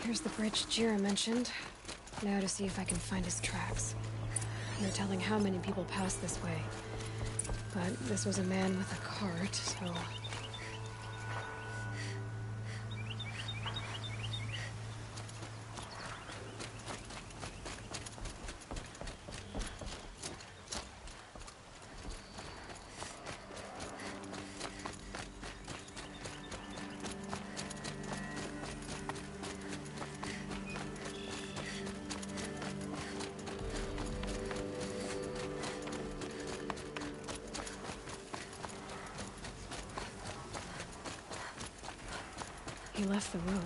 Here's the bridge Jira mentioned. Now to see if I can find his tracks. No telling how many people pass this way. But this was a man with a cart, so... He left the road.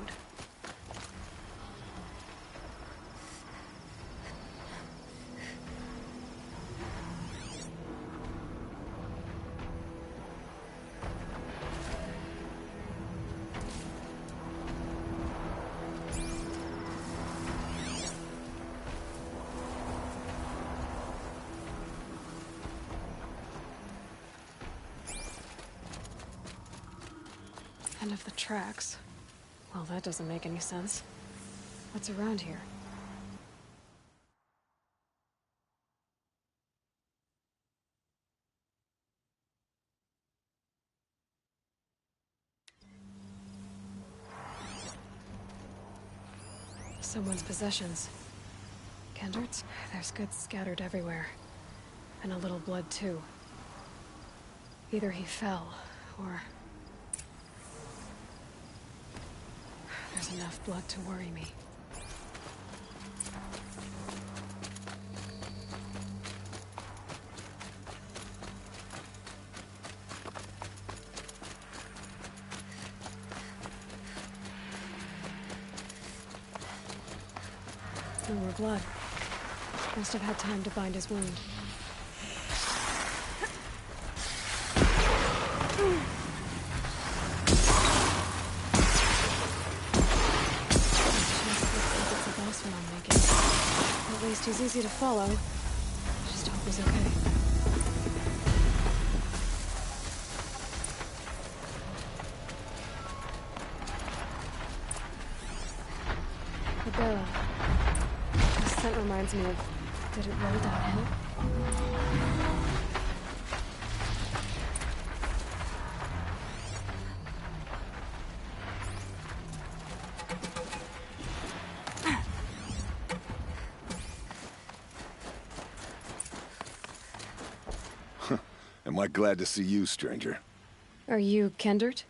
End of the tracks. Well, that doesn't make any sense. What's around here? Someone's possessions. Kendert's? There's goods scattered everywhere. And a little blood, too. Either he fell, or... There's enough blood to worry me. No more blood. Must have had time to bind his wound. At least he's easy to follow. Just hope he's okay. The barrel. The scent reminds me of... Did it roll downhill? Am I glad to see you, stranger? Are you Kendert?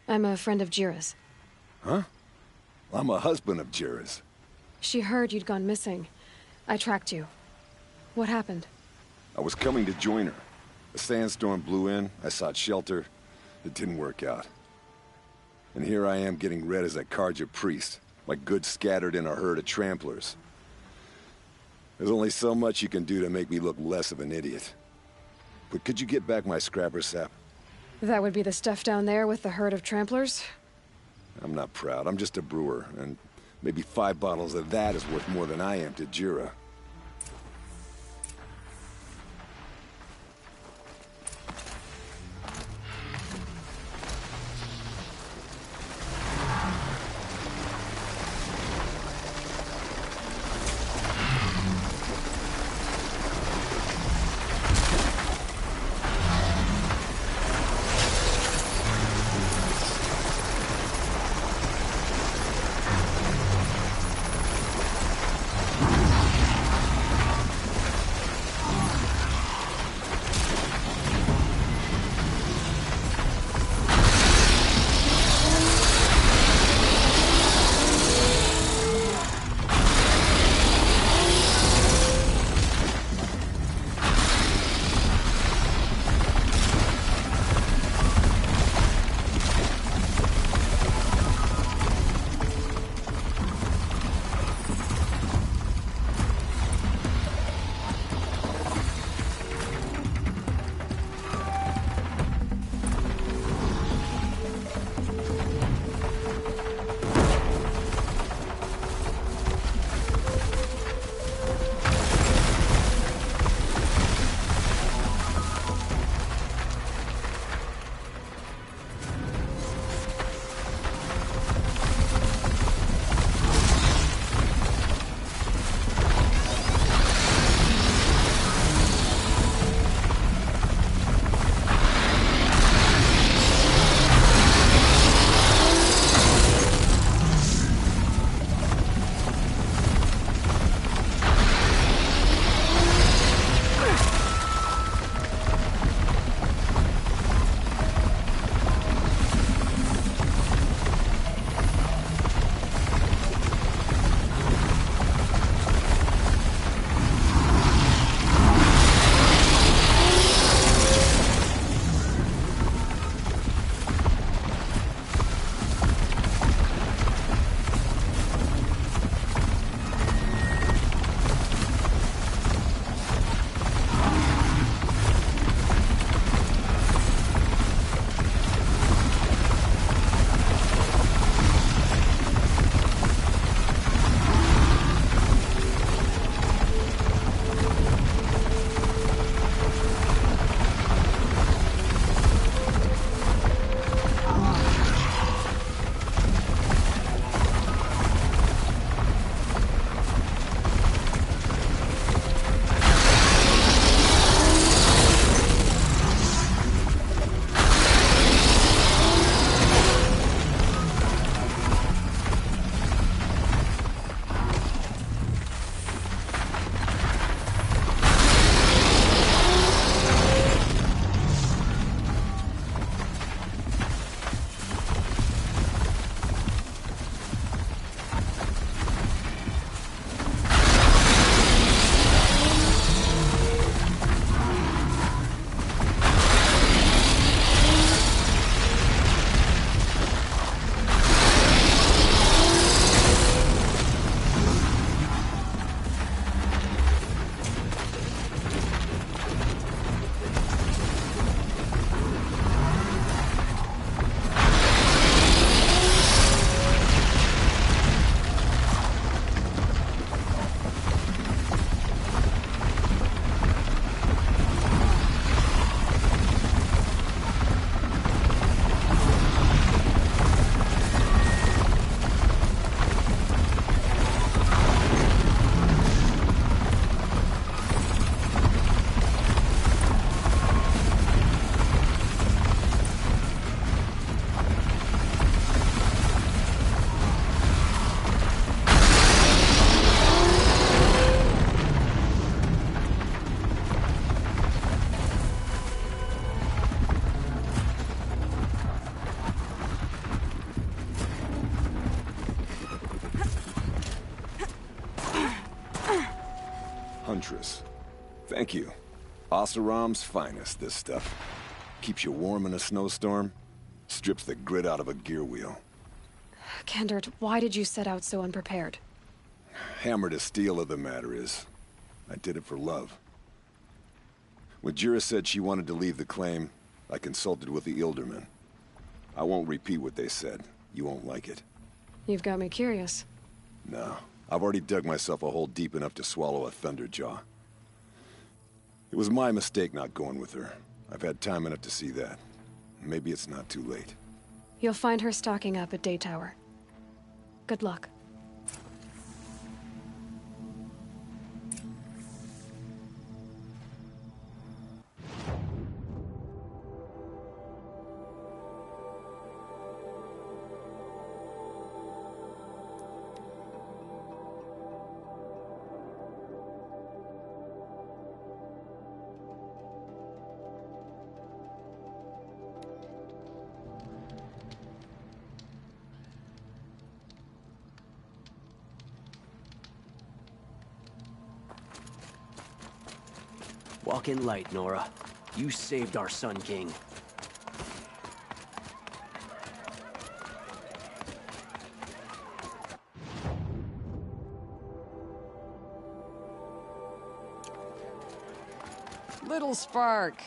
I'm a friend of Jira's. Huh? I'm a husband of Jira's. She heard you'd gone missing. I tracked you. What happened? I was coming to join her. A sandstorm blew in, I sought shelter. It didn't work out. And here I am getting read as a Carja priest, my goods scattered in a herd of tramplers. There's only so much you can do to make me look less of an idiot. But could you get back my scrapper sap? That would be the stuff down there with the herd of tramplers? I'm not proud, I'm just a brewer, and maybe 5 bottles of that is worth more than I am to Jira. Thank you. Oseram's finest, this stuff. Keeps you warm in a snowstorm, strips the grit out of a gear wheel. Kendert, why did you set out so unprepared? Hammer to steel of the matter is, I did it for love. When Jira said she wanted to leave the claim, I consulted with the Ildermen. I won't repeat what they said. You won't like it. You've got me curious. No, I've already dug myself a hole deep enough to swallow a Thunderjaw. It was my mistake not going with her. I've had time enough to see that. Maybe it's not too late. You'll find her stocking up at Daytower. Good luck. Walk in light, Nora. You saved our Sun King. Little Spark.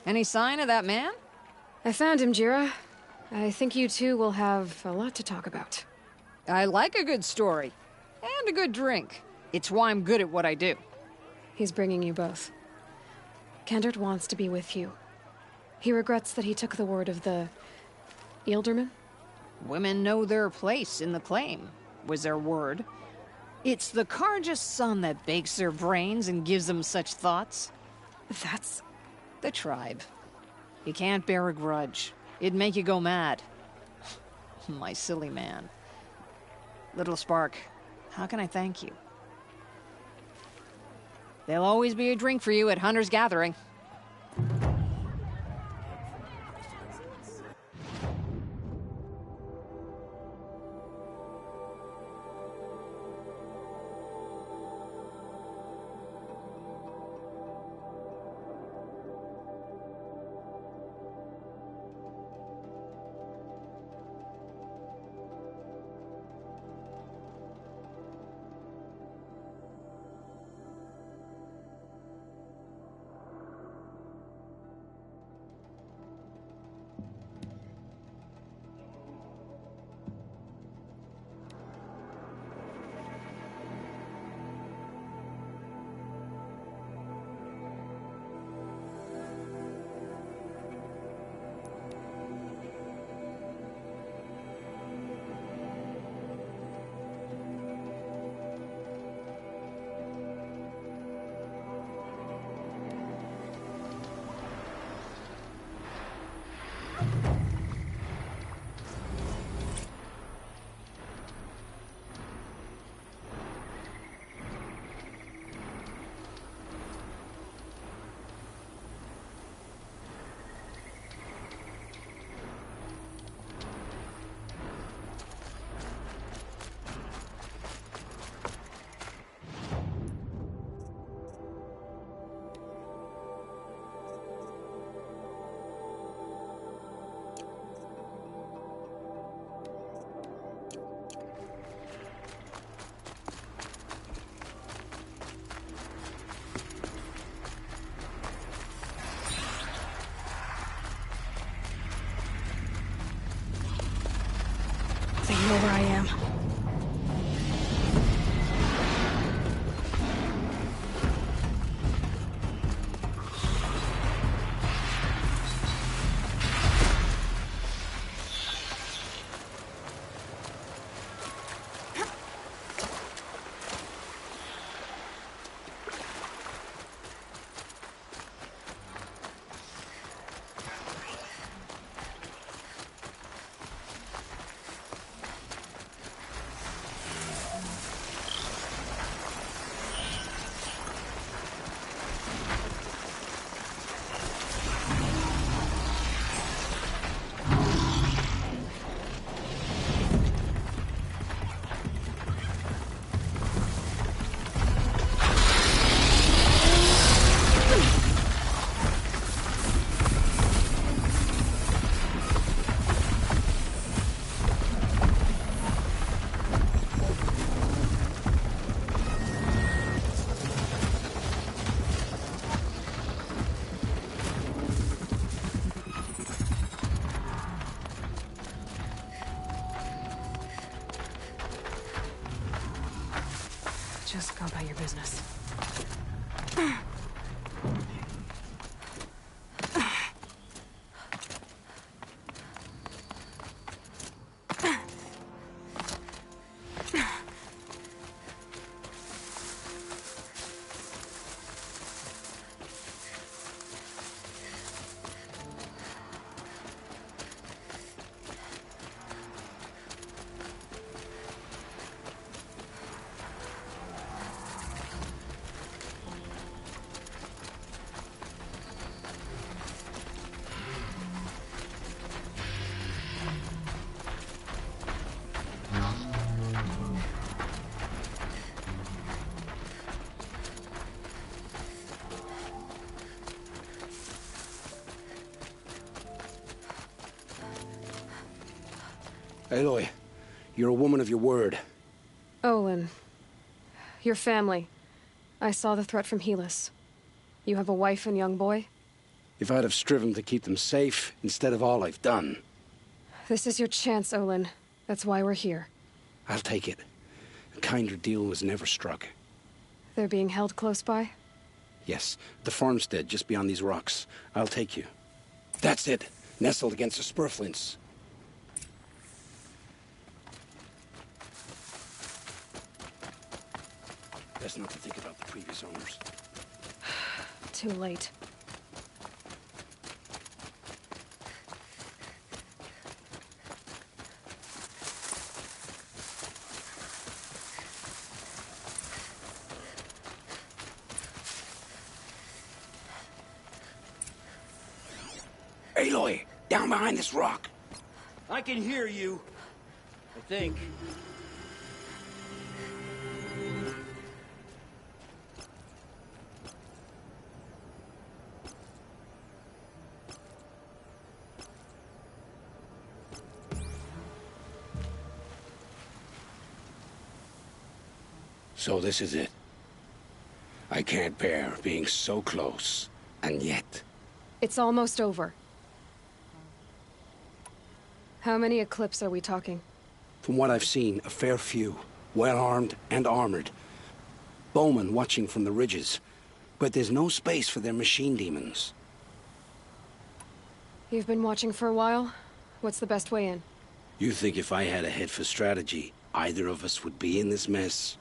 Any sign of that man? I found him, Jira. I think you two will have a lot to talk about. I like a good story. And a good drink. It's why I'm good at what I do. He's bringing you both. Kendert wants to be with you. He regrets that he took the word of the... Ilderman? Women know their place in the claim, was their word. It's the Carja sun that bakes their brains and gives them such thoughts. That's... The tribe. You can't bear a grudge. It'd make you go mad. My silly man. Little Spark, how can I thank you? There'll always be a drink for you at Hunter's Gathering. They know where I am. Just go about your business. Aloy, you're a woman of your word. Olin. Your family. I saw the threat from Helis. You have a wife and young boy? If I'd have striven to keep them safe, instead of all I've done. This is your chance, Olin. That's why we're here. I'll take it. A kinder deal was never struck. They're being held close by? Yes, the farmstead just beyond these rocks. I'll take you. That's it. Nestled against the spurflints. Best not to think about the previous owners. Too late. Aloy, down behind this rock. I can hear you. I think. So this is it. I can't bear being so close, and yet... It's almost over. How many Eclipse are we talking? From what I've seen, a fair few. Well-armed and armored. Bowmen watching from the ridges. But there's no space for their machine demons. You've been watching for a while? What's the best way in? You think if I had a head for strategy, either of us would be in this mess?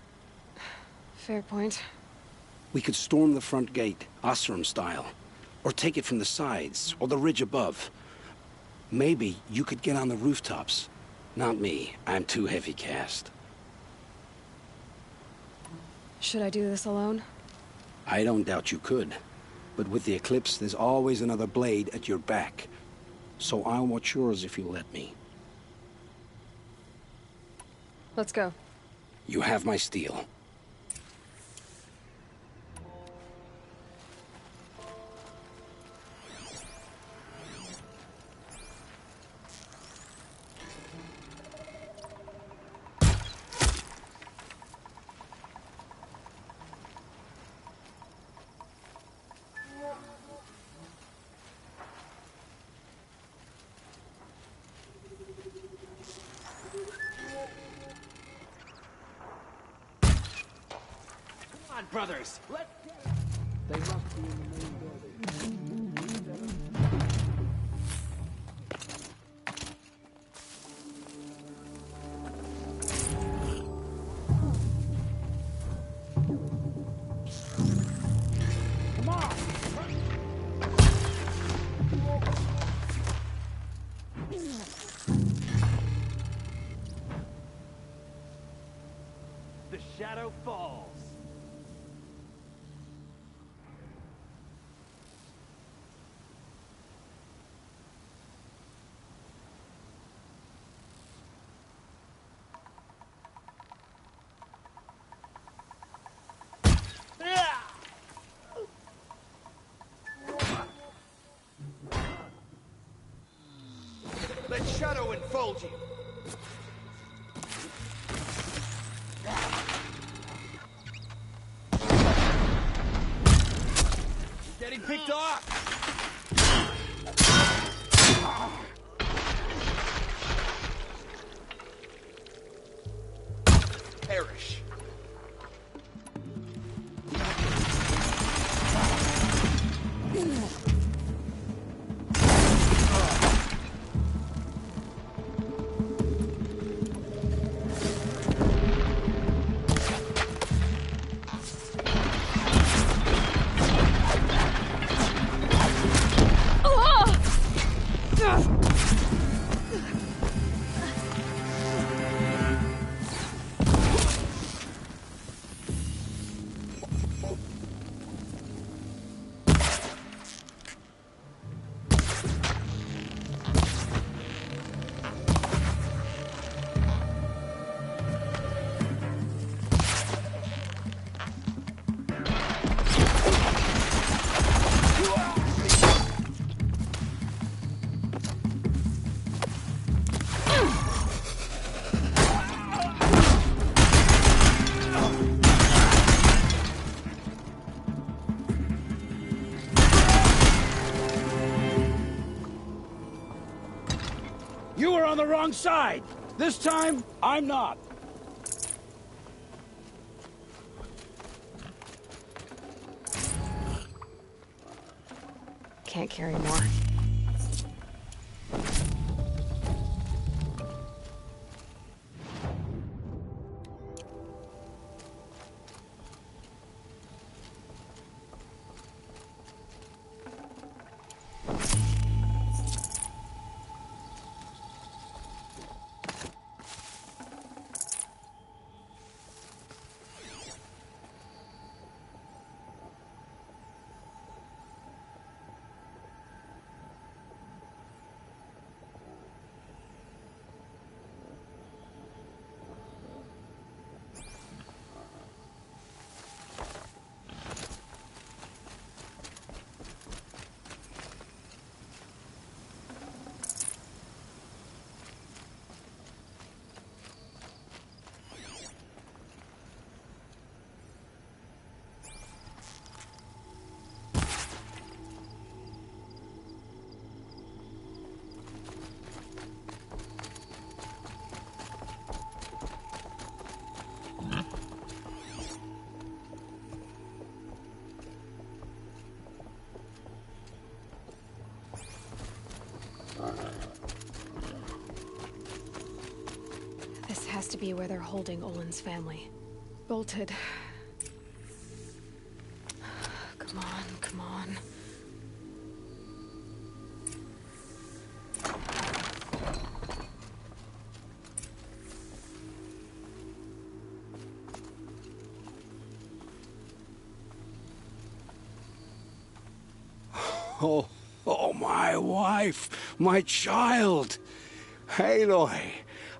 Fair point. We could storm the front gate, Osram style. Or take it from the sides, or the ridge above. Maybe you could get on the rooftops. Not me. I'm too heavy cast. Should I do this alone? I don't doubt you could. But with the Eclipse, there's always another blade at your back. So I'll watch yours if you let me. Let's go. You have my steel. Brothers, let's get it. They must be in the main building. Come on! The shadow falls. Let shadow enfold you. Getting picked off. Perish. You were on the wrong side. This time, I'm not. Can't carry more. This has to be where they're holding Olin's family. Bolted. Come on, come on. Oh, my wife, my child. Aloy,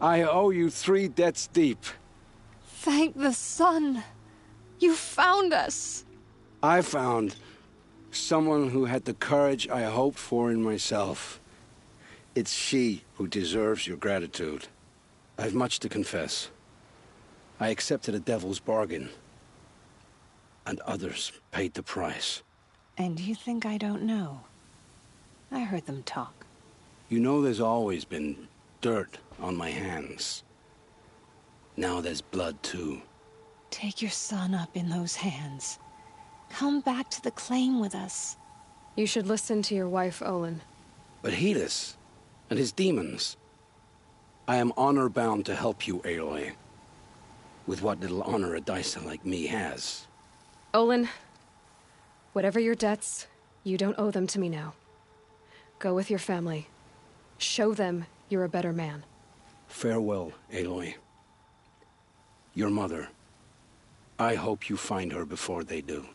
I owe you 3 debts deep. Thank the sun. You found us. I found someone who had the courage I hoped for in myself. It's she who deserves your gratitude. I've much to confess. I accepted a devil's bargain, and others paid the price. And you think I don't know? I heard them talk. You know there's always been dirt on my hands. Now there's blood, too. Take your son up in those hands. Come back to the claim with us. You should listen to your wife, Olin. But Helis and his demons. I am honor-bound to help you, Aloy. With what little honor a Dyson like me has. Olin, whatever your debts, you don't owe them to me now. Go with your family. Show them you're a better man. Farewell, Aloy. Your mother. I hope you find her before they do.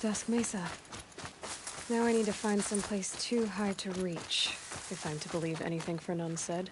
Dusk Mesa. Now I need to find someplace too high to reach, if I'm to believe anything Fernand said.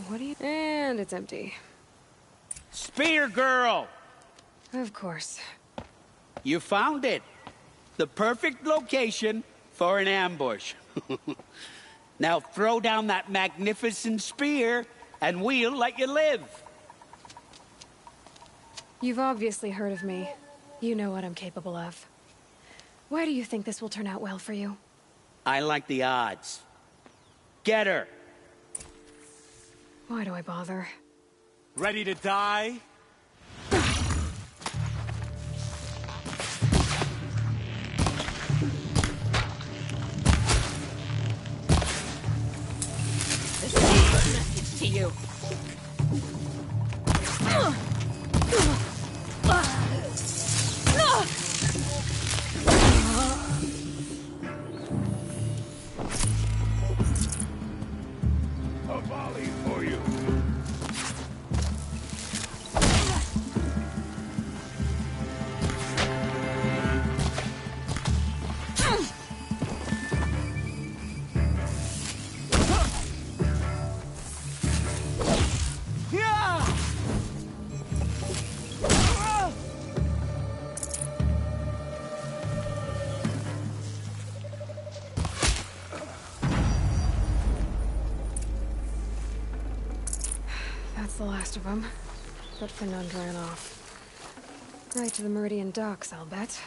What do you... And it's empty. Spear girl! Of course. You found it. The perfect location for an ambush. Now throw down that magnificent spear, and we'll let you live. You've obviously heard of me. You know what I'm capable of. Why do you think this will turn out well for you? I like the odds. Get her. Why do I bother? Ready to die? This is a message to you. A volley for you. That's the last of them. But Fernand ran off. Right to the Meridian docks, I'll bet.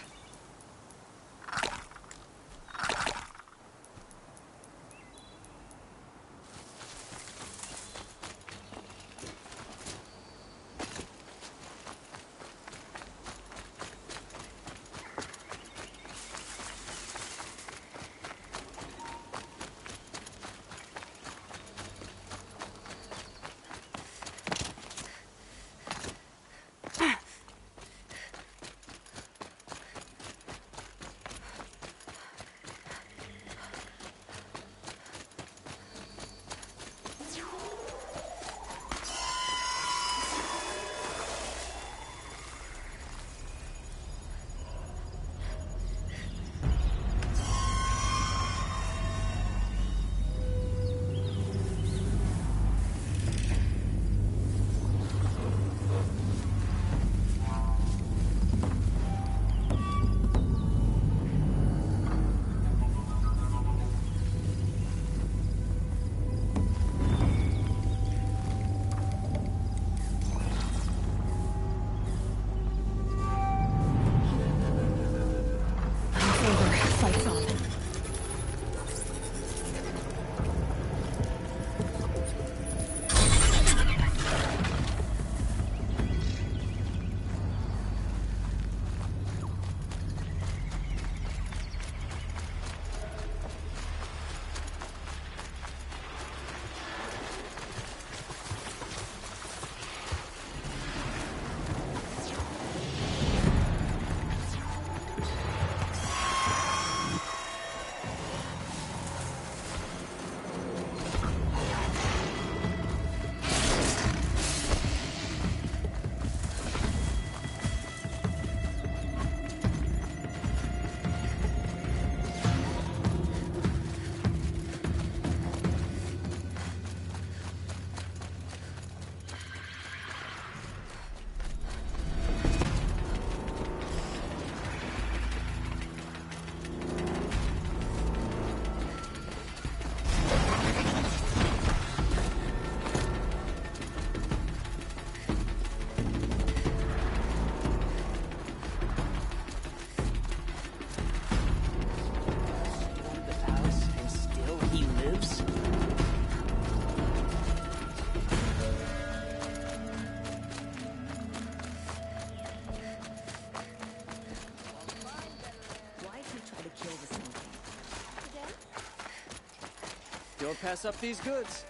Don't pass up these goods.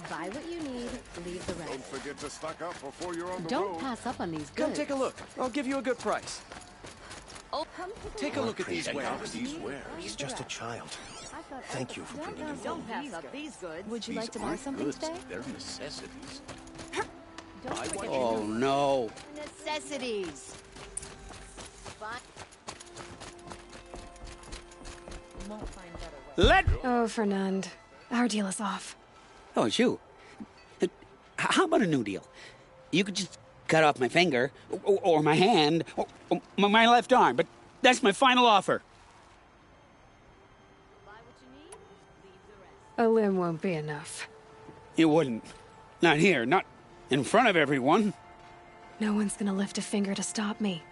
Buy what you need, leave the rest. Don't forget to stock up before you're on the Don't road. pass up on these goods. Come take a look. I'll give you a good price. Oh, come Take a look at these wares. These wares. He's just a child. Thank you for bringing him Don't home. pass up these goods. Would you These like to buy aren't something goods. today? They're necessities. Oh, no. Necessities. Buy. You won't find better way. Let... Oh, Fernand. Our deal is off. Oh, it's you. How about a new deal? You could just cut off my finger, or my hand, or my left arm, but that's my final offer. Buy what you need, leave the rest. A limb won't be enough. You wouldn't. Not here, not in front of everyone. No one's gonna lift a finger to stop me.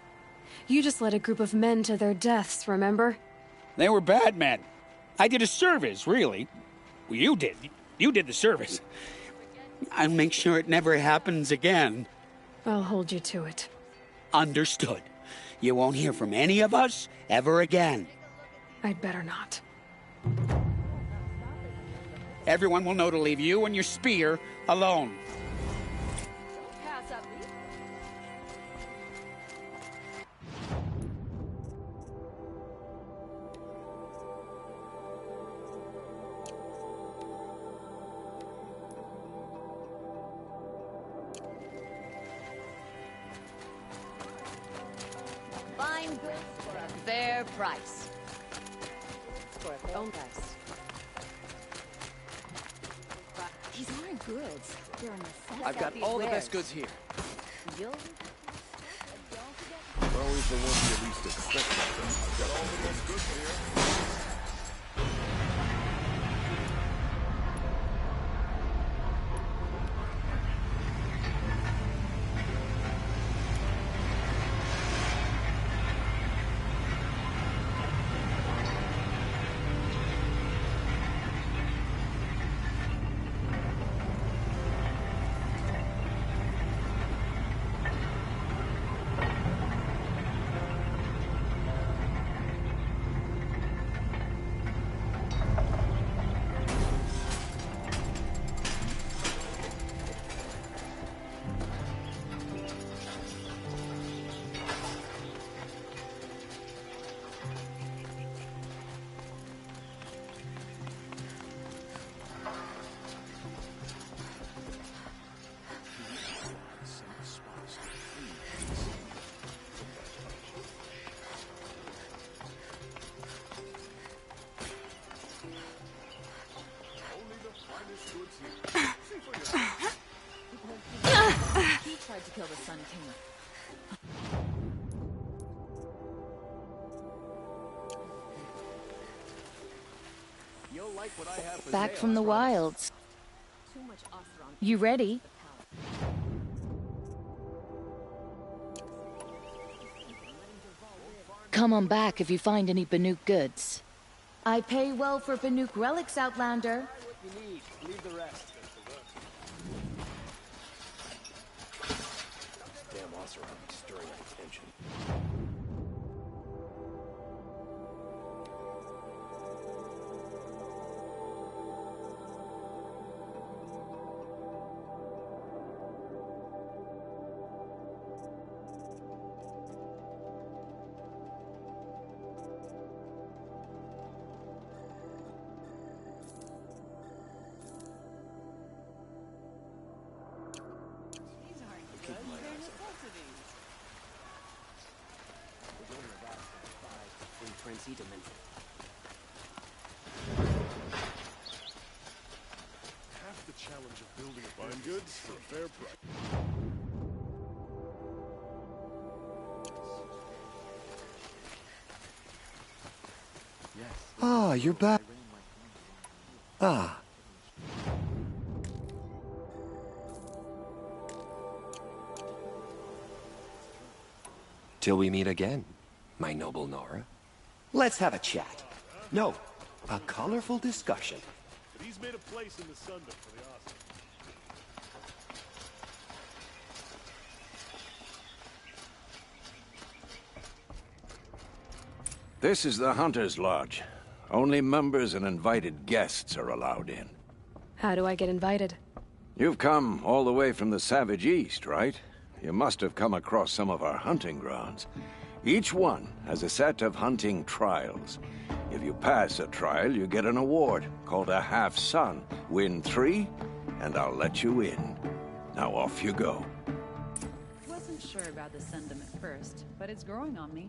You just led a group of men to their deaths, remember? They were bad men. I did a service, really. Well, you did. You did the service. I'll make sure it never happens again. I'll hold you to it. Understood. You won't hear from any of us ever again. I'd better not. Everyone will know to leave you and your spear alone. Pass up these. Fine goods for a fair price. For a fair price. These aren't goods. They're a necessity. I've got all the best goods here. You'll... Always the ones you least expect. I've got all the best goods here. He tried to kill the Sun King. You'll like what I have for Back sale. from the wilds. Too much Oseram. You ready? Come on back if you find any Banuk goods. I pay well for Banuk relics, Outlander. What you need, leave the rest. Damn Oseram, stirring up tension. Prince Edelman. Half the challenge of building a fine goods for a fair price. Ah, you're back. Ah. Till we meet again, my noble Nora. Let's have a chat. No, a colorful discussion. But he's made a place in the Sundom for the awesome. This is the Hunter's Lodge. Only members and invited guests are allowed in. How do I get invited? You've come all the way from the Savage East, right? You must have come across some of our hunting grounds. Each one has a set of hunting trials. If you pass a trial, you get an award called a half-sun. Win 3, and I'll let you in. Now off you go. Wasn't sure about the sentiment first, but it's growing on me.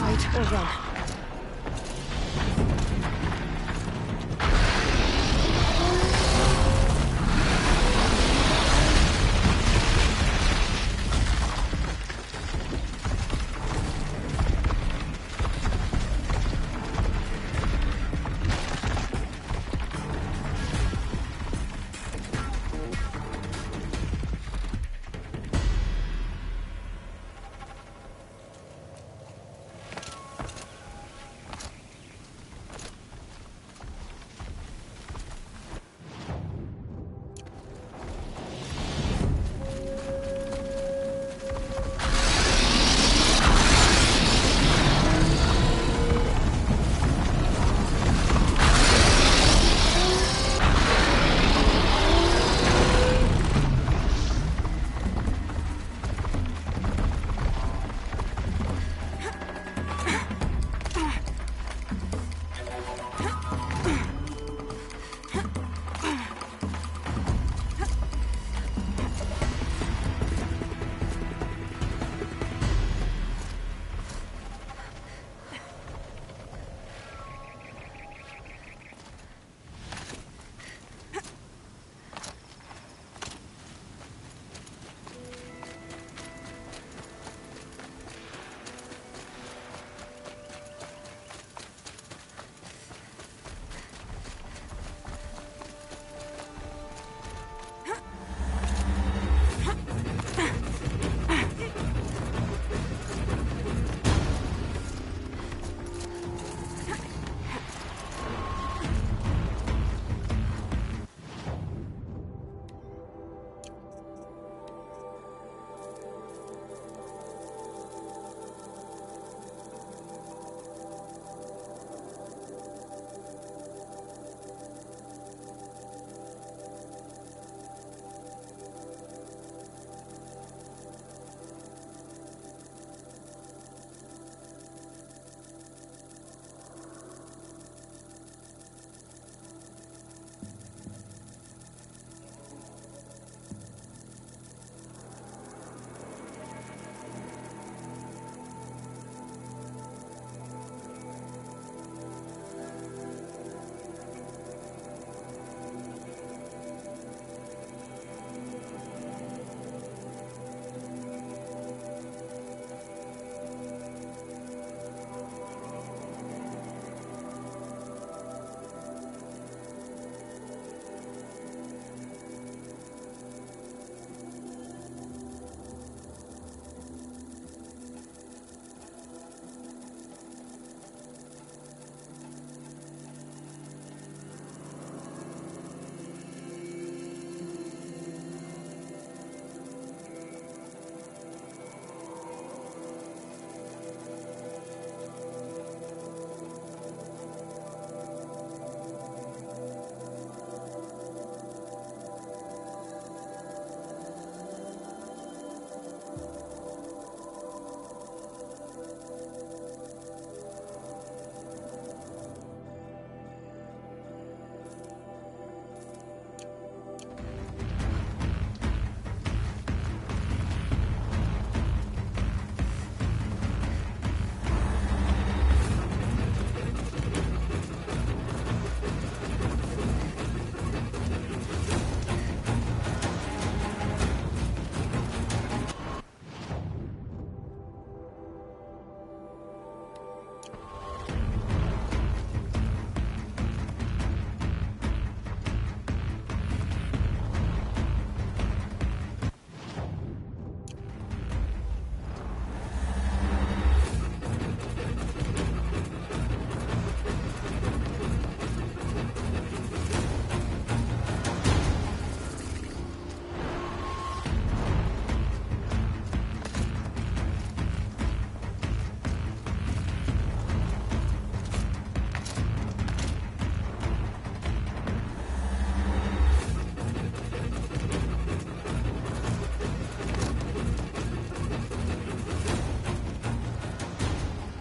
Fight or run.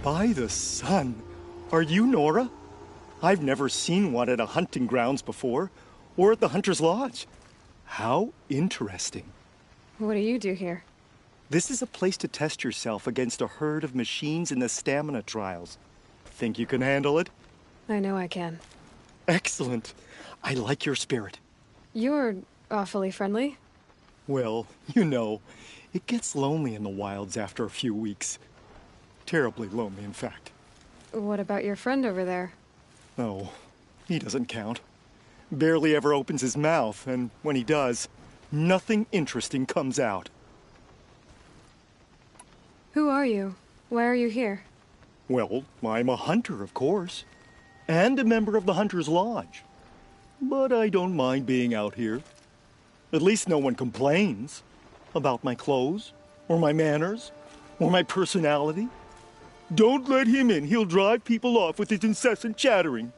By the sun! Are you Nora? I've never seen one at a hunting grounds before, or at the Hunter's Lodge. How interesting. What do you do here? This is a place to test yourself against a herd of machines in the stamina trials. Think you can handle it? I know I can. Excellent. I like your spirit. You're awfully friendly. Well, you know, it gets lonely in the wilds after a few weeks. Terribly lonely, in fact. What about your friend over there? Oh, he doesn't count. Barely ever opens his mouth, and when he does, nothing interesting comes out. Who are you? Why are you here? Well, I'm a hunter, of course, and a member of the Hunter's Lodge. But I don't mind being out here. At least no one complains about my clothes, or my manners, or my personality. Don't let him in, he'll drive people off with his incessant chattering.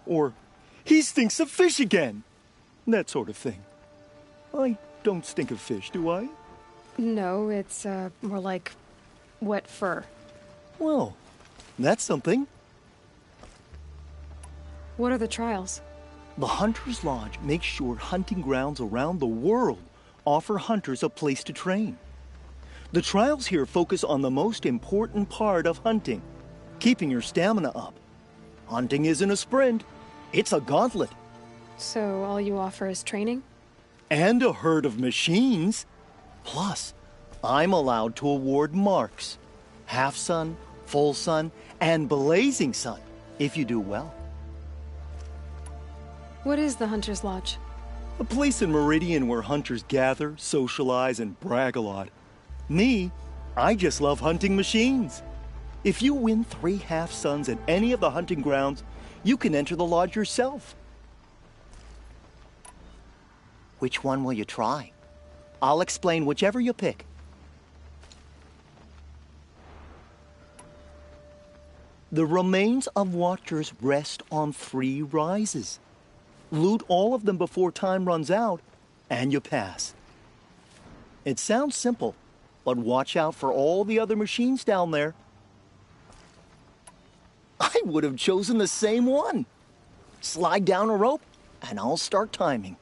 Or, he stinks of fish again. That sort of thing. I don't stink of fish, do I? No, it's more like wet fur. Well, that's something. What are the trials? The Hunter's Lodge makes sure hunting grounds around the world offer hunters a place to train. The trials here focus on the most important part of hunting, keeping your stamina up. Hunting isn't a sprint, it's a gauntlet. So all you offer is training? And a herd of machines. Plus, I'm allowed to award marks. Half sun, full sun, and blazing sun, if you do well. What is the Hunter's Lodge? A place in Meridian where hunters gather, socialize, and brag a lot. Me, I just love hunting machines. If you win 3 half suns at any of the hunting grounds, you can enter the lodge yourself. Which one will you try? I'll explain whichever you pick. The remains of Watchers rest on 3 rises. Loot all of them before time runs out, and you pass. It sounds simple, but watch out for all the other machines down there. I would have chosen the same one. Slide down a rope, and I'll start timing.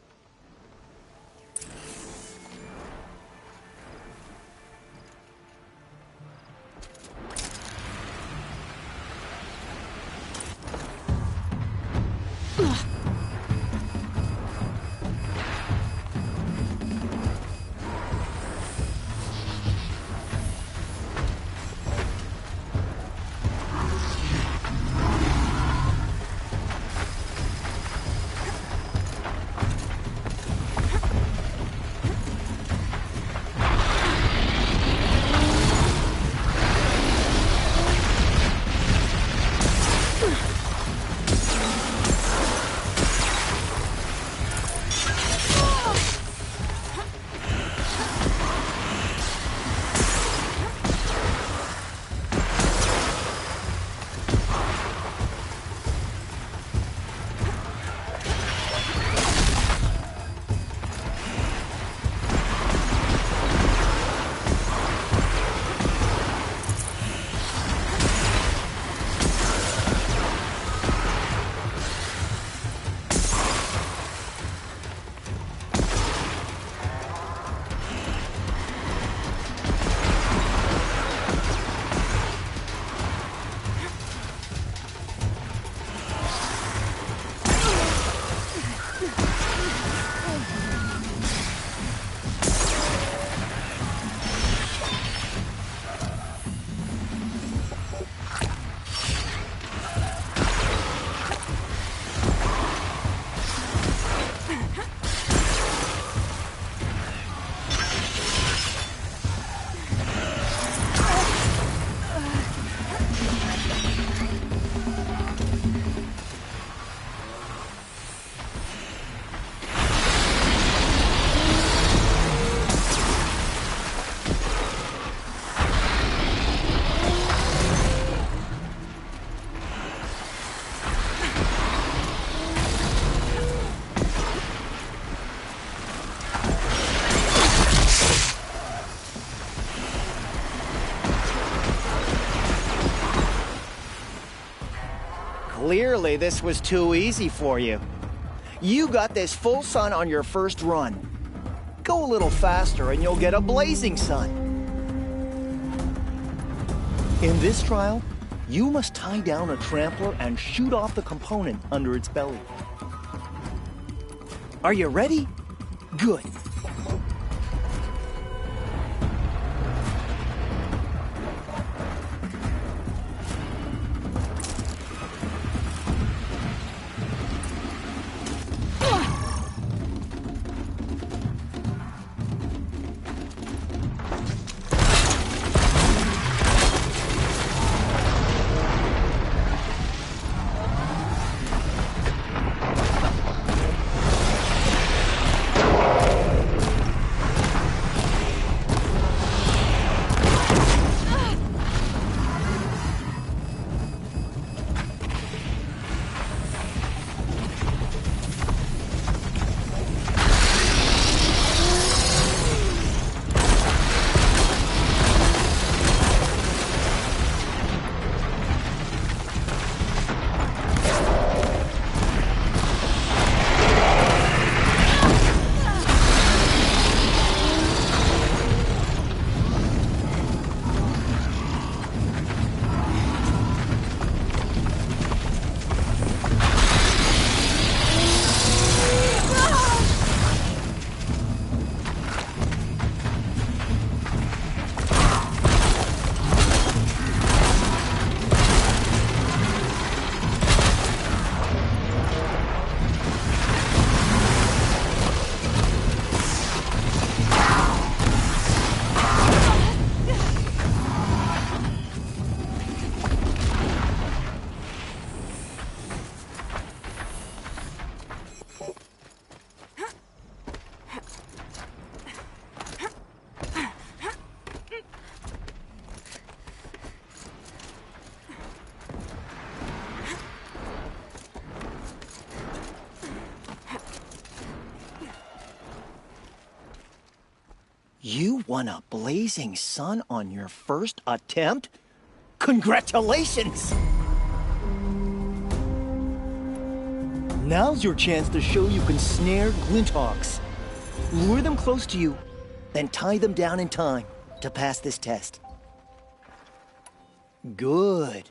Clearly, this was too easy for you. You got this full sun on your first run. Go a little faster and you'll get a blazing sun. In this trial, you must tie down a trampler and shoot off the component under its belly. Are you ready? Good. You won a blazing sun on your first attempt? Congratulations! Now's your chance to show you can snare Glinthawks. Lure them close to you, then tie them down in time to pass this test. Good.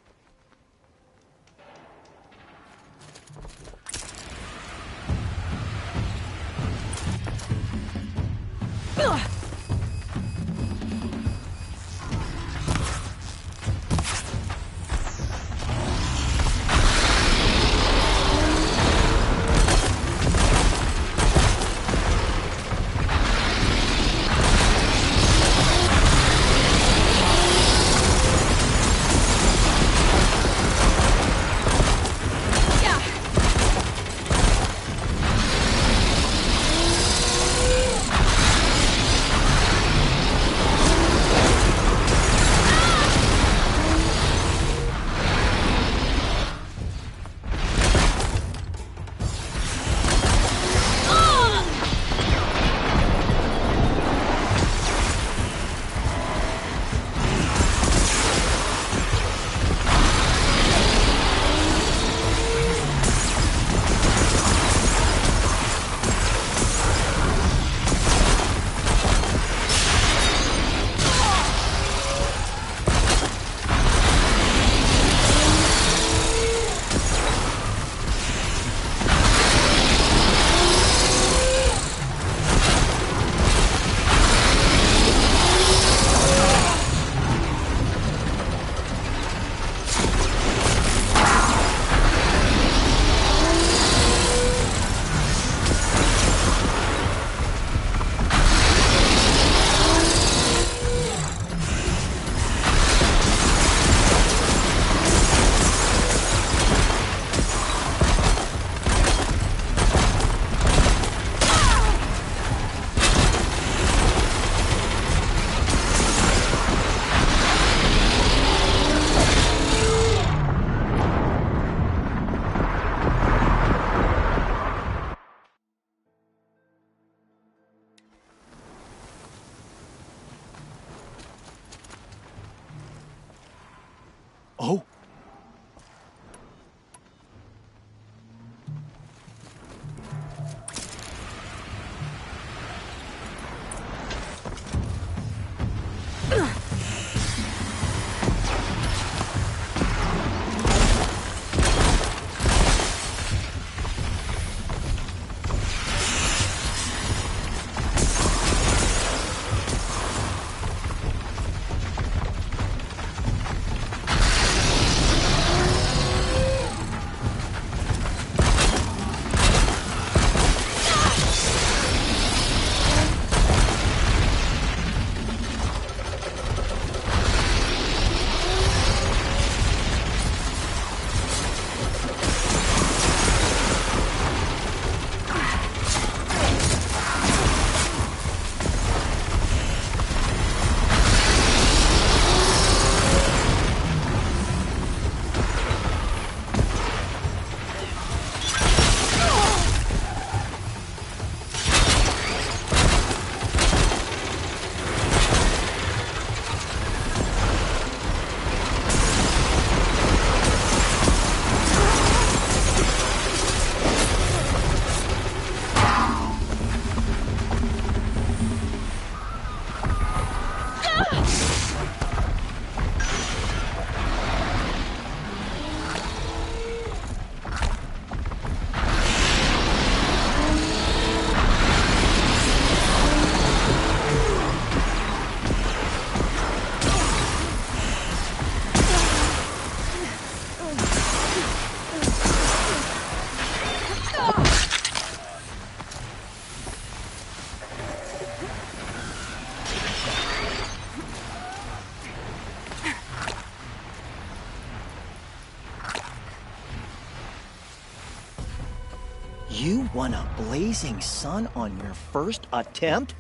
You won a blazing sun on your first attempt?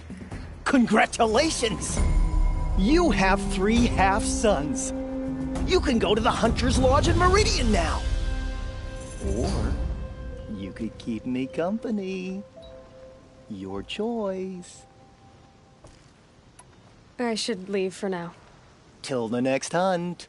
Congratulations! You have 3 half-suns. You can go to the Hunter's Lodge in Meridian now. Or you could keep me company. Your choice. I should leave for now. Till the next hunt.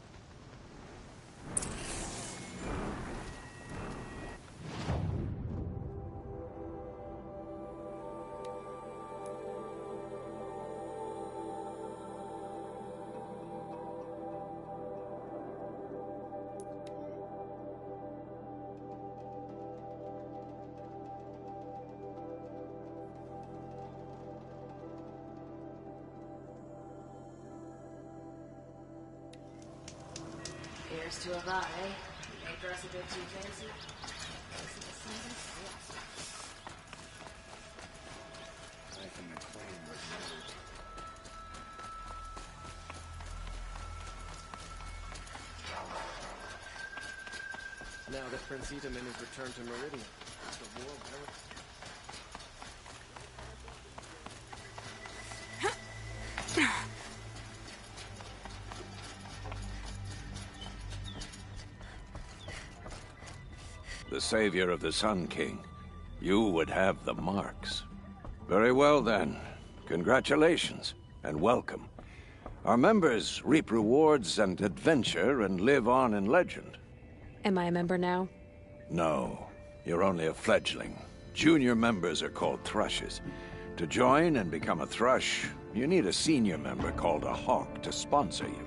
Here's to a lie. Ain't dress a bit too fancy. Now that Prince Itamen has returned to Meridian, the war will... The savior of the Sun King. You would have the marks. Very well then. Congratulations, and welcome. Our members reap rewards and adventure and live on in legend. Am I a member now? No, you're only a fledgling. Junior members are called thrushes. To join and become a thrush, you need a senior member called a hawk to sponsor you.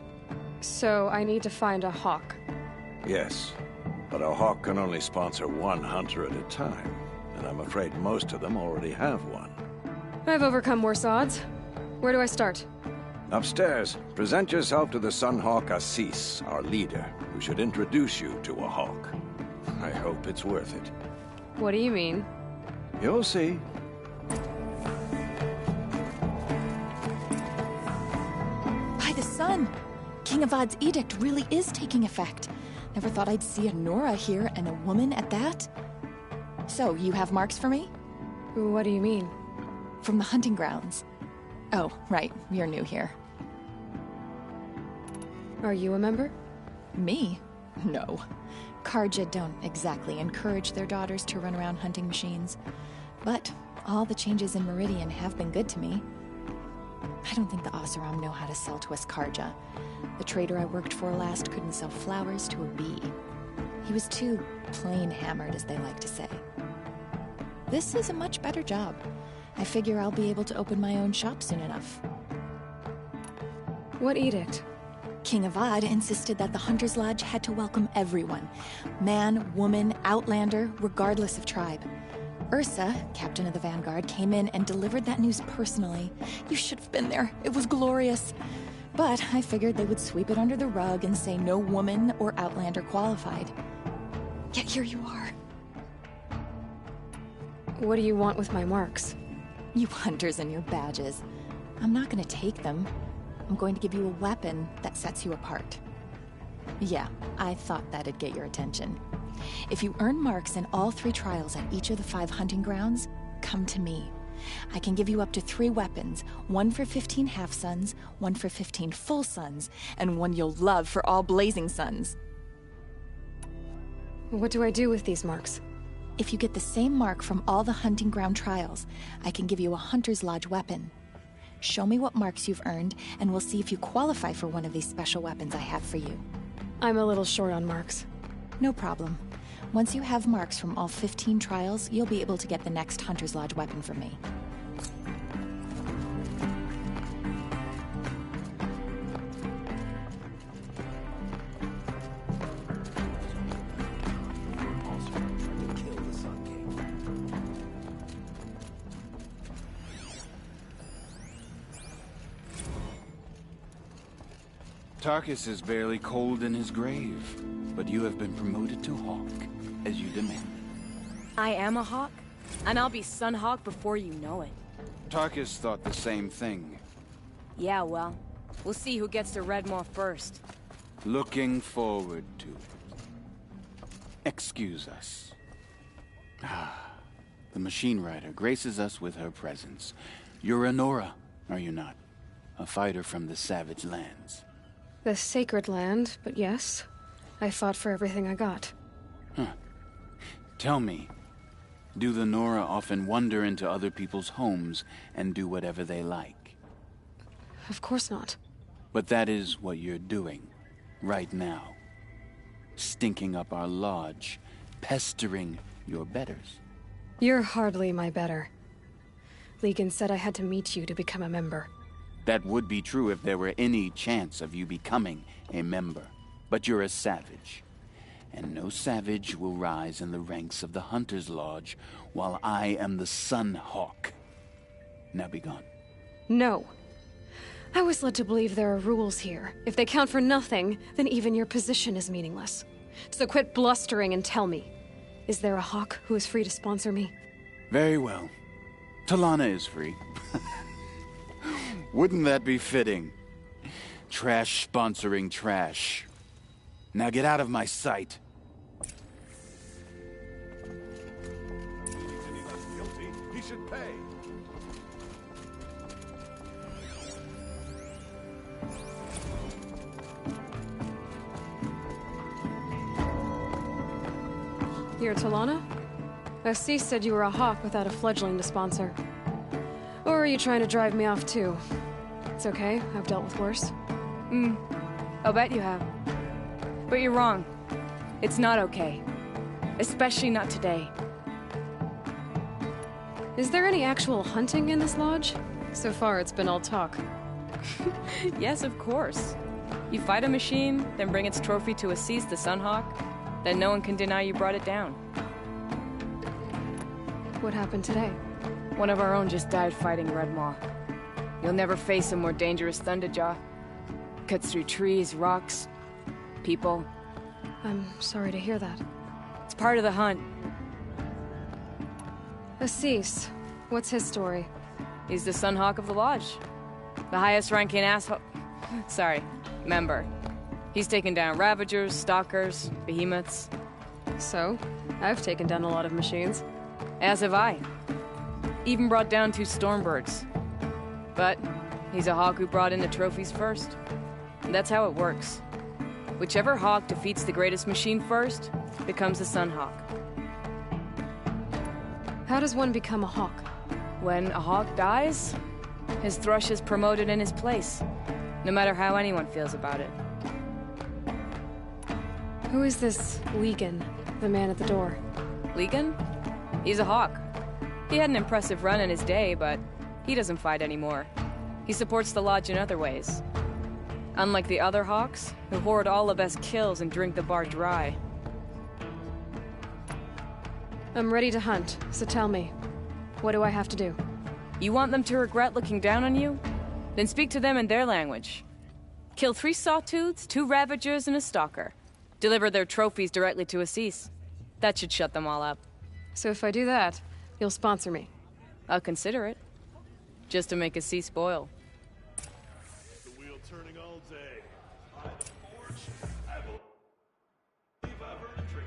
So I need to find a hawk. Yes, but a hawk can only sponsor one hunter at a time, and I'm afraid most of them already have one. I've overcome worse odds. Where do I start? Upstairs, present yourself to the Sunhawk Assis, our leader, who should introduce you to a hawk. I hope it's worth it. What do you mean? You'll see. By the sun! King Avad's edict really is taking effect. Never thought I'd see a Nora here, and a woman at that. So, you have marks for me? What do you mean? From the hunting grounds. Oh, right, you're new here. Are you a member? Me? No. Carja don't exactly encourage their daughters to run around hunting machines. But all the changes in Meridian have been good to me. I don't think the Oseram know how to sell to us Carja. The trader I worked for last couldn't sell flowers to a bee. He was too plain-hammered, as they like to say. This is a much better job. I figure I'll be able to open my own shop soon enough. What edict? King Avad insisted that the Hunter's Lodge had to welcome everyone. Man, woman, outlander, regardless of tribe. Ursa, captain of the Vanguard, came in and delivered that news personally. You should have been there. It was glorious. But I figured they would sweep it under the rug and say no woman or outlander qualified. Yet here you are. What do you want with my marks? You hunters and your badges. I'm not going to take them. I'm going to give you a weapon that sets you apart. Yeah, I thought that'd get your attention. If you earn marks in all 3 trials at each of the 5 hunting grounds, come to me. I can give you up to 3 weapons, 1 for 15 half-suns, 1 for 15 full suns, and 1 you'll love for all blazing suns. What do I do with these marks? If you get the same mark from all the hunting ground trials, I can give you a Hunter's Lodge weapon. Show me what marks you've earned, and we'll see if you qualify for one of these special weapons I have for you. I'm a little short on marks. No problem. Once you have marks from all 15 trials, you'll be able to get the next Hunter's Lodge weapon from me. Tarkus is barely cold in his grave, but you have been promoted to Hawk, as you demanded. I am a Hawk, and I'll be Sunhawk before you know it. Tarkus thought the same thing. Yeah, well, we'll see who gets to Redmore first. Looking forward to it. Excuse us. the machine rider, graces us with her presence. You're a Nora, are you not? A fighter from the Savage Lands. The Sacred Land, but yes. I fought for everything I got. Huh. Tell me, do the Nora often wander into other people's homes and do whatever they like? Of course not. But that is what you're doing, right now. Stinking up our lodge, pestering your betters. You're hardly my better. Legan said I had to meet you to become a member. That would be true if there were any chance of you becoming a member. But you're a savage. And no savage will rise in the ranks of the Hunter's Lodge while I am the Sun Hawk. Now be gone. No. I was led to believe there are rules here. If they count for nothing, then even your position is meaningless. So quit blustering and tell me. Is there a Hawk who is free to sponsor me? Very well. Talana is free. Wouldn't that be fitting? Trash sponsoring trash. Now get out of my sight. Anyone's guilty, he should pay. You're Talana? Assis said you were a Hawk without a fledgling to sponsor. Or are you trying to drive me off too? It's okay, I've dealt with worse. I'll bet you have. But you're wrong. It's not okay. Especially not today. Is there any actual hunting in this lodge? So far, it's been all talk. Yes, of course. You fight a machine, then bring its trophy to Assis the Sunhawk, then no one can deny you brought it down. What happened today? One of our own just died fighting Redmaw. You'll never face a more dangerous Thunderjaw. Cuts through trees, rocks, people. I'm sorry to hear that. It's part of the hunt. Assis, what's his story? He's the Sunhawk of the Lodge. The highest ranking member. He's taken down Ravagers, Stalkers, Behemoths. So, I've taken down a lot of machines. As have I. Even brought down 2 Stormbirds. But he's a Hawk who brought in the trophies first. And that's how it works. Whichever Hawk defeats the greatest machine first becomes a Sunhawk. How does one become a Hawk? When a Hawk dies, his Thrush is promoted in his place, no matter how anyone feels about it. Who is this Legan, the man at the door? Legan? He's a Hawk. He had an impressive run in his day, but he doesn't fight anymore. He supports the Lodge in other ways. Unlike the other Hawks, who hoard all the best kills and drink the bar dry. I'm ready to hunt, so tell me, what do I have to do? You want them to regret looking down on you? Then speak to them in their language. Kill 3 Sawtooths, 2 Ravagers, and a Stalker. Deliver their trophies directly to Assis. That should shut them all up. So if I do that, you'll sponsor me? I'll consider it. Just to make Assis spoil. The wheel turning all day. By the forge, I believe I've earned a treat.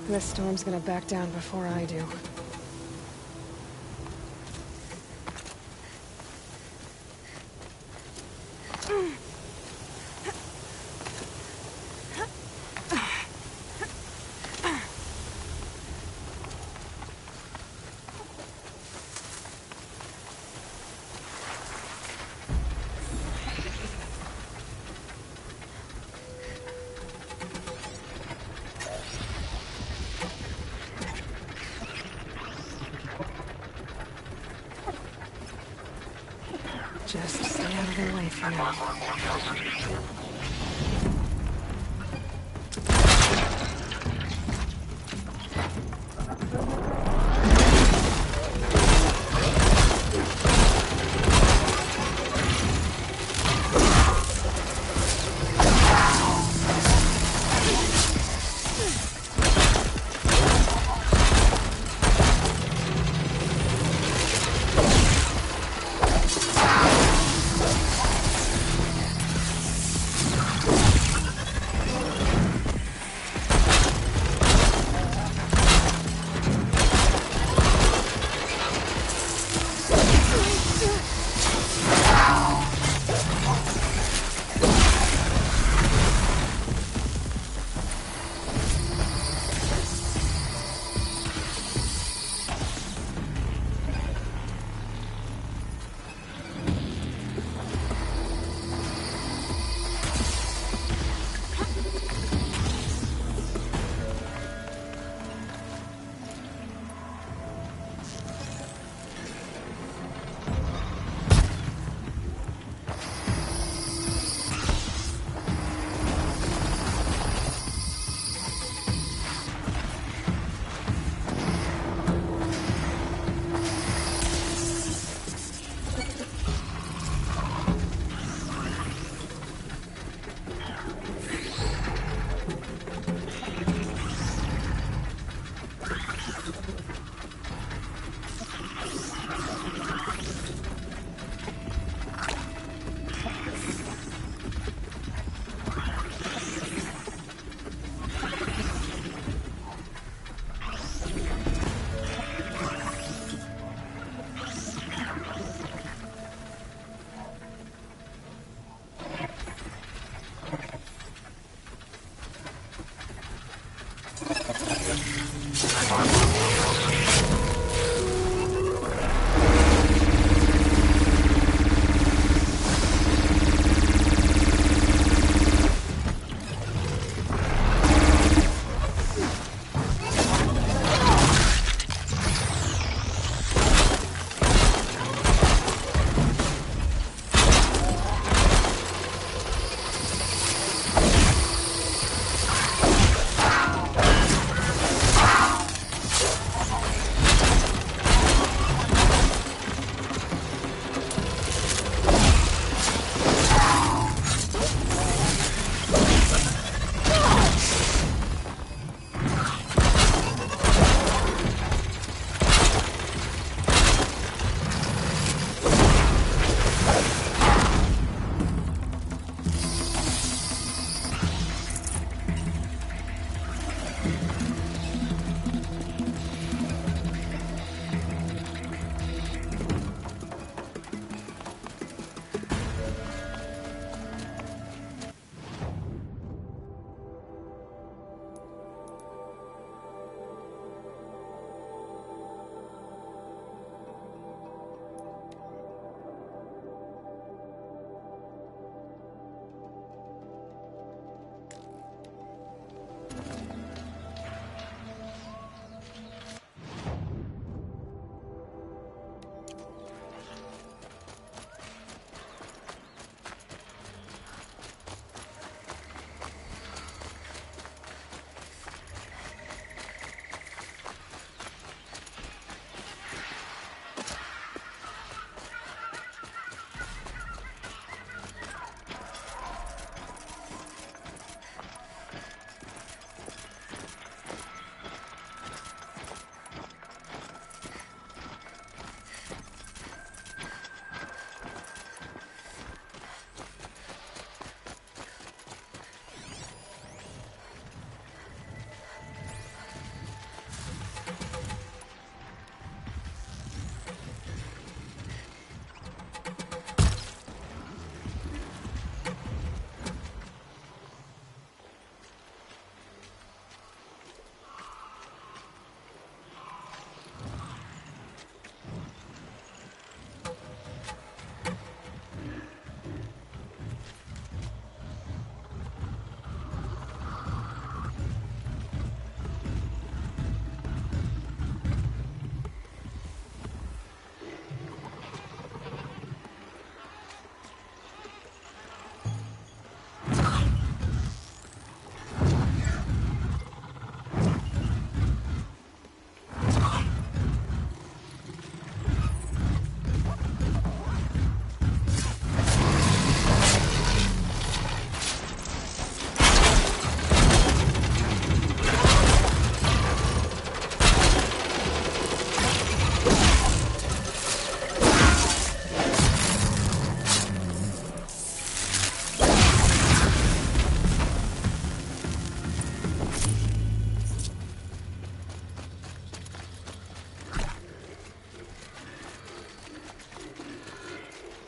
This storm's gonna back down before I do. Just stay out of their way for now.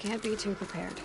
Can't be too prepared.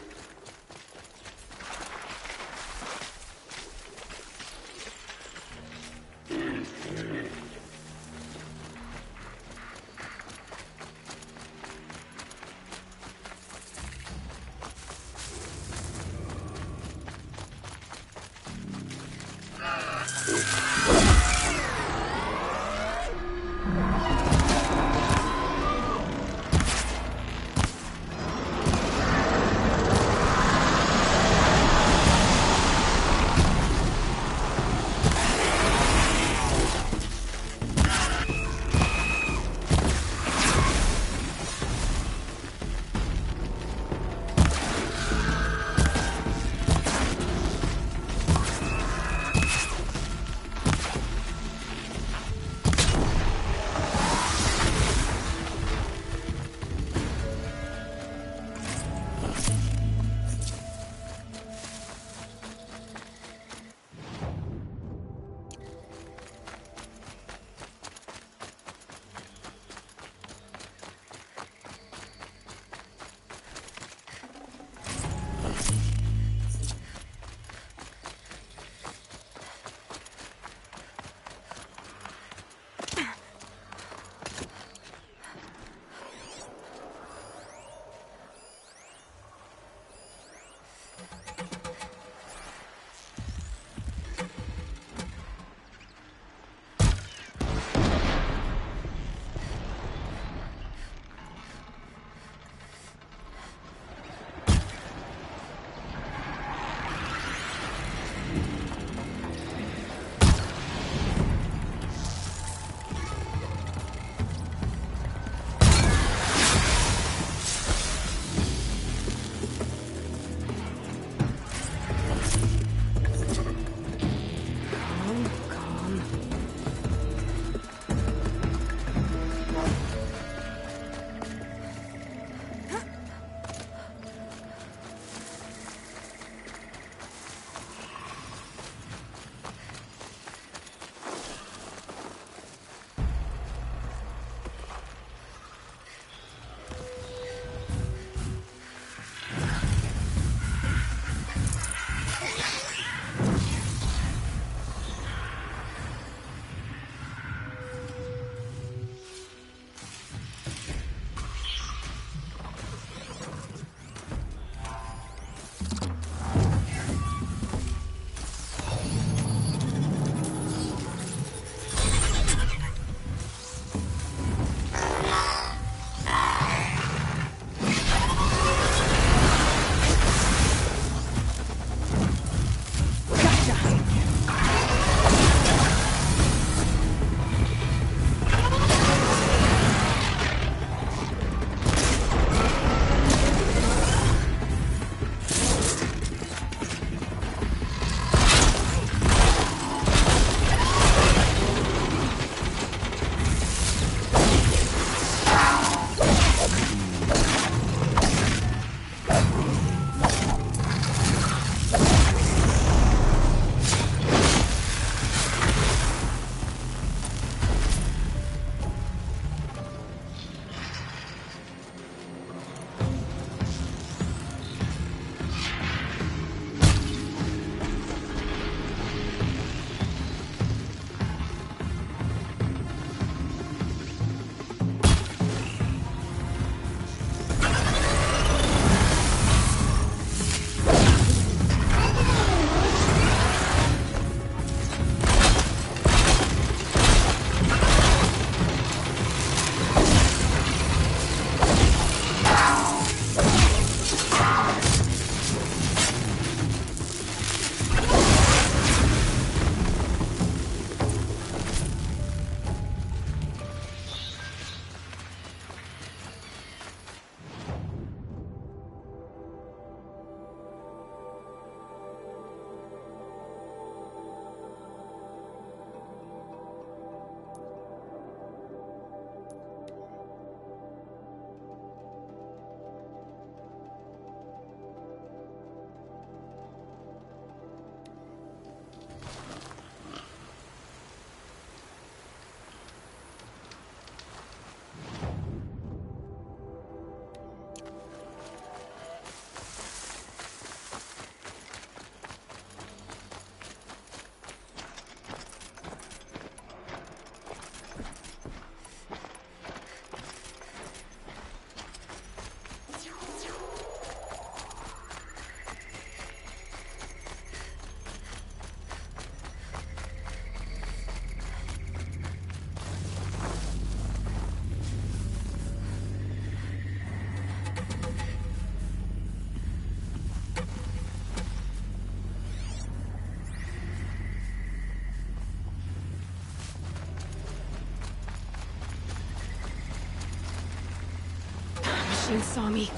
machine saw me.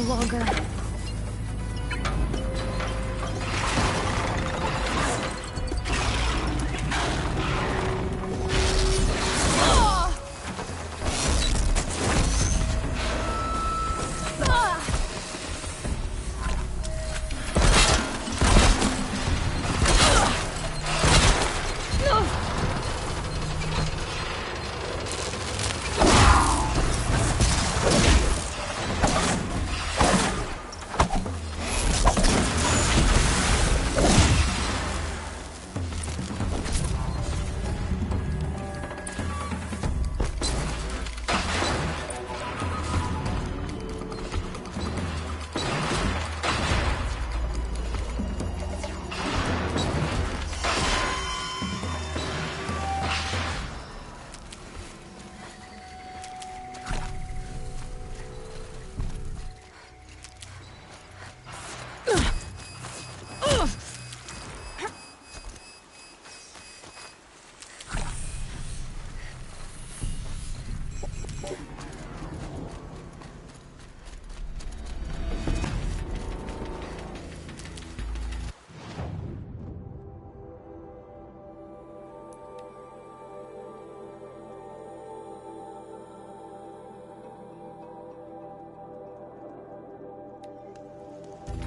Longer.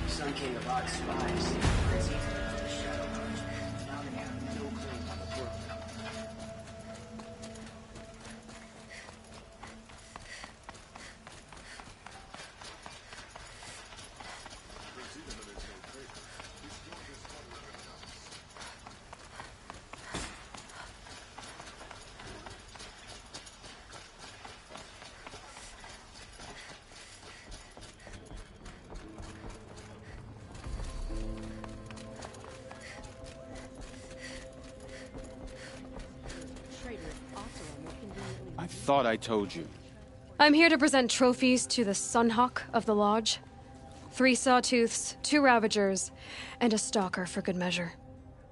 Sun King of Odd spies. It's easy to know the Shadow Lodge. Now they have no claim on the world. I thought I told you. I'm here to present trophies to the Sunhawk of the Lodge. 3 Sawtooths, 2 Ravagers, and a Stalker for good measure.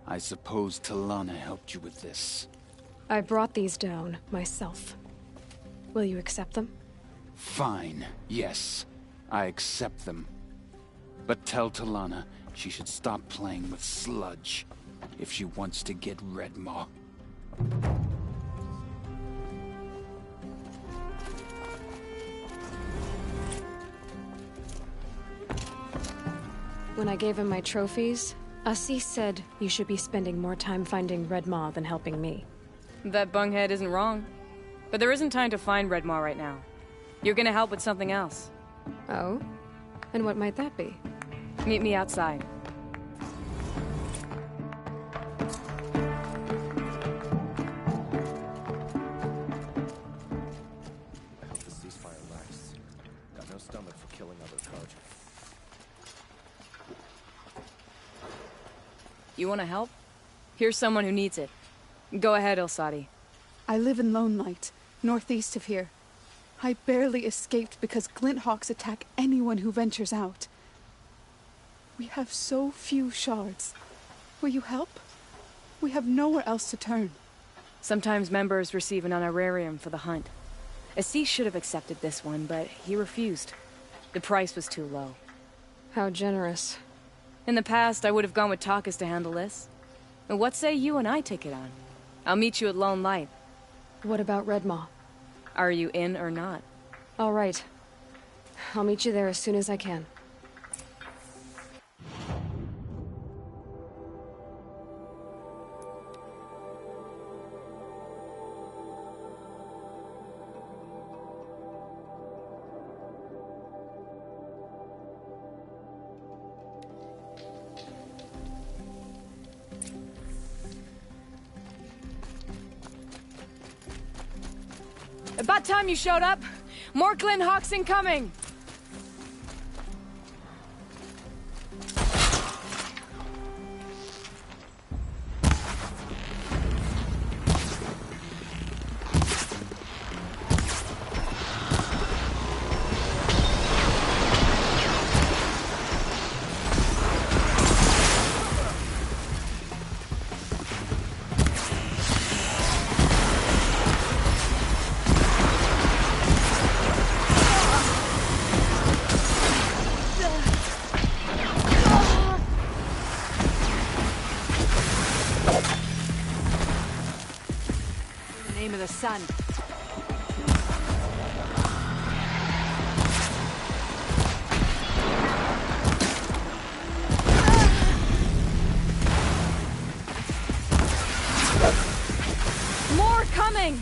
I suppose Talana helped you with this. I brought these down myself. Will you accept them? Fine, yes. I accept them. But tell Talana she should stop playing with sludge if she wants to get Redmaw. When I gave him my trophies, Assis said you should be spending more time finding Redmaw than helping me. That bunghead isn't wrong. But there isn't time to find Redmaw right now. You're gonna help with something else. Oh? And what might that be? Meet me outside. I hope the ceasefire lasts. Got no stomach for killing other Carja. You wanna help? Here's someone who needs it. Go ahead, Elsadi. I live in Lone Light, northeast of here. I barely escaped because Glinthawks attack anyone who ventures out. We have so few shards. Will you help? We have nowhere else to turn. Sometimes members receive an honorarium for the hunt. Assis should have accepted this one, but he refused. The price was too low. How generous. In the past, I would have gone with Takas to handle this. But what say you and I take it on? I'll meet you at Lone Light. What about Redmaw? Are you in or not? All right. I'll meet you there as soon as I can. About time you showed up! More Glyn Hawks incoming! Name of the sun. More coming!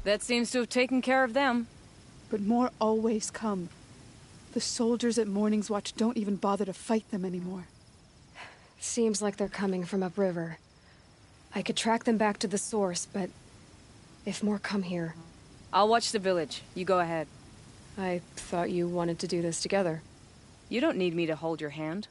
That seems to have taken care of them. But more always come. The soldiers at Morning's Watch don't even bother to fight them anymore. Seems like they're coming from upriver. I could track them back to the source, but if more come here... I'll watch the village. You go ahead. I thought you wanted to do this together. You don't need me to hold your hand.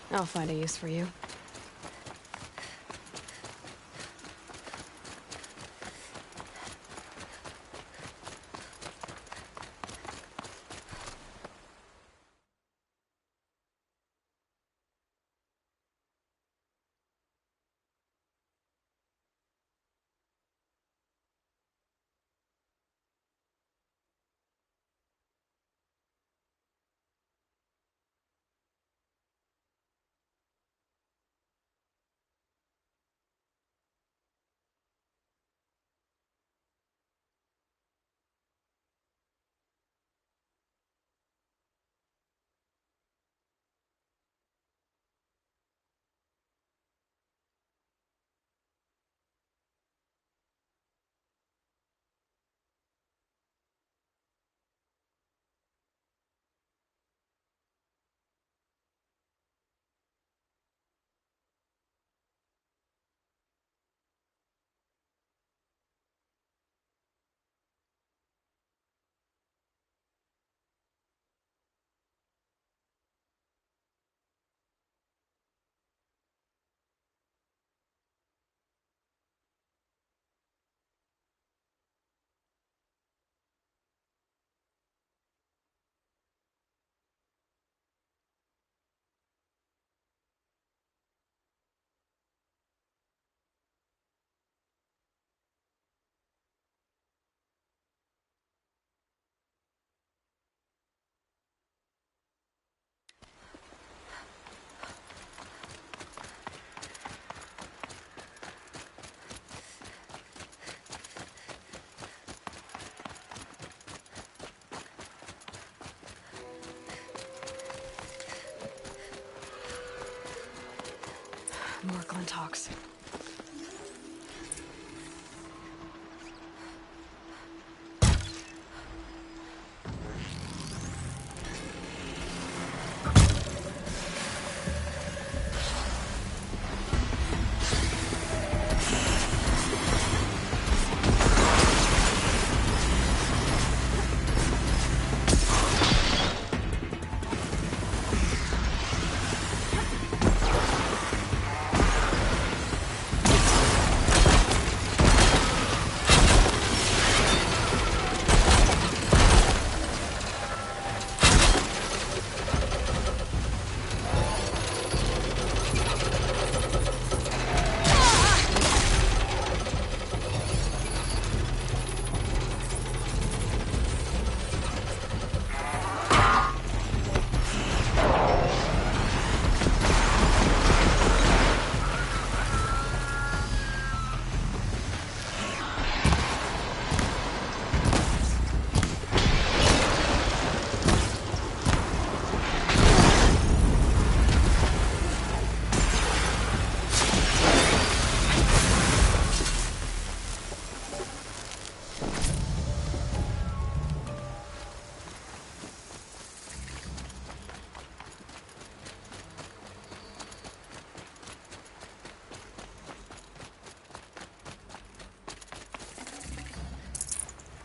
I'll find a use for you. More Glinthawks.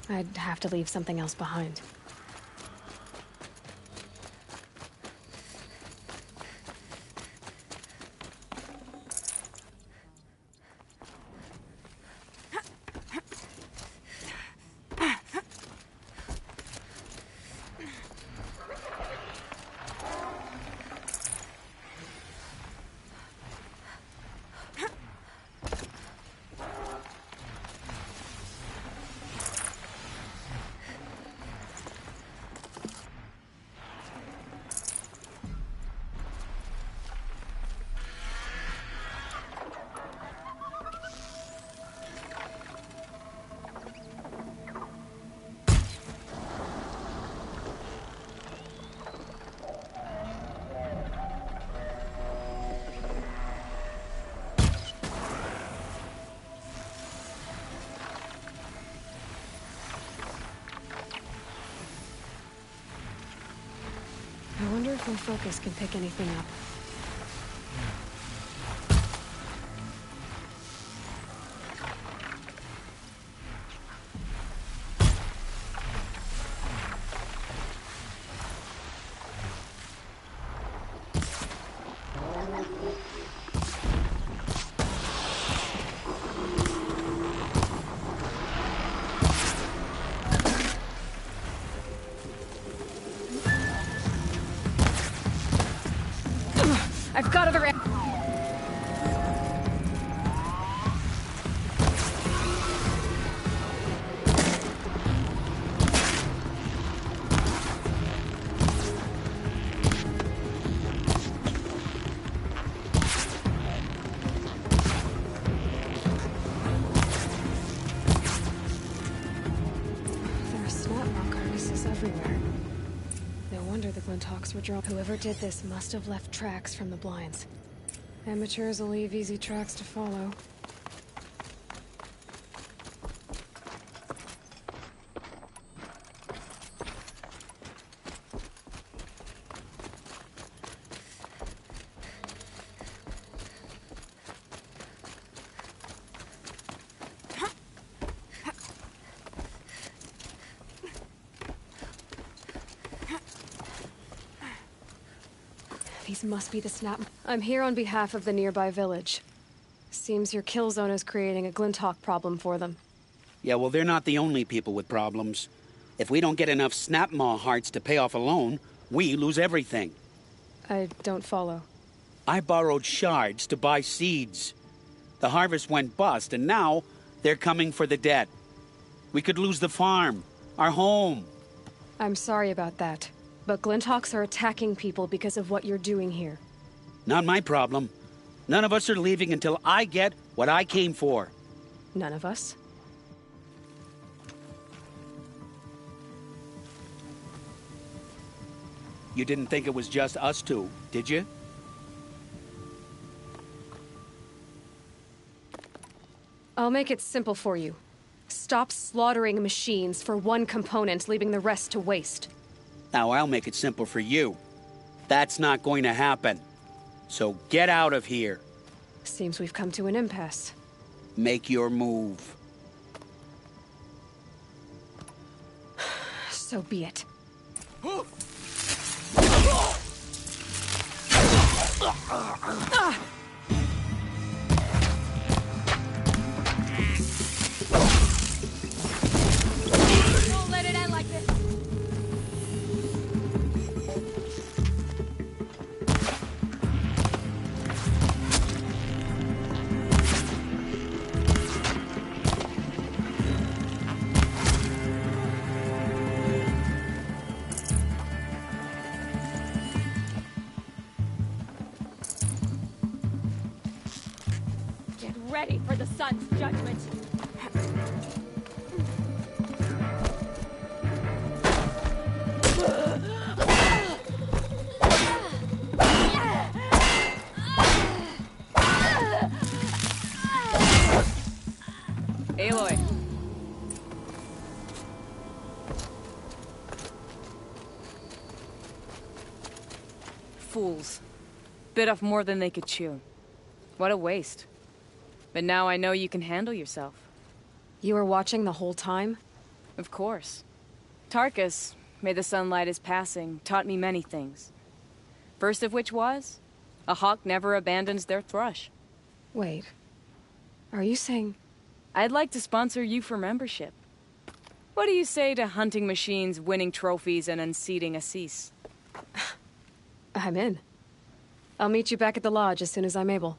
I'd have to leave something else behind. I wonder if my focus can pick anything up. I've got other... There are snapmaw carcasses everywhere. No wonder the Glinthawks were drawn. Whoever did this must have left tracks from the blinds. Amateurs will leave easy tracks to follow. These must be the snap. I'm here on behalf of the nearby village. Seems your kill zone is creating a Glinthawk problem for them. Yeah, well, they're not the only people with problems. If we don't get enough snapmaw hearts to pay off a loan, we lose everything. I don't follow. I borrowed shards to buy seeds. The harvest went bust, and now they're coming for the debt. We could lose the farm, our home. I'm sorry about that. But Glinthawks are attacking people because of what you're doing here. Not my problem. None of us are leaving until I get what I came for. None of us? You didn't think it was just us two, did you? I'll make it simple for you. Stop slaughtering machines for one component, leaving the rest to waste. Now I'll make it simple for you. That's not going to happen. So get out of here. Seems we've come to an impasse. Make your move. So be it. Don't let it end like this. Get ready for the sun's judgment. Aloy. Fools. Bit off more than they could chew. What a waste. But now I know you can handle yourself. You were watching the whole time? Of course. Tarkus, may the sunlight is passing, taught me many things. First of which was, a hawk never abandons their thrush. Wait. Are you saying... I'd like to sponsor you for membership. What do you say to hunting machines, winning trophies, and unseating Assis? I'm in. I'll meet you back at the lodge as soon as I'm able.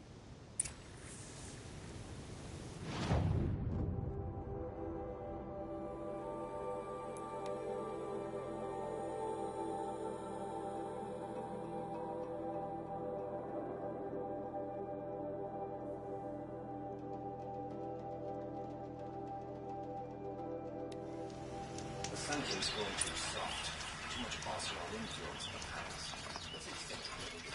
The sensors going too soft. Too much osteral influence in the palace. Let's extend it a little bit.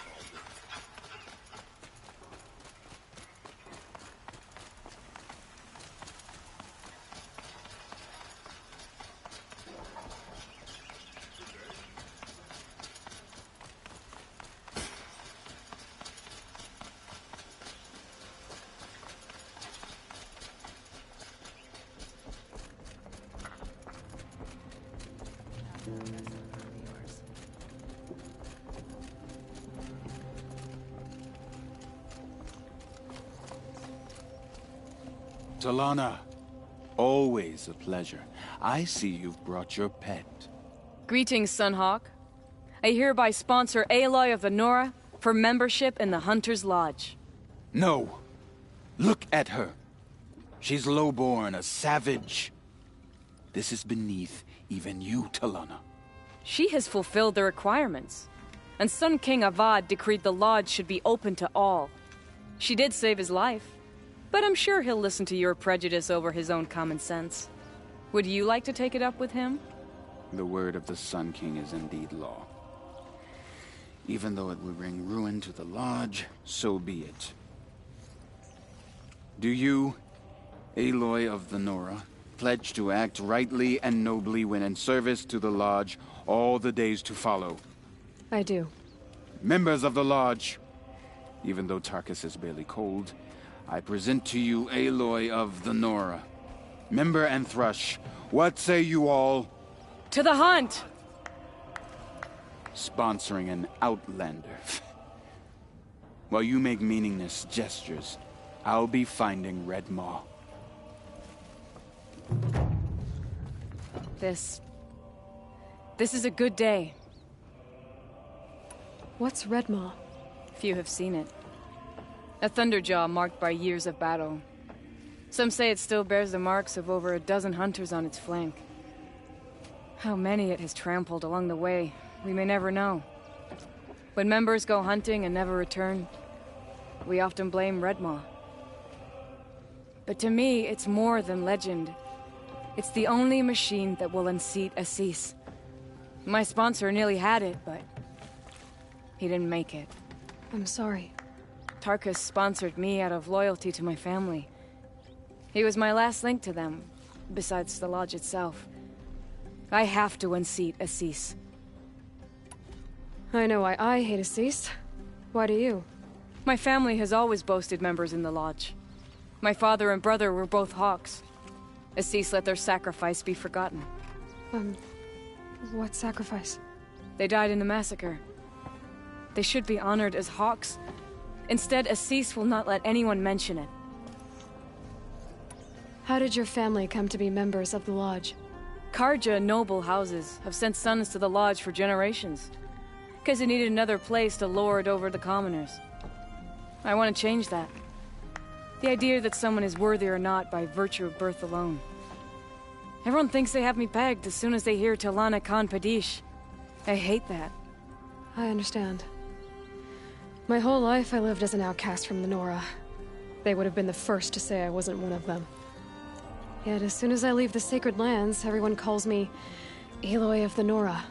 Talana, always a pleasure. I see you've brought your pet. Greetings, Sunhawk. I hereby sponsor Aloy of the Nora for membership in the Hunter's Lodge. No. Look at her. She's lowborn, a savage. This is beneath even you, Talana. She has fulfilled the requirements, and Sun King Avad decreed the lodge should be open to all. She did save his life, but I'm sure he'll listen to your prejudice over his own common sense. Would you like to take it up with him? The word of the Sun King is indeed law. Even though it would bring ruin to the lodge, so be it. Do you, Aloy of the Nora, pledge to act rightly and nobly when in service to the lodge all the days to follow? I do. Members of the lodge, even though Tarkus is barely cold, I present to you Aloy of the Nora. Member and Thrush, what say you all? To the hunt! Sponsoring an outlander. While you make meaningless gestures, I'll be finding Red Maw. This is a good day. What's Red Maw? Few have seen it. A thunderjaw marked by years of battle. Some say it still bears the marks of over a dozen hunters on its flank. How many it has trampled along the way, we may never know. When members go hunting and never return, we often blame Red Maw. But to me, it's more than legend. It's the only machine that will unseat Assis. My sponsor nearly had it, but he didn't make it. I'm sorry. Tarkus sponsored me out of loyalty to my family. He was my last link to them, besides the lodge itself. I have to unseat Assis. I know why I hate Assis. Why do you? My family has always boasted members in the lodge. My father and brother were both Hawks. Assis let their sacrifice be forgotten. What sacrifice? They died in the massacre. They should be honored as Hawks. Instead, Assis will not let anyone mention it. How did your family come to be members of the lodge? Carja noble houses have sent sons to the lodge for generations. Because they needed another place to lord over the commoners. I want to change that. The idea that someone is worthy or not by virtue of birth alone. Everyone thinks they have me pegged as soon as they hear Talana Khan Padish. I hate that. I understand. My whole life I lived as an outcast from the Nora. They would have been the first to say I wasn't one of them. Yet as soon as I leave the Sacred Lands, everyone calls me Aloy of the Nora.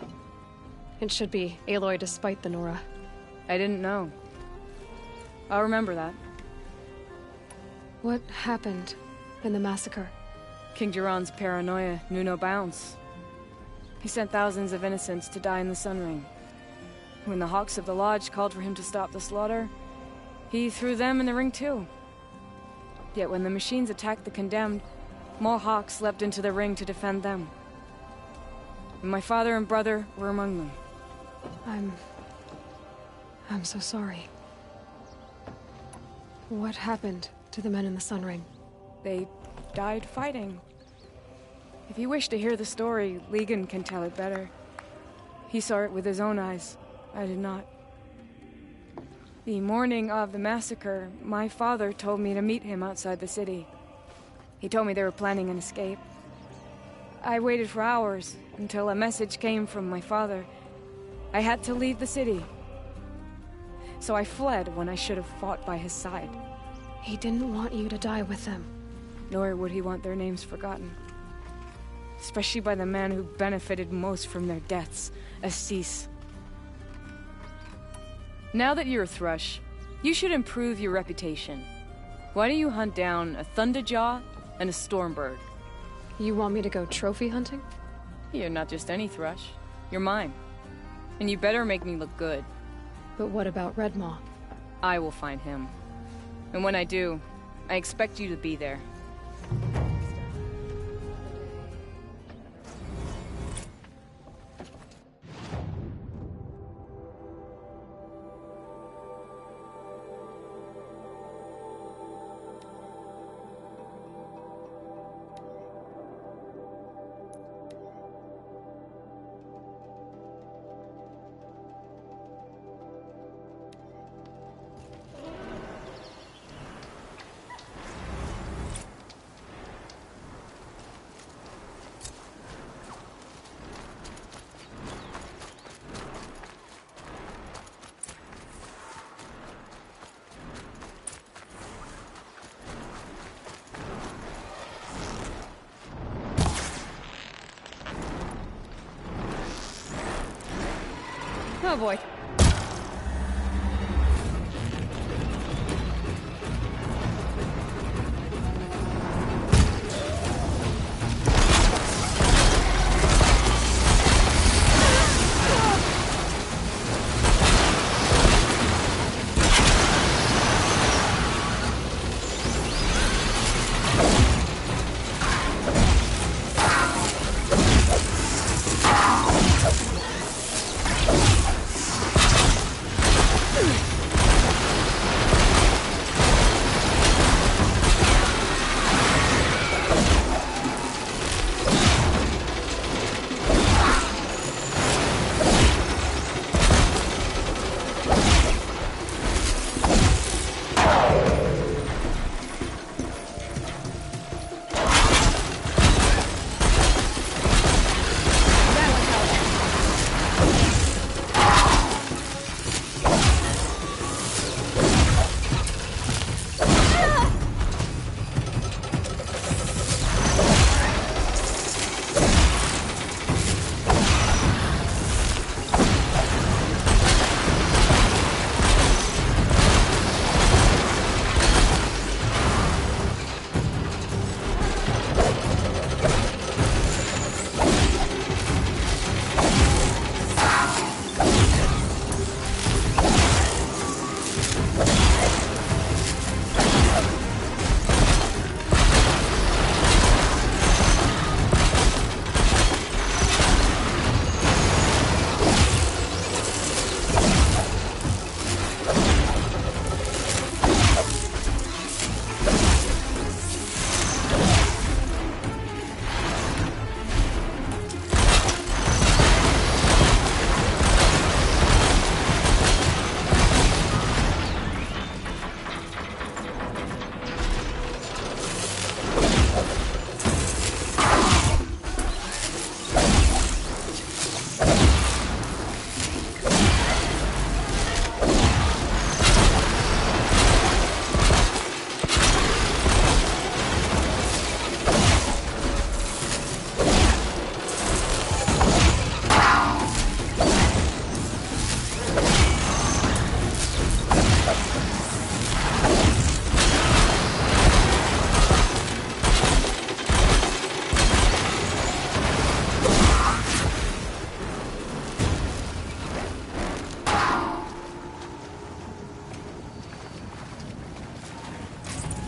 It should be Aloy despite the Nora. I didn't know. I'll remember that. What happened in the massacre? King Jiran's paranoia knew no bounds. He sent thousands of innocents to die in the Sun Ring. When the Hawks of the Lodge called for him to stop the slaughter, he threw them in the ring too. Yet when the machines attacked the condemned, more Hawks leapt into the ring to defend them. And my father and brother were among them. I'm so sorry. What happened to the men in the Sun Ring? They died fighting. If you wish to hear the story, Legan can tell it better. He saw it with his own eyes. I did not. The morning of the massacre, my father told me to meet him outside the city. He told me they were planning an escape. I waited for hours until a message came from my father. I had to leave the city. So I fled when I should have fought by his side. He didn't want you to die with them. Nor would he want their names forgotten. Especially by the man who benefited most from their deaths, Assis. Now that you're a Thrush, you should improve your reputation. Why don't you hunt down a Thunderjaw and a Stormbird? You want me to go trophy hunting? You're not just any Thrush. You're mine. And you better make me look good. But what about Redmaw? I will find him. And when I do, I expect you to be there. Oh boy.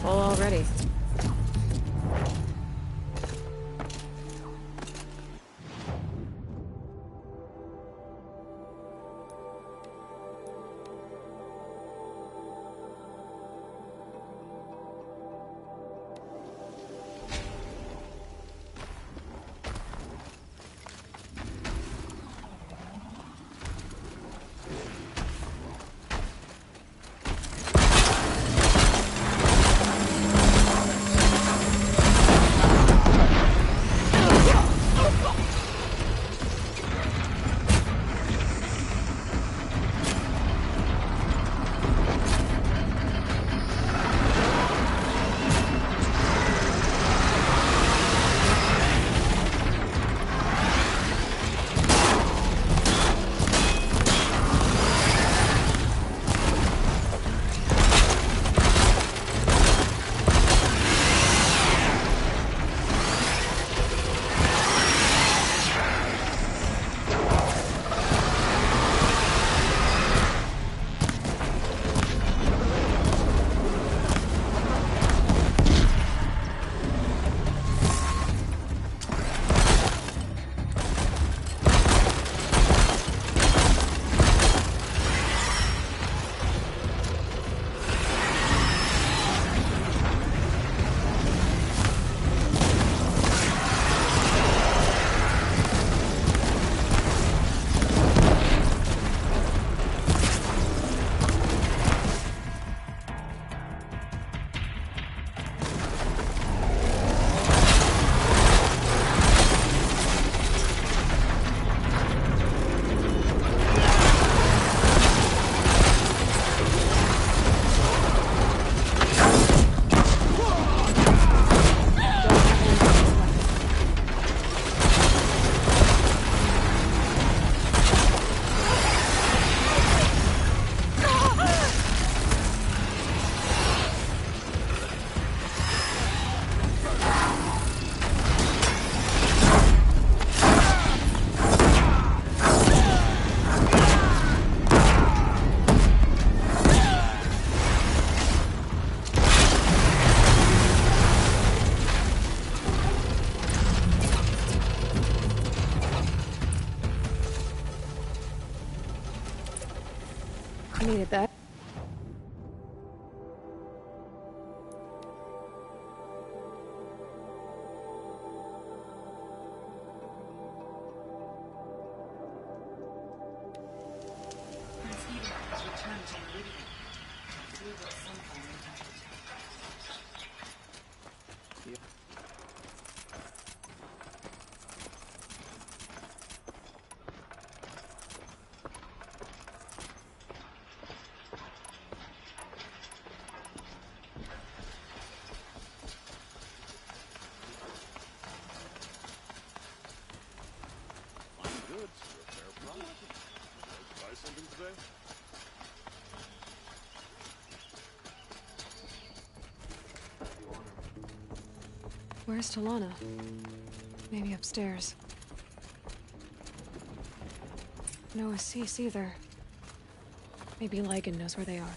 Full already. Needed that. Where's Talana? Maybe upstairs. No Assis either. Maybe Lygan knows where they are.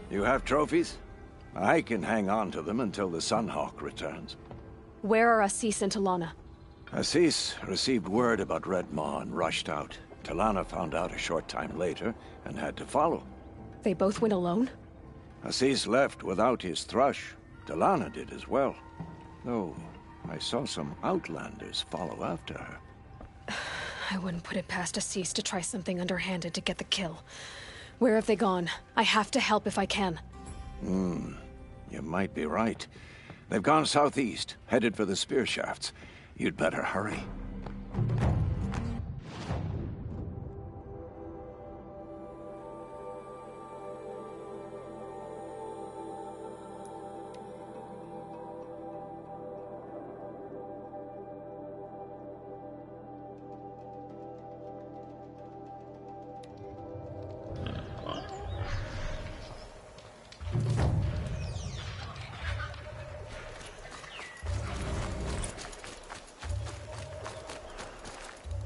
You have trophies? I can hang on to them until the Sunhawk returns. Where are Assis and Talana? Assis received word about Red Maw and rushed out. Talana found out a short time later and had to follow. They both went alone? Assis left without his thrush. Talana did as well. Though, I saw some Outlanders follow after her. I wouldn't put it past Assis to try something underhanded to get the kill. Where have they gone? I have to help if I can. You might be right. They've gone southeast, headed for the spear shafts. You'd better hurry.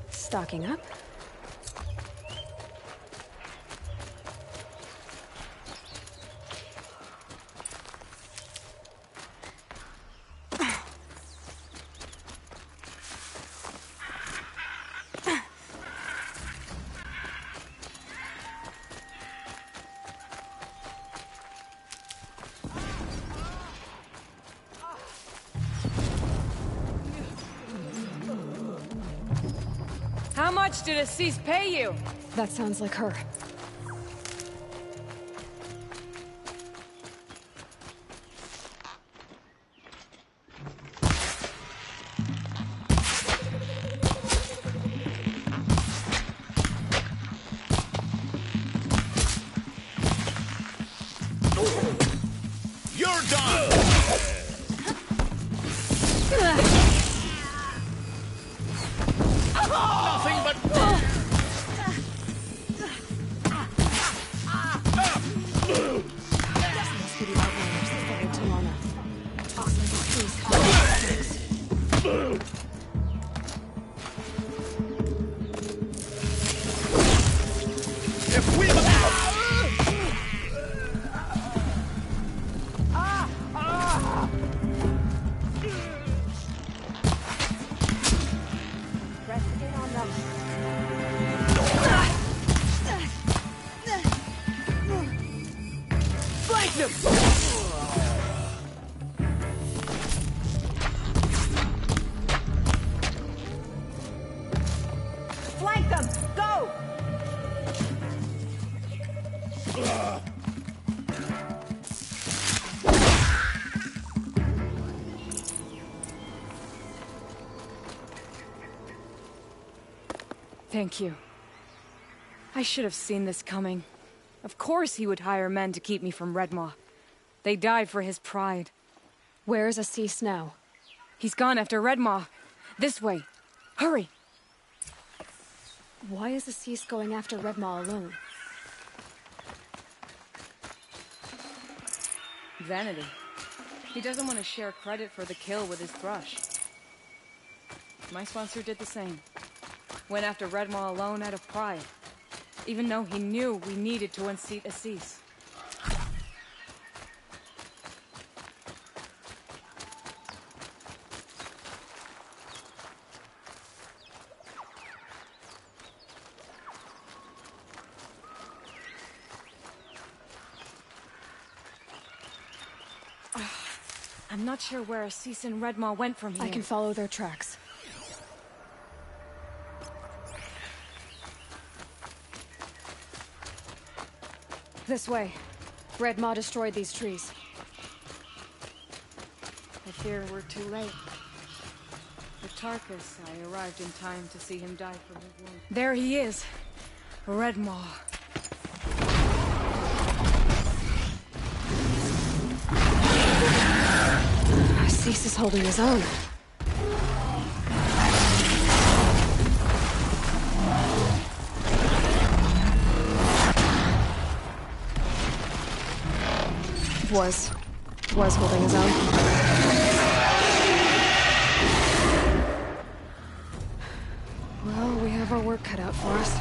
Stocking up. How much did Assis pay you? That sounds like her. You're done! Nothing but... If we... Flank them! Go! Thank you. I should have seen this coming. Of course he would hire men to keep me from Redmaw. They died for his pride. Where's Assis now? He's gone after Redmaw. This way. Hurry! Why is Assis going after Redmaw alone? Vanity. He doesn't want to share credit for the kill with his thrush. My sponsor did the same. Went after Redmaw alone out of pride. Even though he knew we needed to unseat Assis. I'm not sure where Assis and Redmaw went from here. I can follow their tracks. This way. Redmaw destroyed these trees. I fear we're too late. With Tarkus, I arrived in time to see him die from his wound. There he is! Redmaw. Assis is holding his own. Was holding his own. Well, we have our work cut out for us.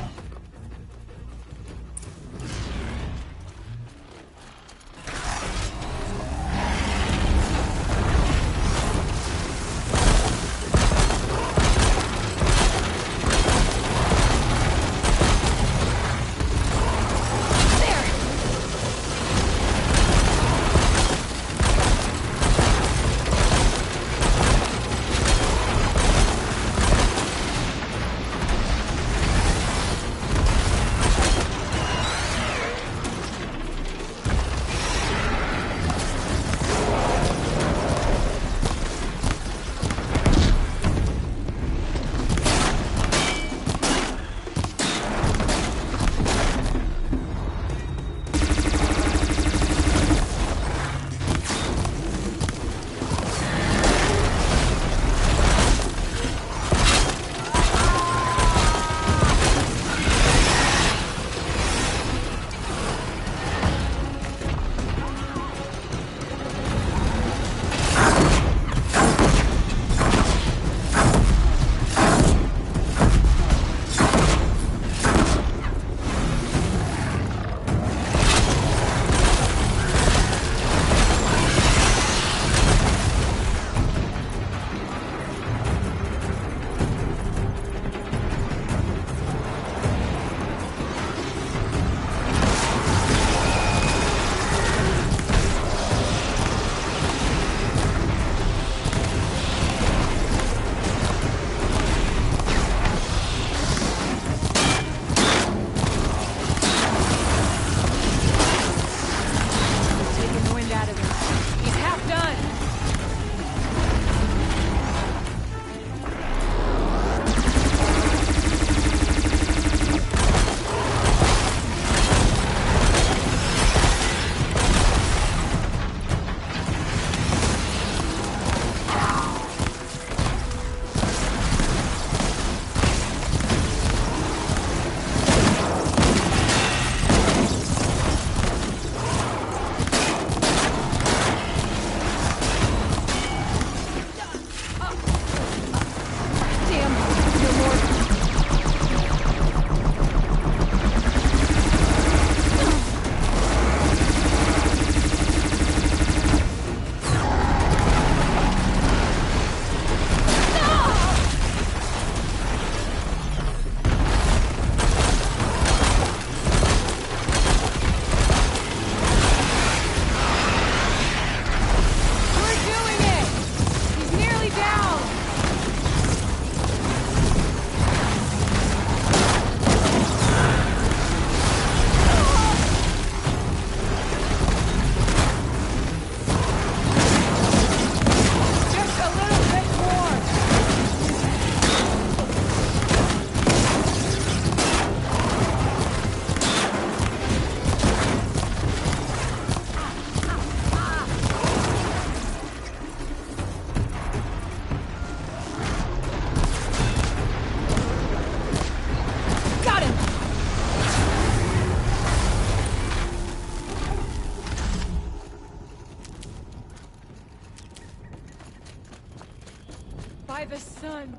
son.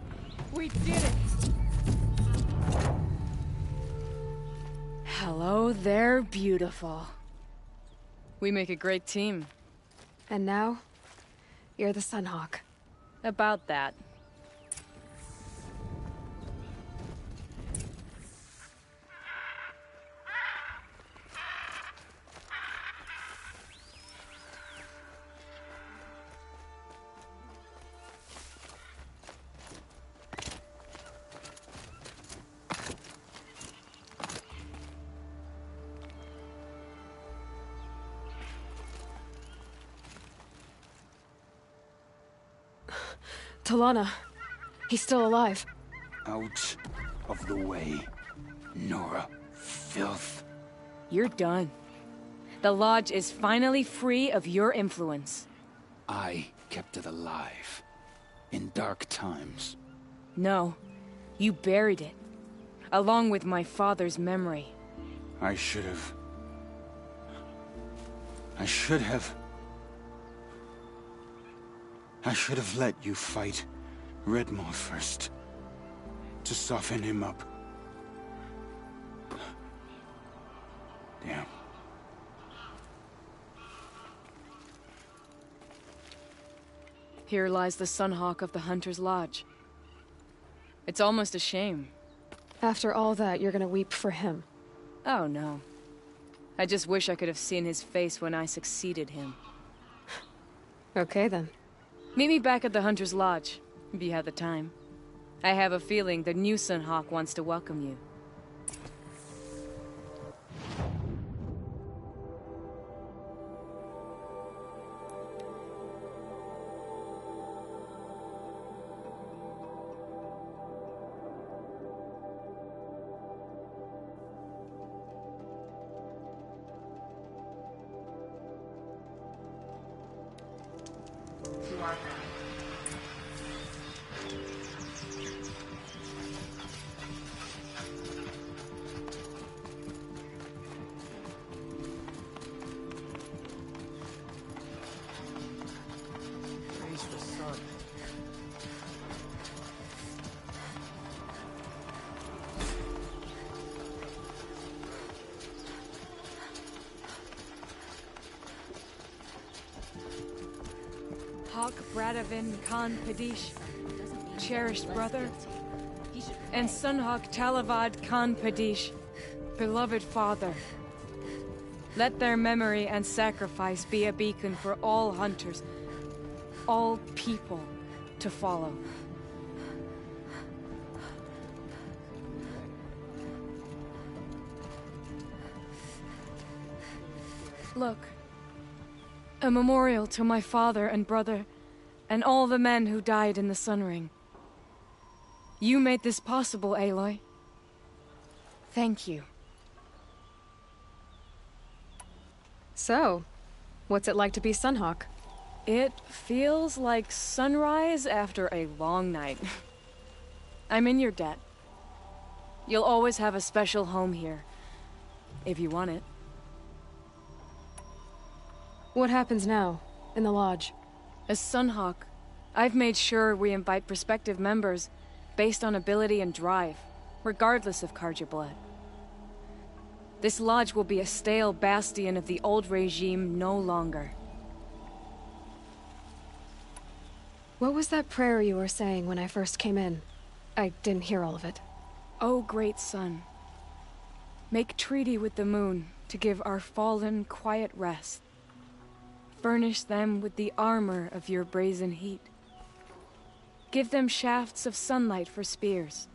We did it. Hello there, beautiful. We make a great team. And now, you're the Sunhawk. About that. Talana. He's still alive. Out of the way, Nora. Filth. You're done. The Lodge is finally free of your influence. I kept it alive. In dark times. No. You buried it. Along with my father's memory. I should have... I should have let you fight Redmaw first. To soften him up. Damn. Here lies the Sunhawk of the Hunter's Lodge. It's almost a shame. After all that, you're gonna weep for him. Oh, no. I just wish I could have seen his face when I succeeded him. Okay, then. Meet me back at the Hunter's Lodge, if you have the time. I have a feeling the new Sunhawk wants to welcome you. Praise the sun. Hawk Bradavin Khan Padish, cherished brother, and Sunhawk Talavad Khan Padish, beloved father. Let their memory and sacrifice be a beacon for all hunters, all people to follow. Look, a memorial to my father and brother, and all the men who died in the Sun Ring. You made this possible, Aloy. Thank you. So, what's it like to be Sunhawk? It feels like sunrise after a long night. I'm in your debt. You'll always have a special home here, if you want it. What happens now, in the Lodge? As Sunhawk, I've made sure we invite prospective members based on ability and drive, regardless of Carja blood. This Lodge will be a stale bastion of the old regime no longer. What was that prayer you were saying when I first came in? I didn't hear all of it. O great sun, make treaty with the moon to give our fallen quiet rest. Furnish them with the armor of your brazen heat. Give them shafts of sunlight for spears.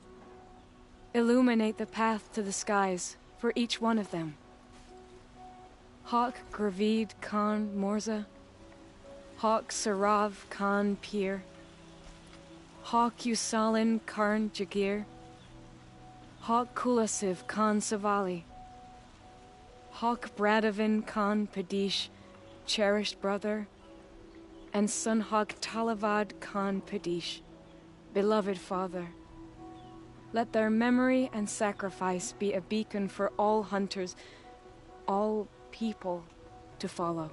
Illuminate the path to the skies for each one of them. Hawk Gravid Khan Morza, Hawk Sarav Khan Pir, Hawk Usalin Karn Jagir, Hawk Kulasiv Khan Savali, Hawk Bradavin Khan Padish, cherished brother, and Sunhawk Talavad Khan Padish, beloved father. Let their memory and sacrifice be a beacon for all hunters, all people to follow.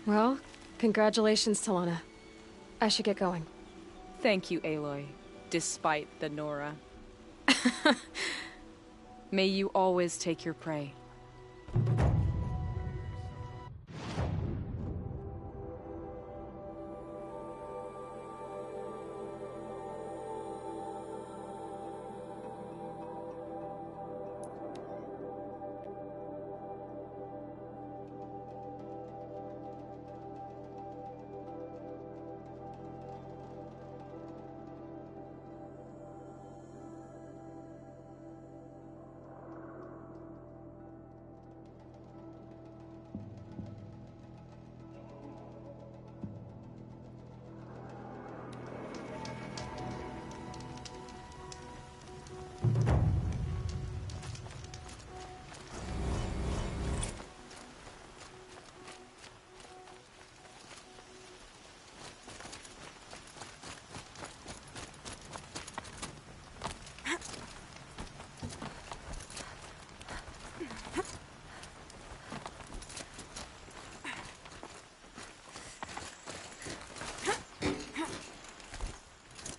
Well, Congratulations, Talana. I should get going. Thank you, Aloy, despite the Nora. May you always take your prey.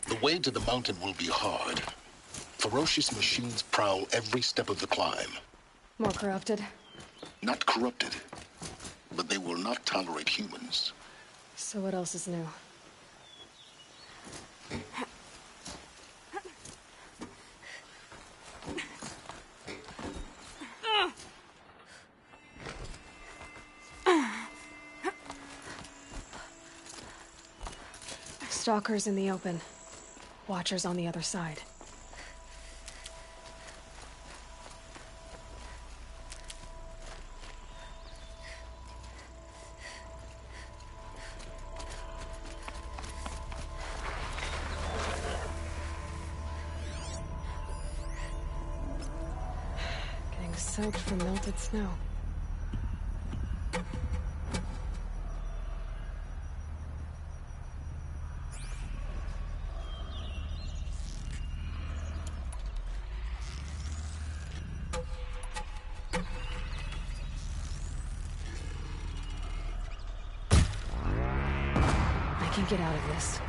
The way to the mountain will be hard. Ferocious machines prowl every step of the climb. More corrupted? Not corrupted, but they will not tolerate humans. So what else is new? Stalkers in the open. Watchers on the other side. Getting soaked from melted snow. Get out of this.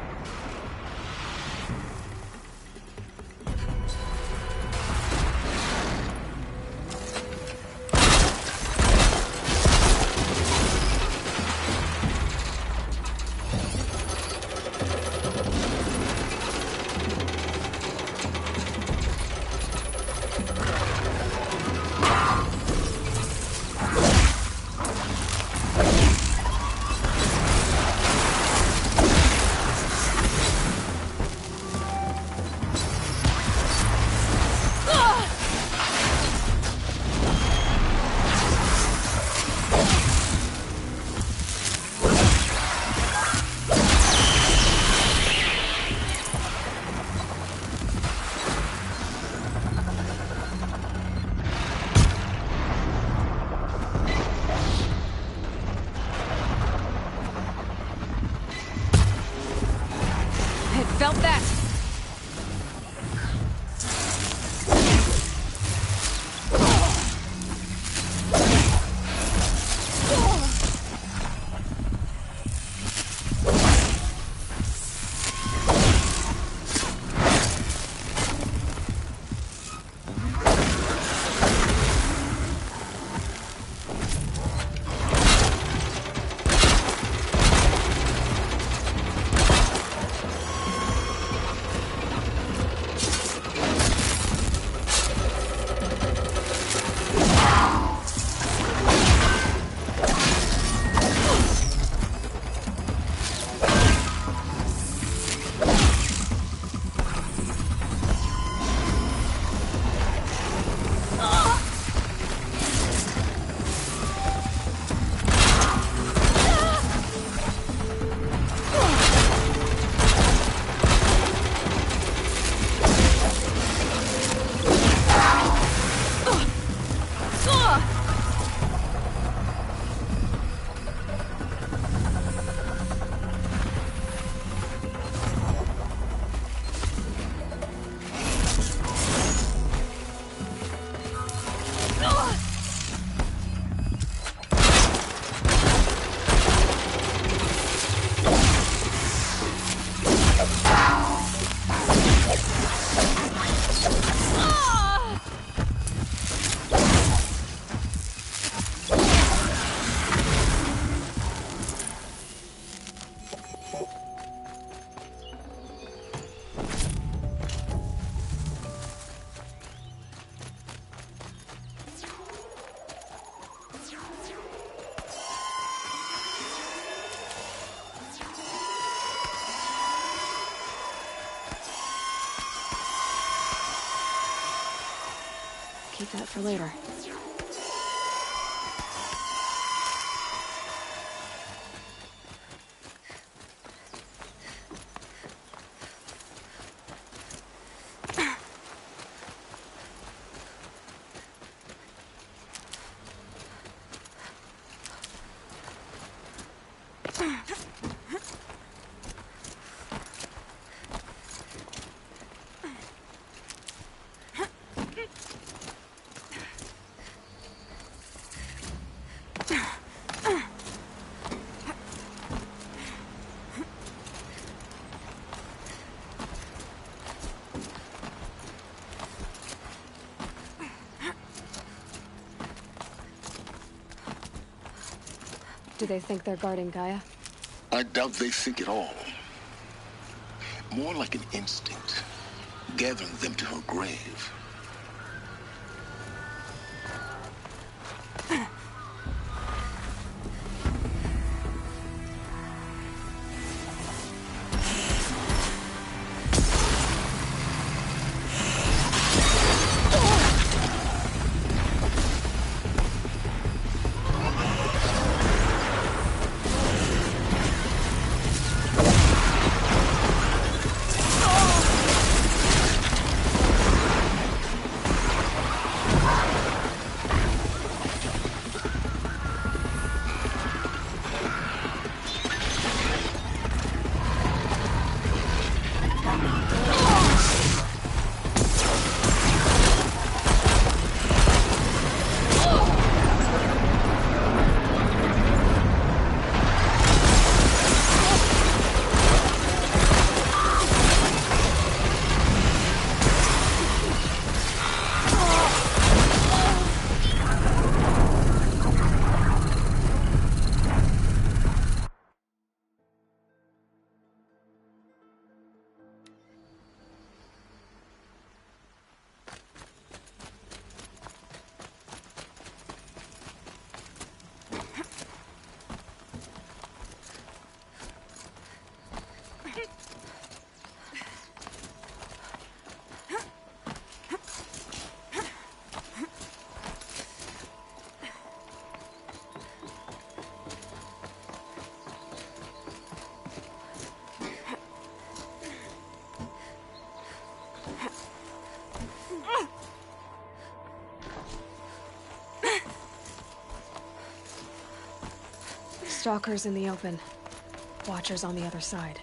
Felt that! keep that for later. Do they think they're guarding Gaia? I doubt they think at all. More like an instinct, gathering them to her grave. Stalkers in the open. Watchers on the other side.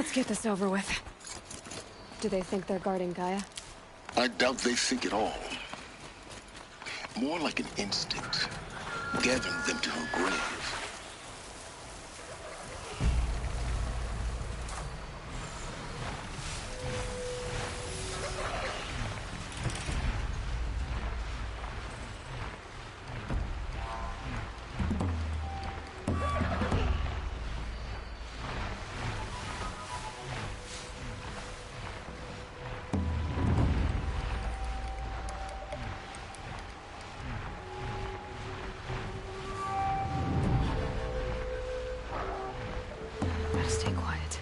Let's get this over with. Do they think they're guarding Gaia? I doubt they think at all. More like an instinct, gathering them to her grave. Stay quiet.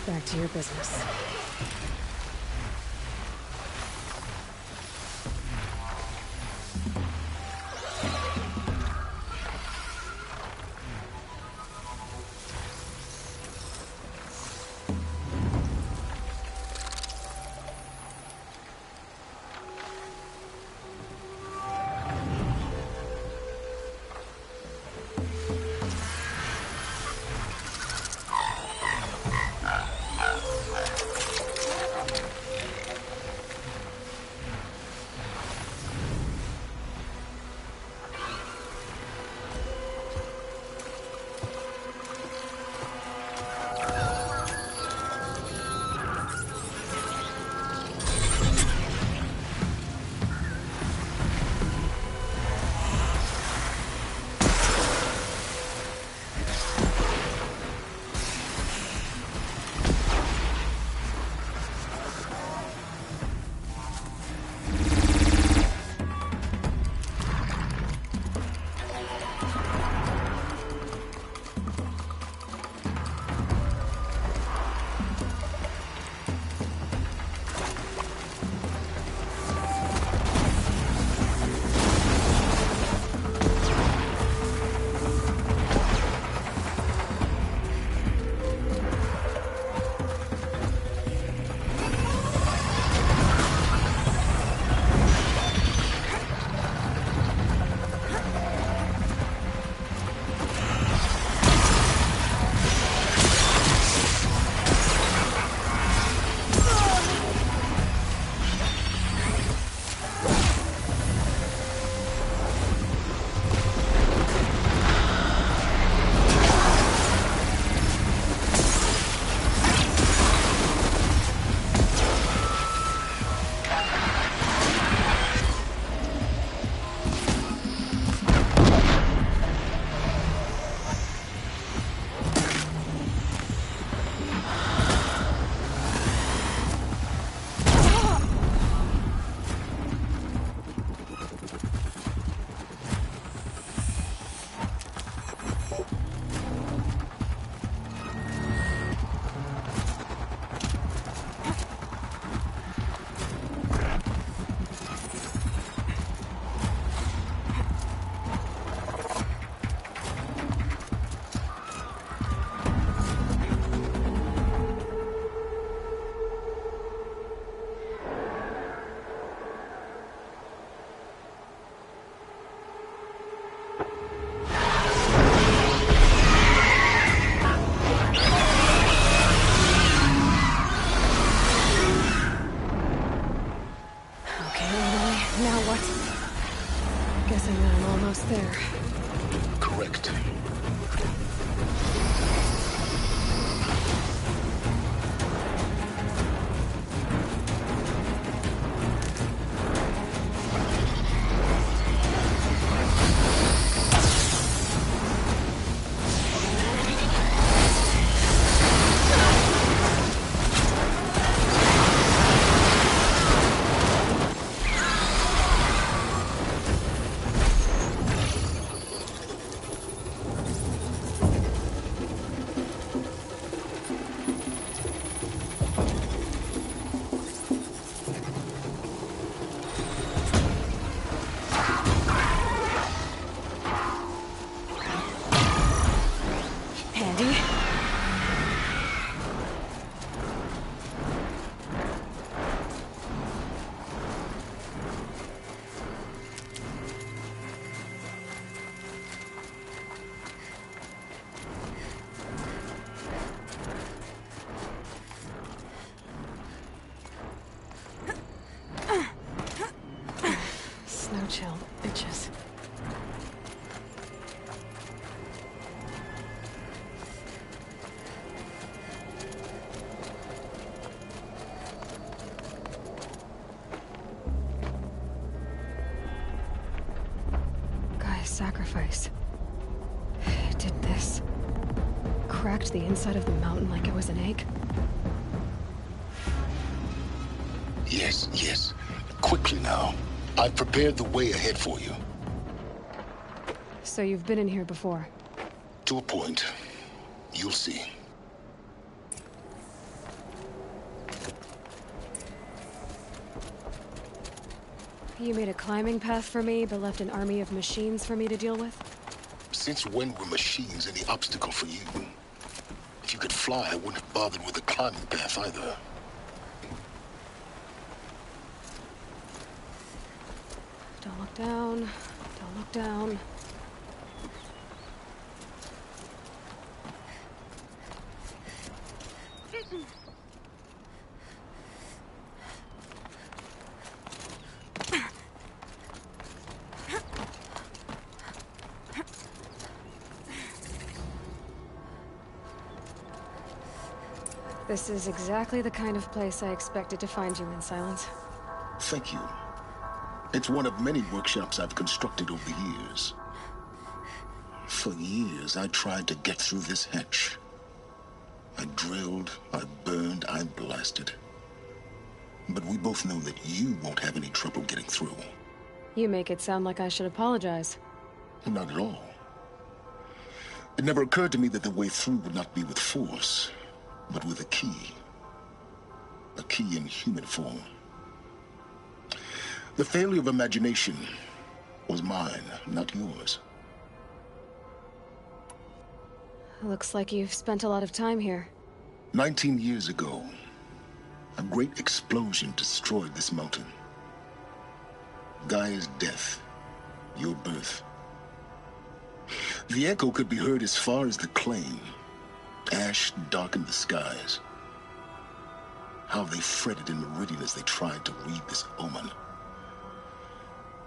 Back to your business. what? Guessing I'm almost there. Correct. Snow chill, bitches. Gaia's sacrifice. It did this. Cracked the inside of the mountain like it was an egg. Yes, yes. Quickly now. I've prepared the way ahead for you. So you've been in here before? To a point. You'll see. You made a climbing path for me, but left an army of machines for me to deal with? Since when were machines any obstacle for you? If you could fly, I wouldn't have bothered with the climbing path either. Don't look down. Don't look down. This is exactly the kind of place I expected to find you in, Silence. Thank you. It's one of many workshops I've constructed over the years. For years, I tried to get through this hatch. I drilled, I burned, I blasted. But we both know that you won't have any trouble getting through. You make it sound like I should apologize. Not at all. It never occurred to me that the way through would not be with force, but with a key. A key in human form. The failure of imagination was mine, not yours. Looks like you've spent a lot of time here. 19 years ago, a great explosion destroyed this mountain. Gaia's death, your birth. The echo could be heard as far as the Claim. Ash darkened the skies. How they fretted in Meridian as they tried to read this omen.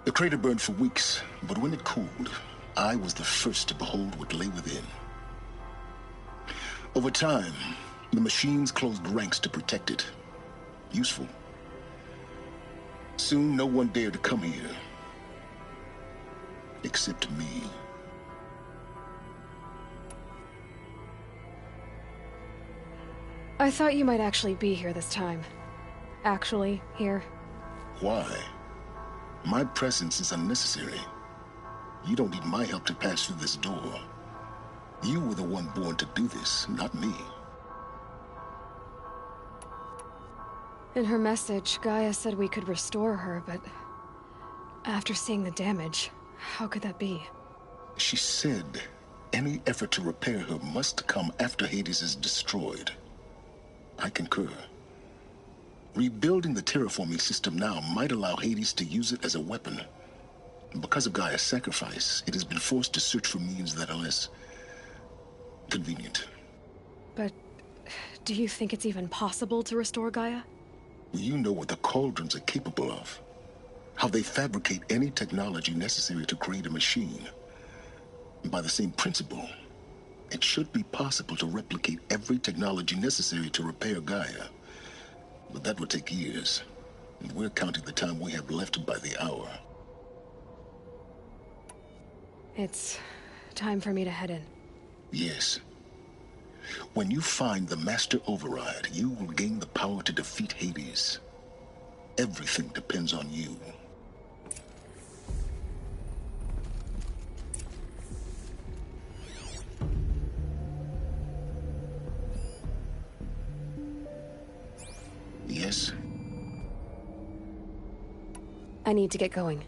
The crater burned for weeks, but when it cooled, I was the first to behold what lay within. Over time, the machines closed ranks to protect it. Useful. Soon, no one dared to come here. Except me. I thought you might actually be here this time. Actually, here. Why? My presence is unnecessary. You don't need my help to pass through this door. You were the one born to do this, not me. In her message, Gaia said we could restore her, but after seeing the damage, how could that be? She said any effort to repair her must come after Hades is destroyed. I concur. Rebuilding the terraforming system now might allow Hades to use it as a weapon. Because of Gaia's sacrifice, it has been forced to search for means that are less convenient. But do you think it's even possible to restore Gaia? You know what the Cauldrons are capable of. How they fabricate any technology necessary to create a machine. And by the same principle, it should be possible to replicate every technology necessary to repair Gaia. But that would take years. And we're counting the time we have left by the hour. It's time for me to head in. Yes. When you find the Master Override, you will gain the power to defeat Hades. Everything depends on you. Yes? I need to get going.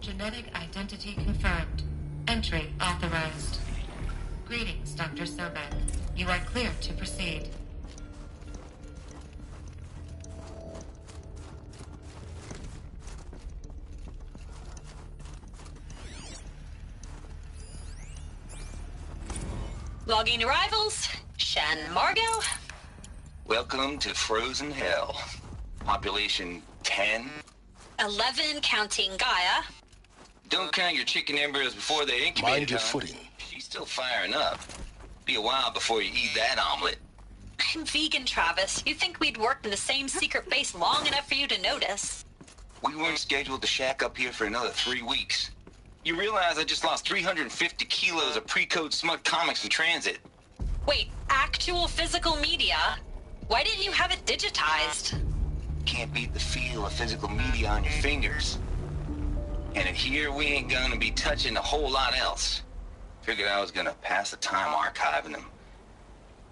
Genetic identity confirmed. Entry authorized. Greetings, Dr. Sobek. You are clear to proceed. Logging arrivals. Shen Margot. Welcome to Frozen Hell. Population 10. 11 counting Gaia. Don't count your chicken embryos before they incubate. Mind your footing. She's still firing up. Be a while before you eat that omelet. I'm vegan, Travis. You think we'd worked in the same secret base long enough for you to notice? We weren't scheduled to shack up here for another 3 weeks. You realize I just lost 350 kilos of pre-code smut comics in transit. Wait, actual physical media? Why didn't you have it digitized? Can't beat the feel of physical media on your fingers. And in here, we ain't gonna be touching a whole lot else. Figured I was gonna pass the time archiving them.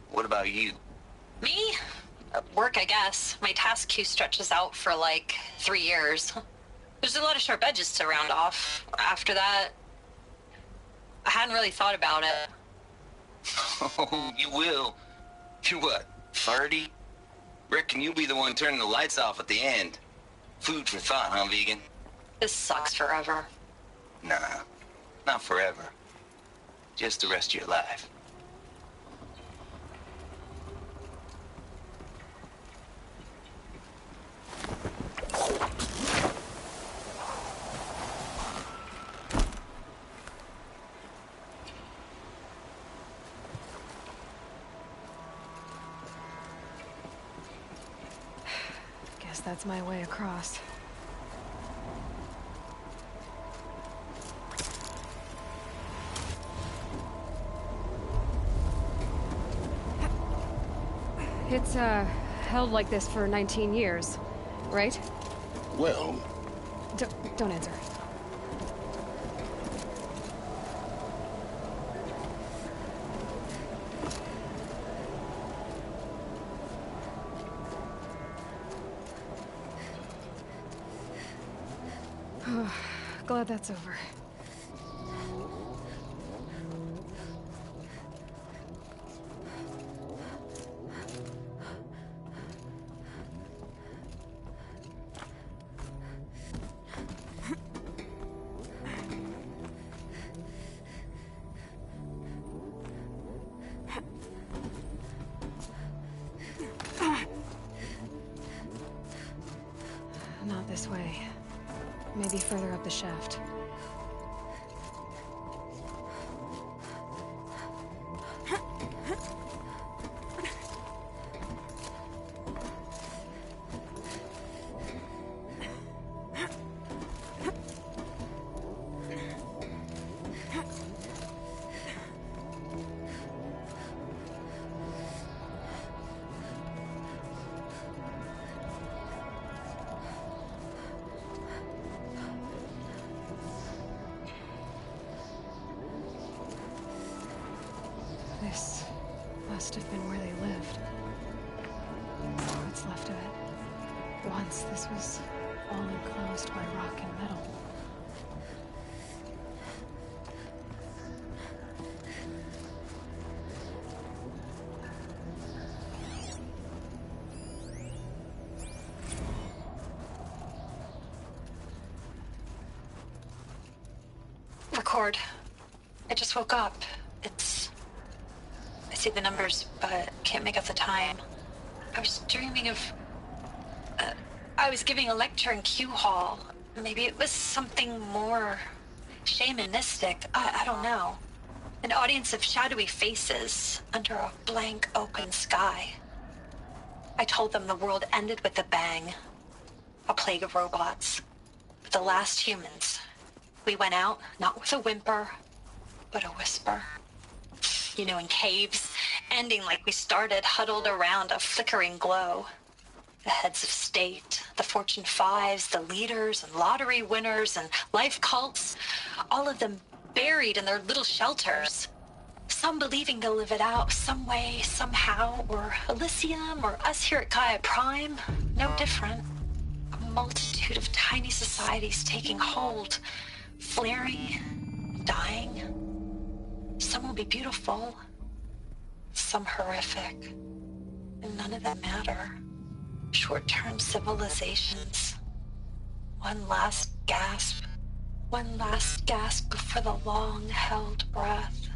What about you? Me? Work, I guess. My task queue stretches out for like 3 years. There's a lot of sharp edges to round off. After that, I hadn't really thought about it. Oh, you will. You're what, 30? Reckon you'll be the one turning the lights off at the end. Food for thought, huh, vegan? This sucks forever. Nah, not forever. Just the rest of your life. Guess that's my way across. It's, held like this for 19 years, right? Well... Don't answer. Glad that's over. Not this way. Maybe further up the shaft. This must have been where they lived. What's left of it. Once this was all enclosed by rock and metal. Record. I just woke up. I see the numbers, but can't make out the time. I was dreaming of... I was giving a lecture in Q Hall. Maybe it was something more shamanistic. I don't know. An audience of shadowy faces under a blank open sky. I told them the world ended with a bang. A plague of robots. But the last humans. We went out, not with a whimper, but a whisper. You know, in caves, ending like we started, huddled around a flickering glow. The heads of state, the Fortune 5s, the leaders and lottery winners and life cults, all of them buried in their little shelters. Some believing they'll live it out some way, somehow, or Elysium, or us here at Gaia Prime, no different. A multitude of tiny societies taking hold, flaring, dying. Some will be beautiful, some horrific, and none of them matter. Short-term civilizations. One last gasp. One last gasp before the long-held breath.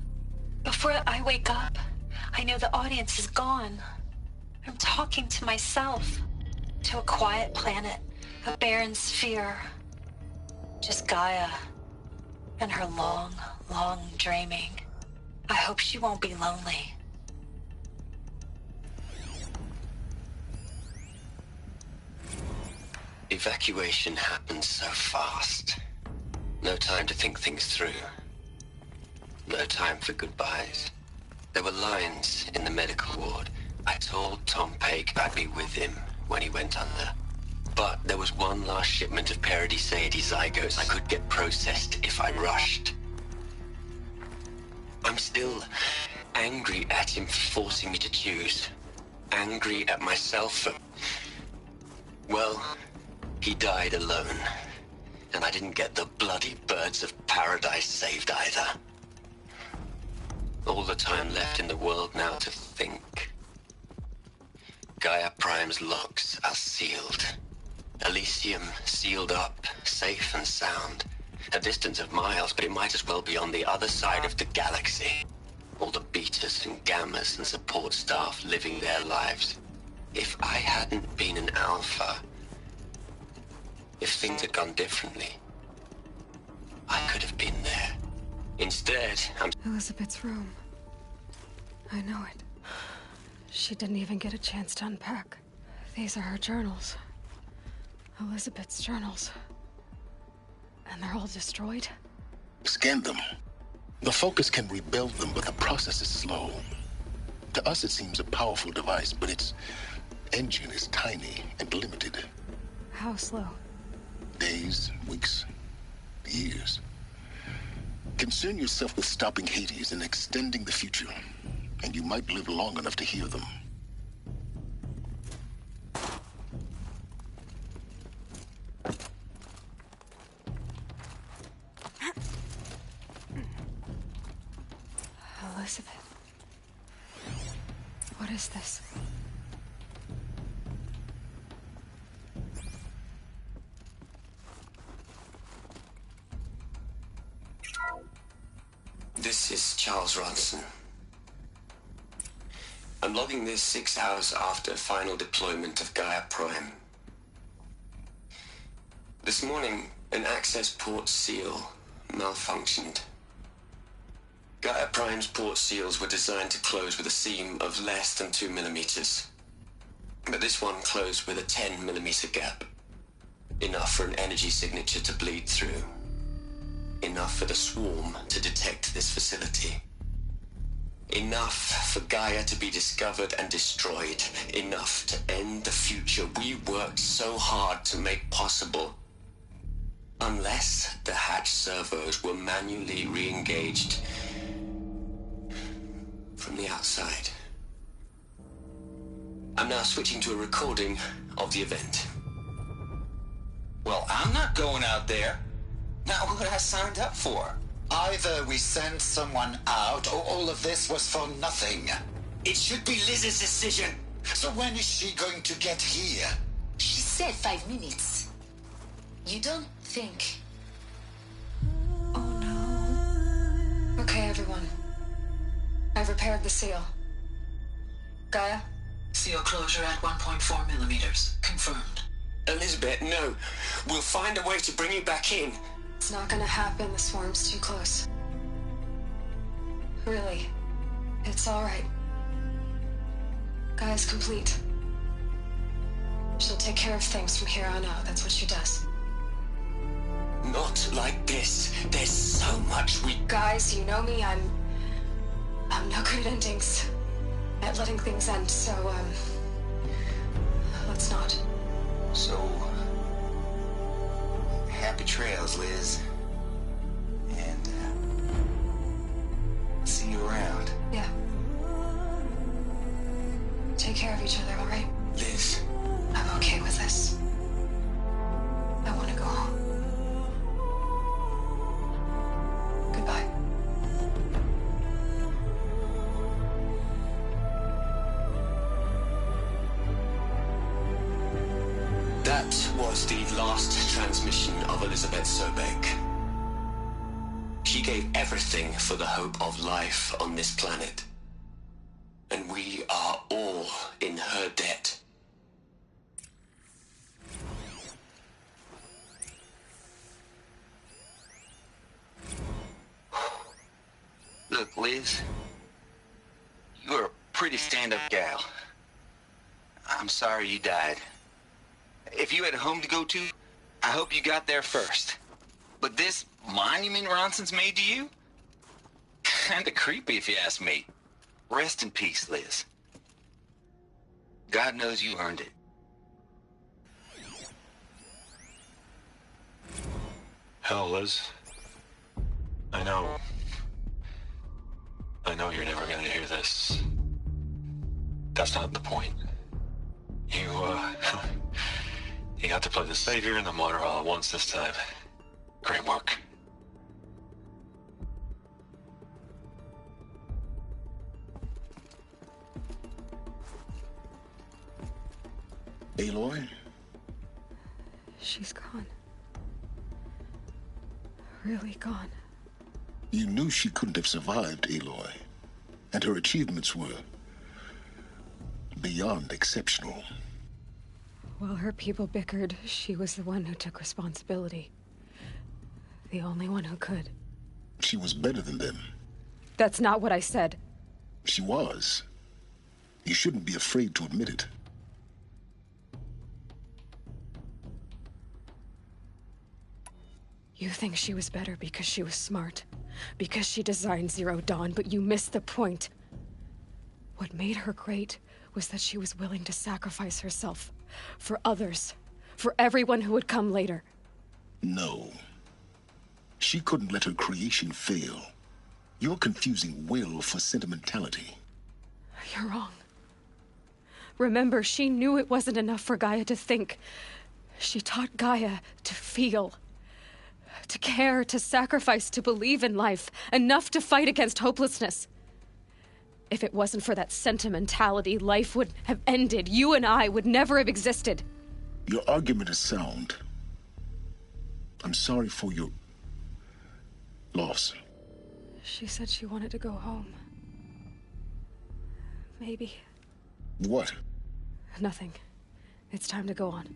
Before I wake up, I know the audience is gone. I'm talking to myself. To a quiet planet, a barren sphere. Just Gaia. And her long, long dreaming. I hope she won't be lonely. Evacuation happened so fast. No time to think things through. No time for goodbyes. There were lines in the medical ward. I told Tom Paik I'd be with him when he went under. But there was one last shipment of Paradis-Sade zygotes I could get processed if I rushed. I'm still angry at him for forcing me to choose. Angry at myself for... Well, he died alone. And I didn't get the bloody birds of paradise saved either. All the time left in the world now to think. Gaia Prime's locks are sealed. Elysium sealed up, safe and sound. A distance of miles, but it might as well be on the other side of the galaxy. All the betas and gammas and support staff living their lives. If I hadn't been an alpha, if things had gone differently, I could have been there. Instead, I'm... Elizabeth's room. I know it. She didn't even get a chance to unpack. These are her journals. Elizabeth's journals. And they're all destroyed? Scan them. The Focus can rebuild them, but the process is slow. To us, it seems a powerful device, but its engine is tiny and limited. How slow? Days, weeks, years. Concern yourself with stopping Hades and extending the future, and you might live long enough to hear them. Elizabeth. What is this? This is Charles Ronson. I'm logging this 6 hours after final deployment of Gaia Prime. This morning, an access port seal malfunctioned. Gaia Prime's port seals were designed to close with a seam of less than 2 millimeters. But this one closed with a 10 millimeter gap. Enough for an energy signature to bleed through. Enough for the swarm to detect this facility. Enough for Gaia to be discovered and destroyed. Enough to end the future we worked so hard to make possible. Unless the hatch servos were manually re-engaged. from the outside. I'm now switching to a recording of the event. Well, I'm not going out there. Not what I signed up for. Either we send someone out, or all of this was for nothing. It should be Liz's decision. So when is she going to get here? She said 5 minutes. You don't think... Okay, everyone. I've repaired the seal. Gaia? Seal closure at 1.4 millimeters. Confirmed. Elizabeth, no. We'll find a way to bring you back in. It's not gonna happen. The swarm's too close. Really. It's alright. Gaia's complete. She'll take care of things from here on out. That's what she does. Not like this. There's so much we... Guys, you know me. I'm no good at endings. At letting things end, so, let's not. So... happy trails, Liz. And, see you around. Yeah. Take care of each other, alright? Liz. I'm okay with this. I want to go home. Goodbye. That was the last transmission of Elizabeth Sobek. She gave everything for the hope of life on this planet. And we are all in her debt. Look, Liz. You're a pretty stand-up gal. I'm sorry you died. If you had a home to go to, I hope you got there first. But this monument Ronson's made to you? Kinda creepy if you ask me. Rest in peace, Liz. God knows you earned it. Hell, Liz. I know you're never gonna hear this. That's not the point. You got to play the savior and the martyr all at once this time. Great work. Aloy? She's gone. Really gone. You knew she couldn't have survived, Aloy. And her achievements were beyond exceptional. While her people bickered, she was the one who took responsibility. The only one who could. She was better than them. That's not what I said. She was. You shouldn't be afraid to admit it. You think she was better because she was smart, because she designed Zero Dawn, but you missed the point. What made her great was that she was willing to sacrifice herself for others, for everyone who would come later. No. She couldn't let her creation fail. You're confusing will for sentimentality. You're wrong. Remember, she knew it wasn't enough for Gaia to think. She taught Gaia to feel. To care, to sacrifice, to believe in life, enough to fight against hopelessness. If it wasn't for that sentimentality, life would have ended. You and I would never have existed. Your argument is sound. I'm sorry for your loss. She said she wanted to go home. Maybe. What? Nothing. It's time to go on.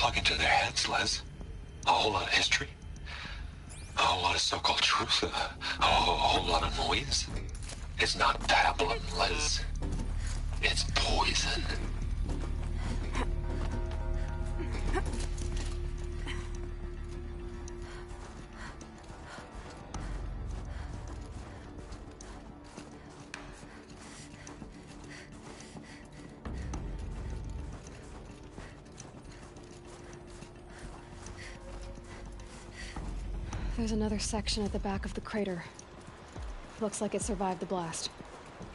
plug into their heads, Les. A whole lot of history. A whole lot of so-called truth. A whole lot of noise. It's not pablum, Les. It's poison. There's another section at the back of the crater. Looks like it survived the blast.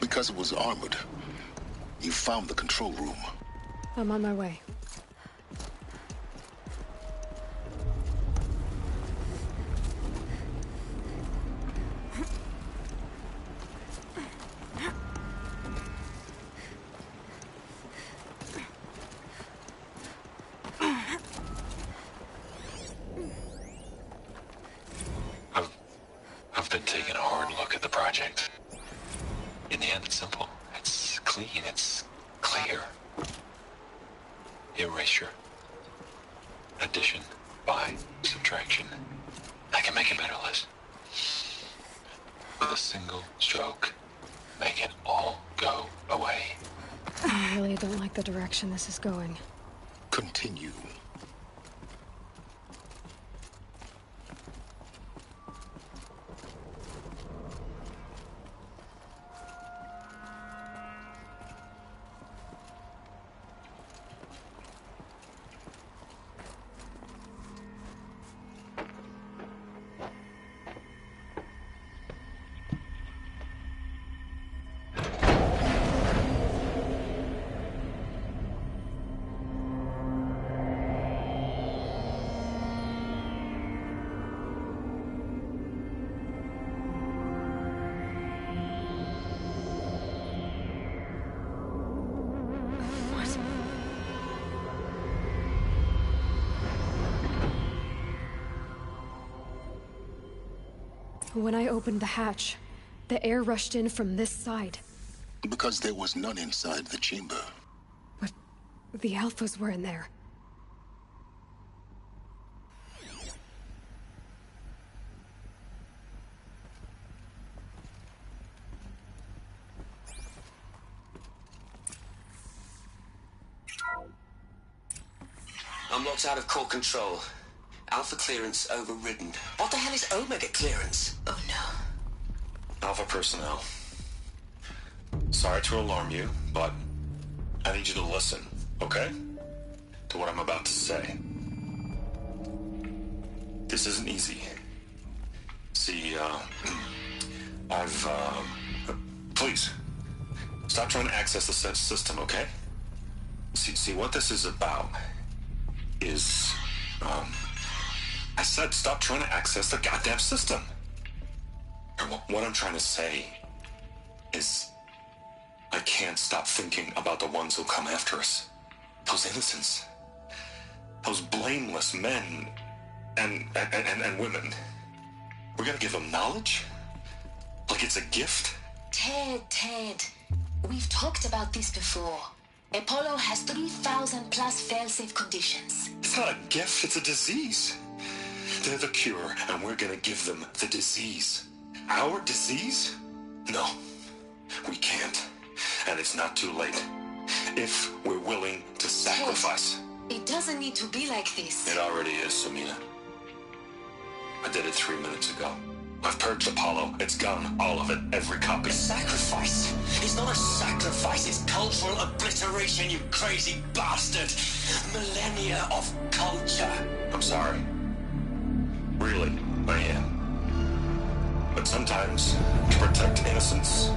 Because it was armored, you found the control room. I'm on my way. I've been taking a hard look at the project. In the end, it's simple. It's clean. It's clear. Erasure. Addition. By. Subtraction. I can make it better, Liz. With a single stroke. Make it all go away. I really don't like the direction this is going. Continue. When I opened the hatch, the air rushed in from this side. Because there was none inside the chamber. But the Alphas were in there. I'm locked out of core control. Alpha clearance overridden. What the hell is Omega clearance? Oh no. Alpha personnel. Sorry to alarm you, but I need you to listen, okay? To what I'm about to say. This isn't easy. See, please, stop trying to access the said system, okay? See, what this is about is, I said stop trying to access the goddamn system. What I'm trying to say is I can't stop thinking about the ones who'll come after us. Those innocents. Those blameless men and women. We're gonna give them knowledge? Like it's a gift? Ted. We've talked about this before. Apollo has 3,000 plus fail-safe conditions. It's not a gift, it's a disease. They're the cure, and we're gonna give them the disease. Our disease? No, we can't. And it's not too late. If we're willing to sacrifice. It doesn't need to be like this. It already is, Samina. I did it 3 minutes ago. I've purged Apollo. It's gone. All of it. Every copy. Sacrifice? It's not a sacrifice. It's cultural obliteration, you crazy bastard. Millennia of culture. I'm sorry. Really, I am. But sometimes, to protect innocence,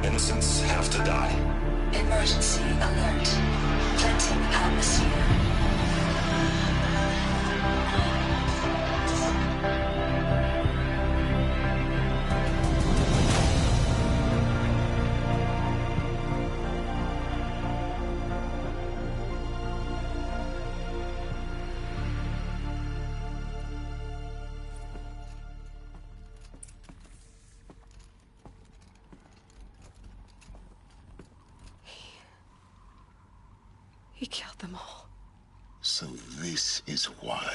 innocents have to die. Emergency alert. Planting atmosphere. He killed them all. So this is why.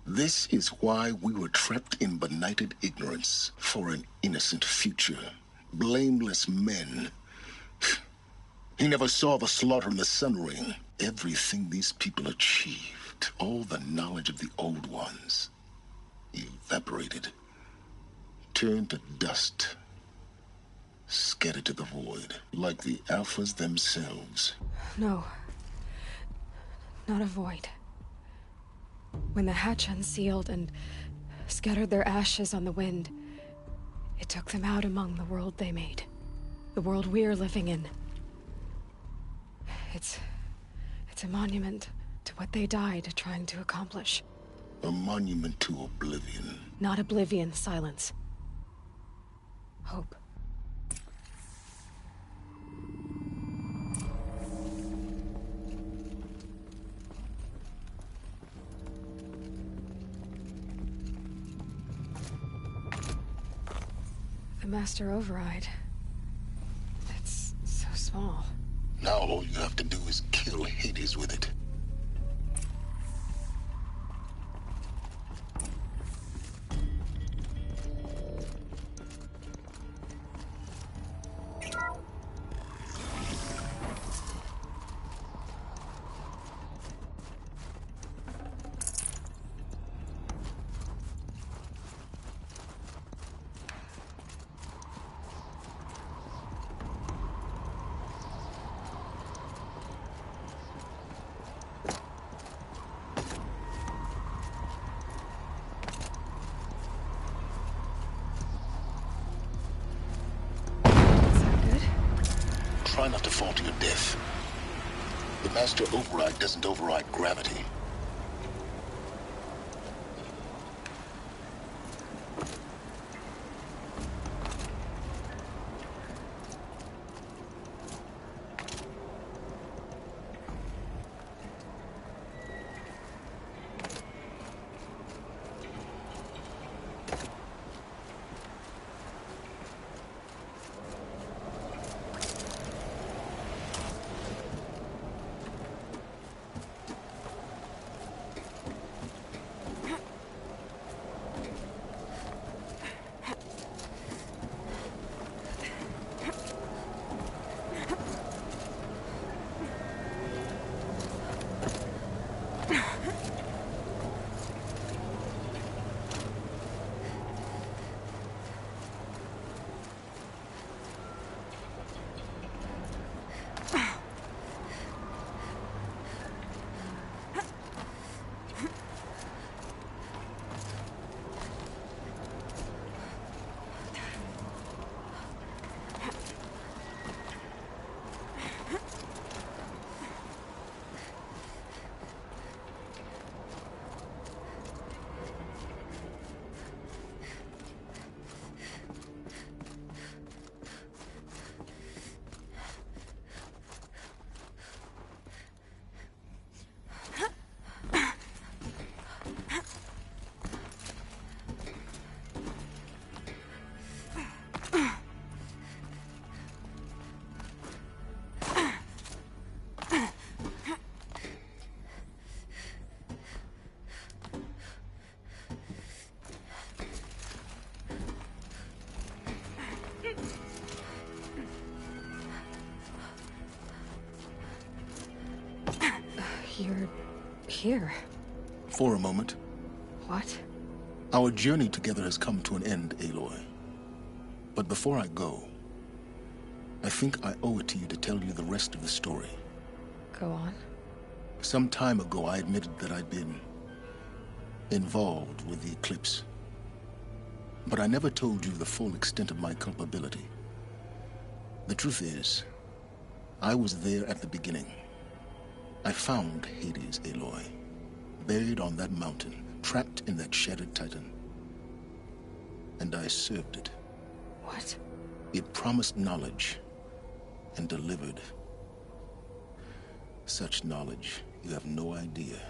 This is why we were trapped in benighted ignorance for an innocent future. Blameless men. He never saw the slaughter in the Sun Ring. Everything these people achieved, all the knowledge of the old ones, evaporated, turned to dust, scattered to the void, like the Alphas themselves. No. Not a void. When the hatch unsealed and scattered their ashes on the wind, it took them out among the world they made. The world we're living in. It's a monument to what they died trying to accomplish. A monument to oblivion. Not oblivion, silence. Hope. The Master Override. It's so small. Now all you have to do is kill Hades with it. Try not to fall to your death. The Master Override doesn't override gravity. You're here. For a moment. What? Our journey together has come to an end, Aloy. But before I go, I think I owe it to you to tell you the rest of the story. Go on. Some time ago, I admitted that I'd been involved with the Eclipse. But I never told you the full extent of my culpability. The truth is, I was there at the beginning. I found Hades, Aloy, buried on that mountain, trapped in that shattered titan. And I served it. What? It promised knowledge and delivered. Such knowledge, you have no idea.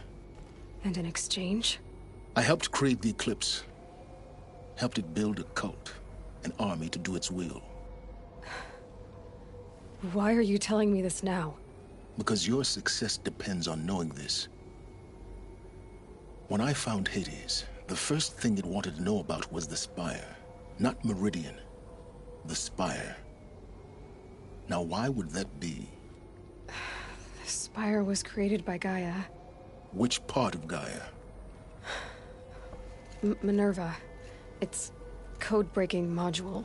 And in exchange? I helped create the Eclipse. Helped it build a cult, an army to do its will. Why are you telling me this now? Because your success depends on knowing this. When I found Hades, the first thing it wanted to know about was the Spire. Not Meridian. The Spire. Now, why would that be? The Spire was created by Gaia. Which part of Gaia? Minerva. Its code-breaking module.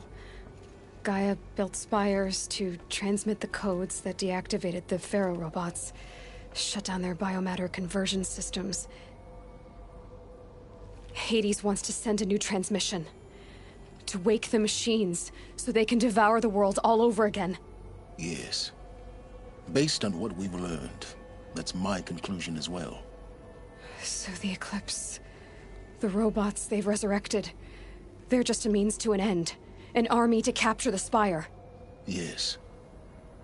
Gaia built spires to transmit the codes that deactivated the Pharaoh robots, shut down their biomatter conversion systems. Hades wants to send a new transmission. To wake the machines, so they can devour the world all over again. Yes. Based on what we've learned, that's my conclusion as well. So the Eclipse... the robots they've resurrected... they're just a means to an end. An army to capture the Spire. Yes.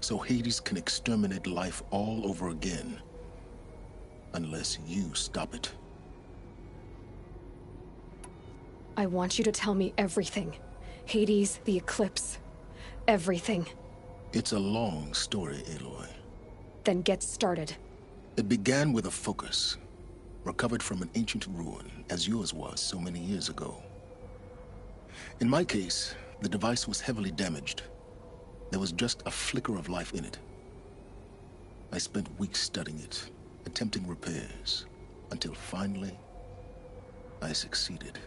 So Hades can exterminate life all over again. Unless you stop it. I want you to tell me everything. Hades, the Eclipse. Everything. It's a long story, Aloy. Then get started. It began with a focus. Recovered from an ancient ruin, as yours was so many years ago. In my case, the device was heavily damaged. There was just a flicker of life in it. I spent weeks studying it, attempting repairs, until finally, I succeeded.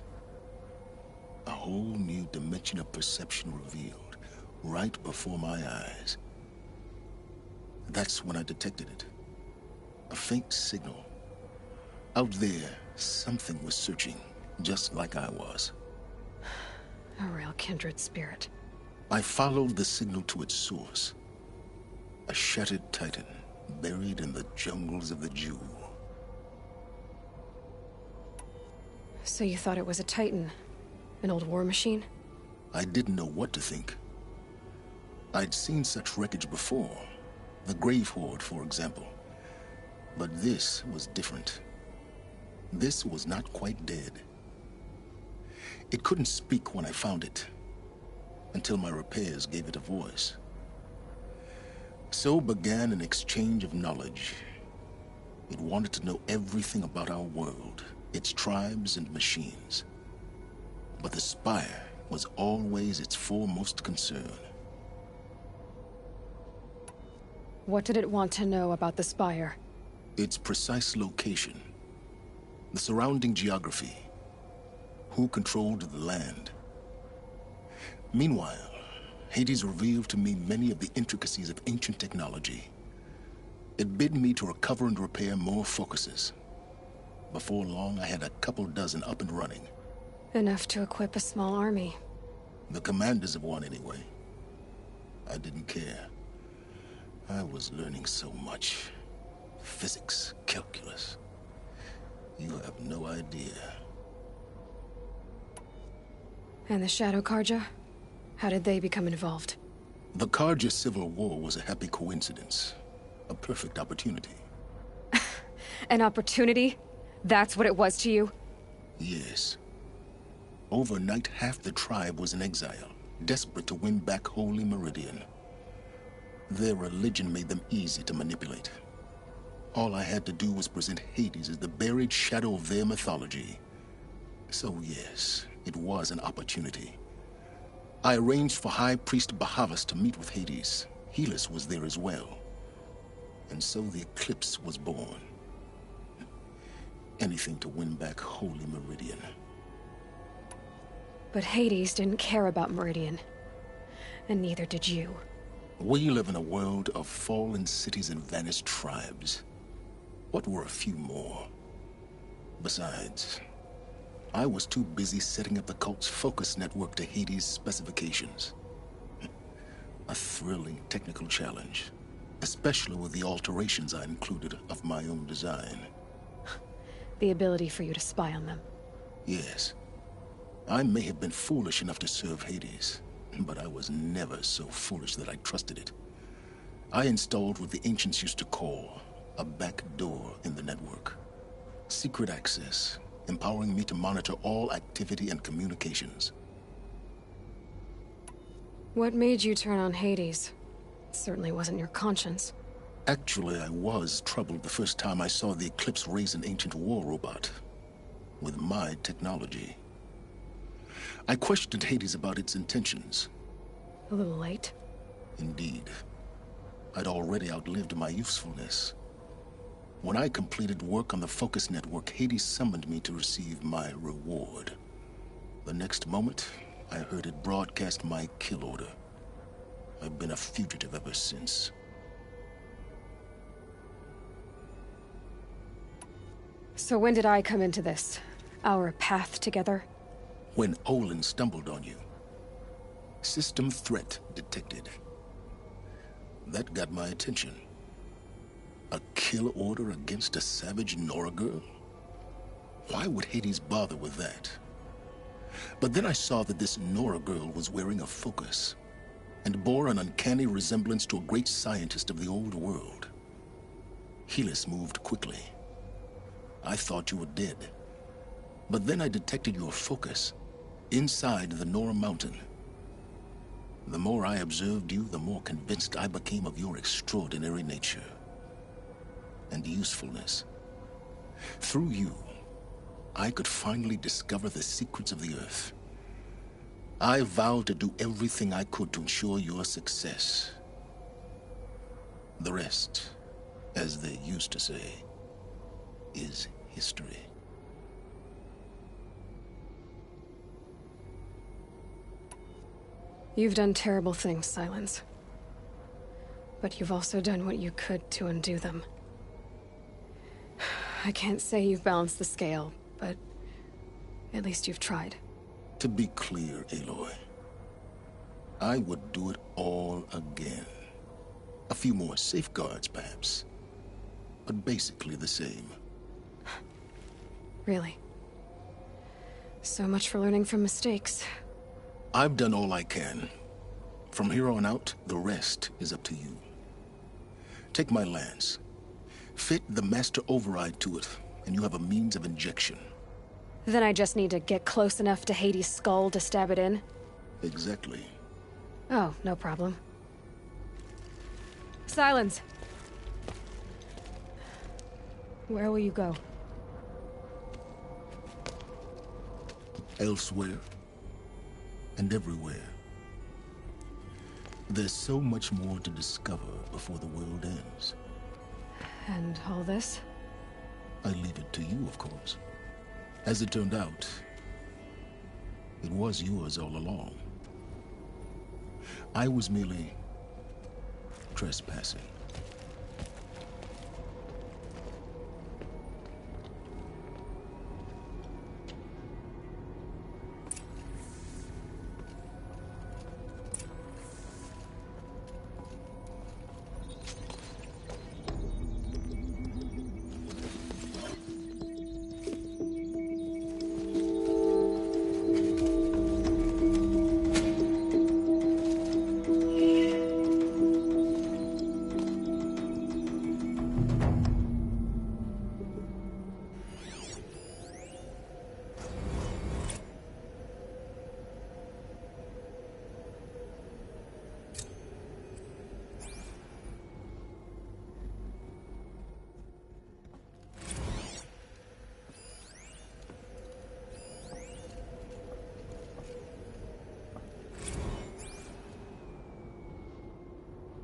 A whole new dimension of perception revealed, right before my eyes. That's when I detected it. A faint signal. Out there, something was searching, just like I was. A real kindred spirit. I followed the signal to its source. A shattered titan, buried in the jungles of the Jewel. So you thought it was a titan? An old war machine? I didn't know what to think. I'd seen such wreckage before. The Grave Horde, for example. But this was different. This was not quite dead. It couldn't speak when I found it, until my repairs gave it a voice. So began an exchange of knowledge. It wanted to know everything about our world, its tribes and machines. But the Spire was always its foremost concern. What did it want to know about the Spire? Its precise location, the surrounding geography, who controlled the land. Meanwhile, Hades revealed to me many of the intricacies of ancient technology. It bid me to recover and repair more focuses. Before long, I had a couple dozen up and running. Enough to equip a small army. The commanders of one, anyway. I didn't care. I was learning so much. Physics, calculus. You have no idea. And the Shadow Carja? How did they become involved? The Carja Civil War was a happy coincidence. A perfect opportunity. An opportunity? That's what it was to you? Yes. Overnight, half the tribe was in exile, desperate to win back Holy Meridian. Their religion made them easy to manipulate. All I had to do was present Hades as the buried shadow of their mythology. So yes, it was an opportunity. I arranged for High Priest Bahavas to meet with Hades. Helis was there as well. And so the Eclipse was born. Anything to win back Holy Meridian. But Hades didn't care about Meridian. And neither did you. We live in a world of fallen cities and vanished tribes. What were a few more? Besides, I was too busy setting up the cult's focus network to Hades' specifications. A thrilling technical challenge, especially with the alterations I included of my own design. The ability for you to spy on them. Yes. I may have been foolish enough to serve Hades, but I was never so foolish that I trusted it. I installed what the ancients used to call a back door in the network. Secret access, empowering me to monitor all activity and communications. What made you turn on Hades? It certainly wasn't your conscience. Actually, I was troubled the first time I saw the Eclipse raise an ancient war robot with my technology. I questioned Hades about its intentions. A little late? Indeed. I'd already outlived my usefulness. When I completed work on the Focus Network, Hades summoned me to receive my reward. The next moment, I heard it broadcast my kill order. I've been a fugitive ever since. So when did I come into this? Our path together? When Olin stumbled on you. System threat detected. That got my attention. A kill order against a savage Nora girl? Why would Hades bother with that? But then I saw that this Nora girl was wearing a focus, and bore an uncanny resemblance to a great scientist of the old world. Helis moved quickly. I thought you were dead. But then I detected your focus inside the Nora Mountain. The more I observed you, the more convinced I became of your extraordinary nature and usefulness. Through you, I could finally discover the secrets of the Earth. I vowed to do everything I could to ensure your success. The rest, as they used to say, is history. You've done terrible things, Silence. But you've also done what you could to undo them. I can't say you've balanced the scale, but at least you've tried. To be clear, Aloy, I would do it all again. A few more safeguards, perhaps, but basically the same. Really? So much for learning from mistakes. I've done all I can. From here on out, the rest is up to you. Take my lance. Fit the master override to it, and you have a means of injection. Then I just need to get close enough to Hades' skull to stab it in? Exactly. Oh, no problem. Silence! Where will you go? Elsewhere. And everywhere. There's so much more to discover before the world ends. And all this? I leave it to you, of course. As it turned out, it was yours all along. I was merely trespassing.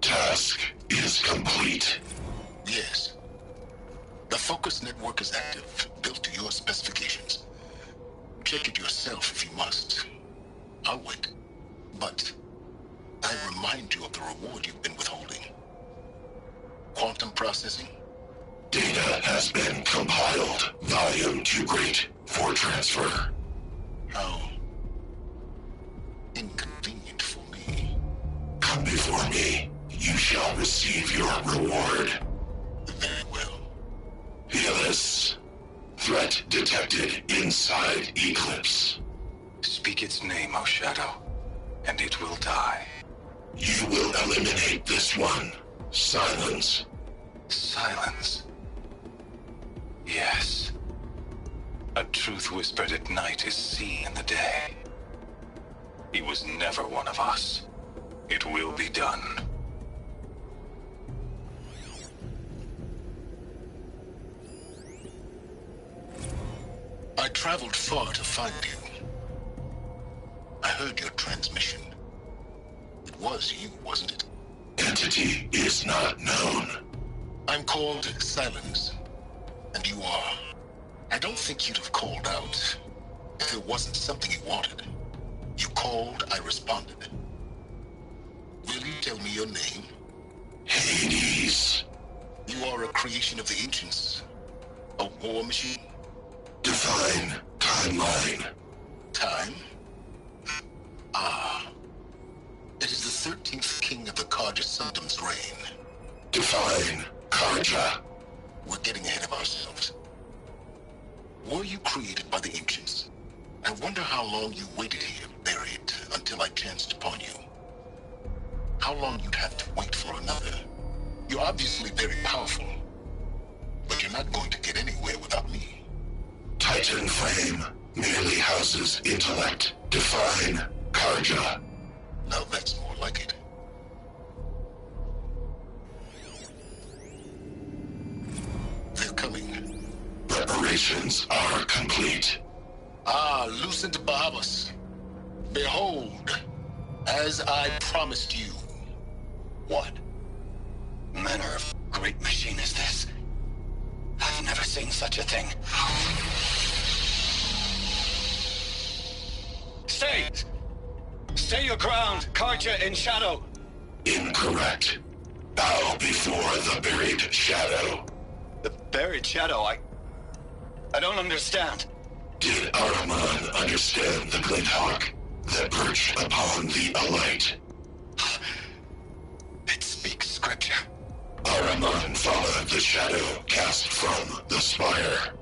Task is complete. Yes. The Focus Network is active, built to your specifications. Check it yourself if you must. I'll wait. But I remind you of the reward you've been withholding. Quantum processing? Data has been compiled. Volume too great for transfer. How inconvenient for me. Come before me. You shall receive your reward. Very well. Helis. Threat detected inside Eclipse. Speak its name, O Shadow, and it will die. You will eliminate this one. Silence. Silence. Yes. A truth whispered at night is seen in the day. He was never one of us. It will be done. traveled far to find you. I heard your transmission. It was you, wasn't it? Entity is not known. I'm called Silence, and you are. I don't think you'd have called out if it wasn't something you wanted. You called, I responded. Will you tell me your name? Hades. You are a creation of the ancients. A war machine? Divine timeline. Time? Ah. It is the 13th king of the Carja Sundom's reign. Divine Carja. We're getting ahead of ourselves. Were you created by the ancients? I wonder how long you waited here, buried, until I chanced upon you. How long you'd have to wait for another. You're obviously very powerful, but you're not going to get anywhere without me. Titan Flame merely houses intellect. Divine Carja. Now that's more like it. They're coming. Preparations are complete. Ah, Lucent Bahavas. Behold, as I promised you. What manner of great machine is this? I've never seen such a thing. Stay! Stay your ground, Carja in shadow! Incorrect. Bow before the buried shadow. The buried shadow? I don't understand. Did Ahriman understand the Glinthawk that perched upon the Alight? It speaks scripture. Ahriman followed the shadow cast from the spire.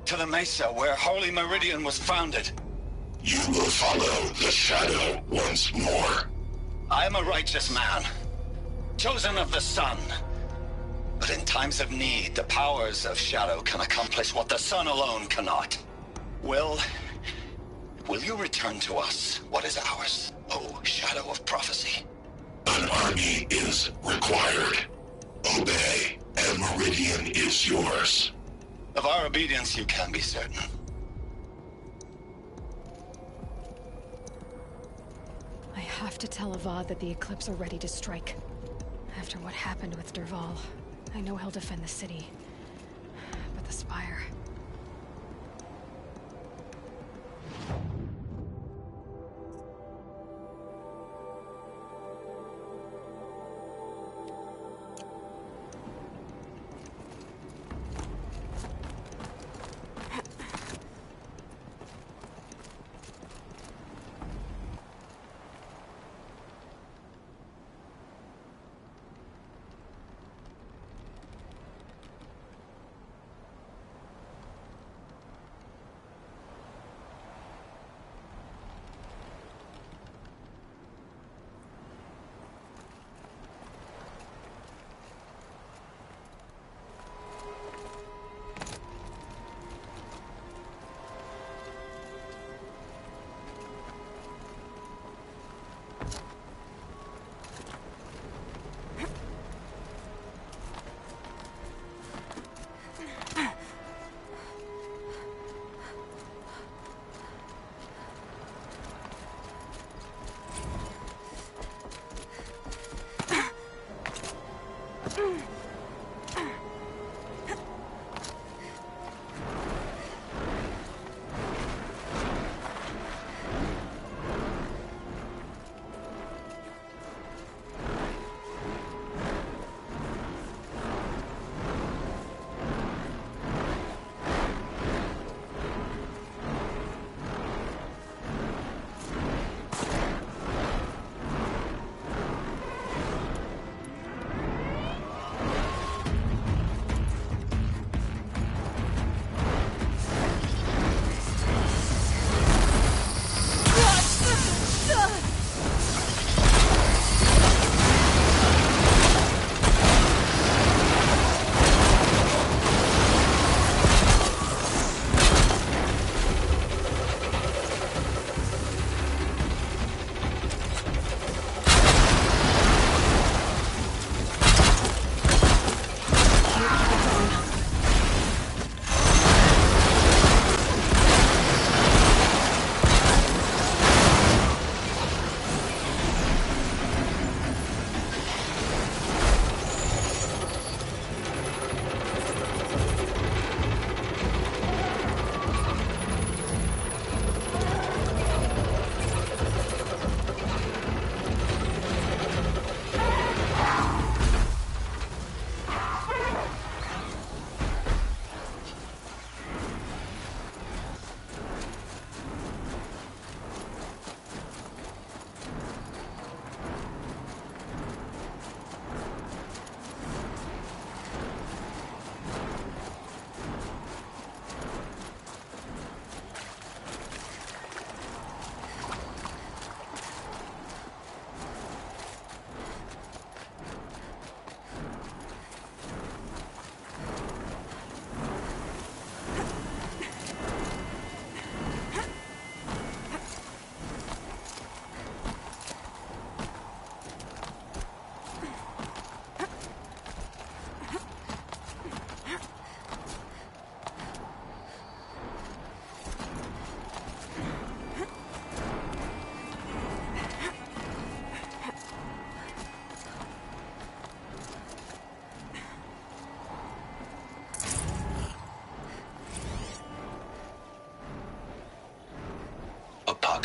To the mesa where Holy Meridian was founded. You will follow the shadow once more. I am a righteous man, chosen of the sun. But in times of need, the powers of shadow can accomplish what the sun alone cannot. Will you return to us what is ours, O Shadow of Prophecy? An army is required. Obey, and Meridian is yours. Of our obedience you can be certain. I have to tell Avad that the Eclipse are ready to strike. After what happened with Dervahl, I know he'll defend the city. But the Spire...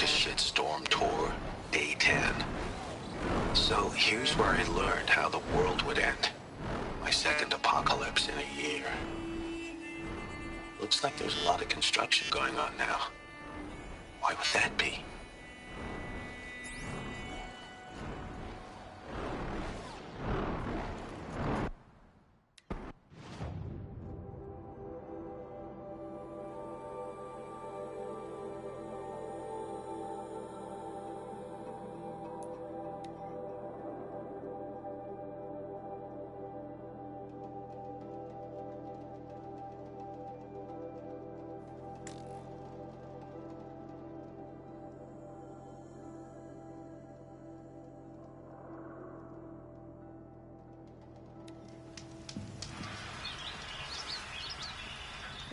to Shitstorm Tour, Day 10. So here's where I learned how the world would end. My second apocalypse in a year. Looks like there's a lot of construction going on now. Why would that be?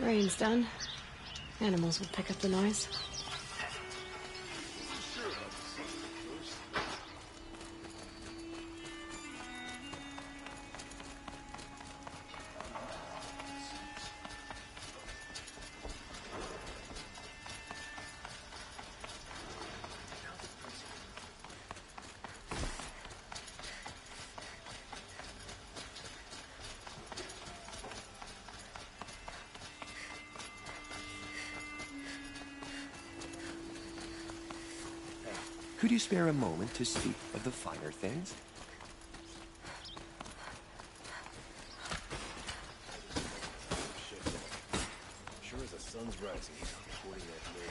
Rain's done. Animals will pick up the noise. Could you spare a moment to speak of the finer things? Sure as the sun's rising, he's reporting that move.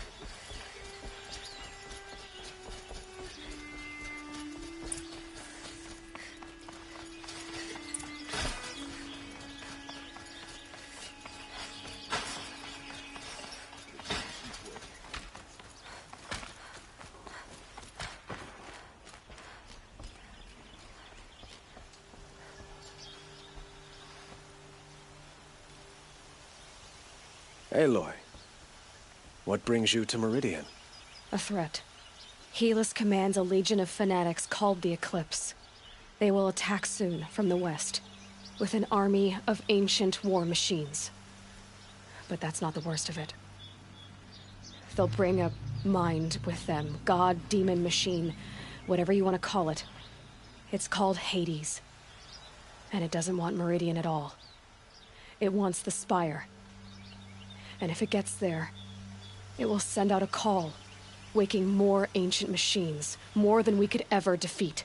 Aloy, what brings you to Meridian? A threat. Helis commands a legion of fanatics called the Eclipse. They will attack soon from the west, with an army of ancient war machines. But that's not the worst of it. They'll bring a mind with them, god, demon, machine, whatever you want to call it. It's called Hades. And it doesn't want Meridian at all. It wants the Spire. And if it gets there, it will send out a call, waking more ancient machines, more than we could ever defeat.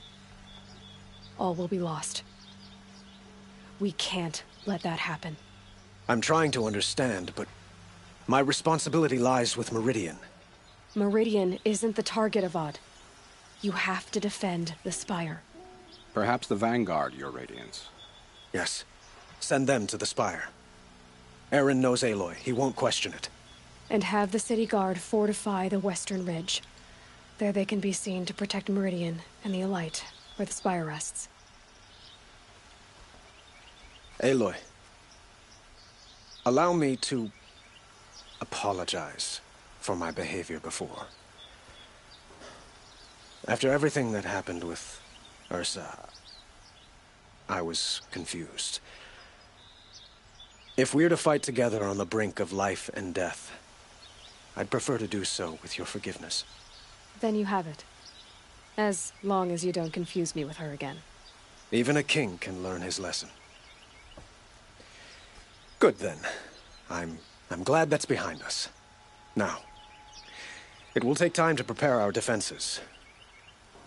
All will be lost. We can't let that happen. I'm trying to understand, but my responsibility lies with Meridian. Meridian isn't the target, Avad. You have to defend the Spire. Perhaps the Vanguard, Your Radiance. Yes. Send them to the Spire. Eren knows Aloy. He won't question it. And have the city guard fortify the western ridge. There they can be seen to protect Meridian and the Elite, where the Spire rests. Aloy, allow me to apologize for my behavior before. After everything that happened with Ursa, I was confused. If we're to fight together on the brink of life and death, I'd prefer to do so with your forgiveness. Then you have it. As long as you don't confuse me with her again. Even a king can learn his lesson. Good then. I'm glad that's behind us. Now, it will take time to prepare our defenses.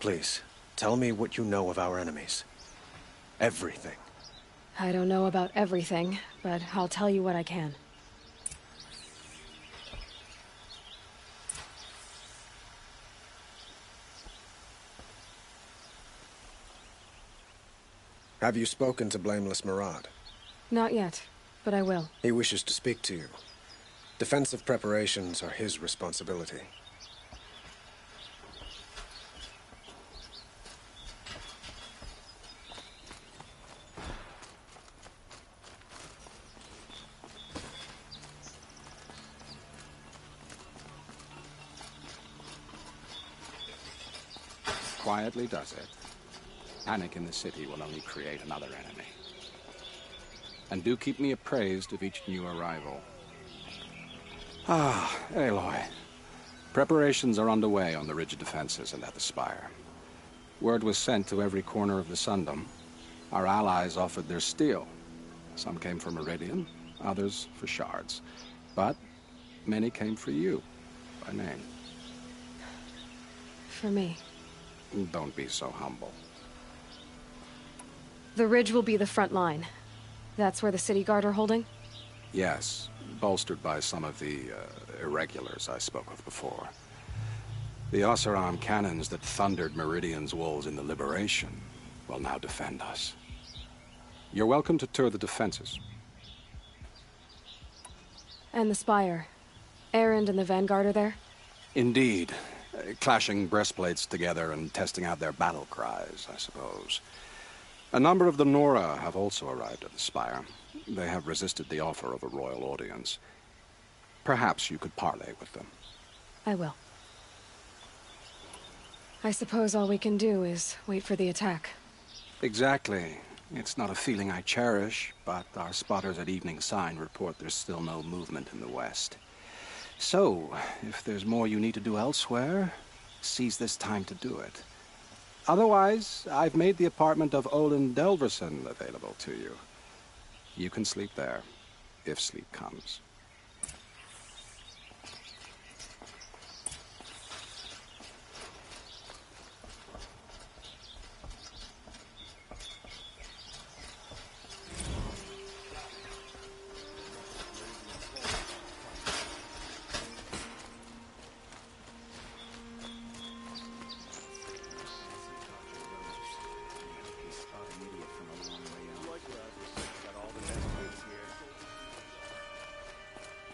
Please, tell me what you know of our enemies. Everything. I don't know about everything, but I'll tell you what I can. Have you spoken to Blameless Murad? Not yet, but I will. He wishes to speak to you. Defensive preparations are his responsibility. Quietly does it. Panic in the city will only create another enemy. And do keep me appraised of each new arrival. Ah, Aloy. Preparations are underway on the ridge defenses and at the spire. Word was sent to every corner of the Sundom. Our allies offered their steel. Some came for Meridian, others for shards. But many came for you, by name. For me. Don't be so humble. The ridge will be the front line. That's where the city guard are holding? Yes, bolstered by some of the irregulars I spoke of before. The Oseram cannons that thundered Meridian's walls in the Liberation will now defend us. You're welcome to tour the defenses. And the spire. Erend and the Vanguard are there? Indeed. Clashing breastplates together and testing out their battle cries, I suppose. A number of the Nora have also arrived at the spire. They have resisted the offer of a royal audience. Perhaps you could parley with them. I will. I suppose all we can do is wait for the attack. Exactly. It's not a feeling I cherish, but our spotters at Evening Sign report there's still no movement in the west. So, if there's more you need to do elsewhere, seize this time to do it. Otherwise, I've made the apartment of Olin Delverson available to you. You can sleep there, if sleep comes.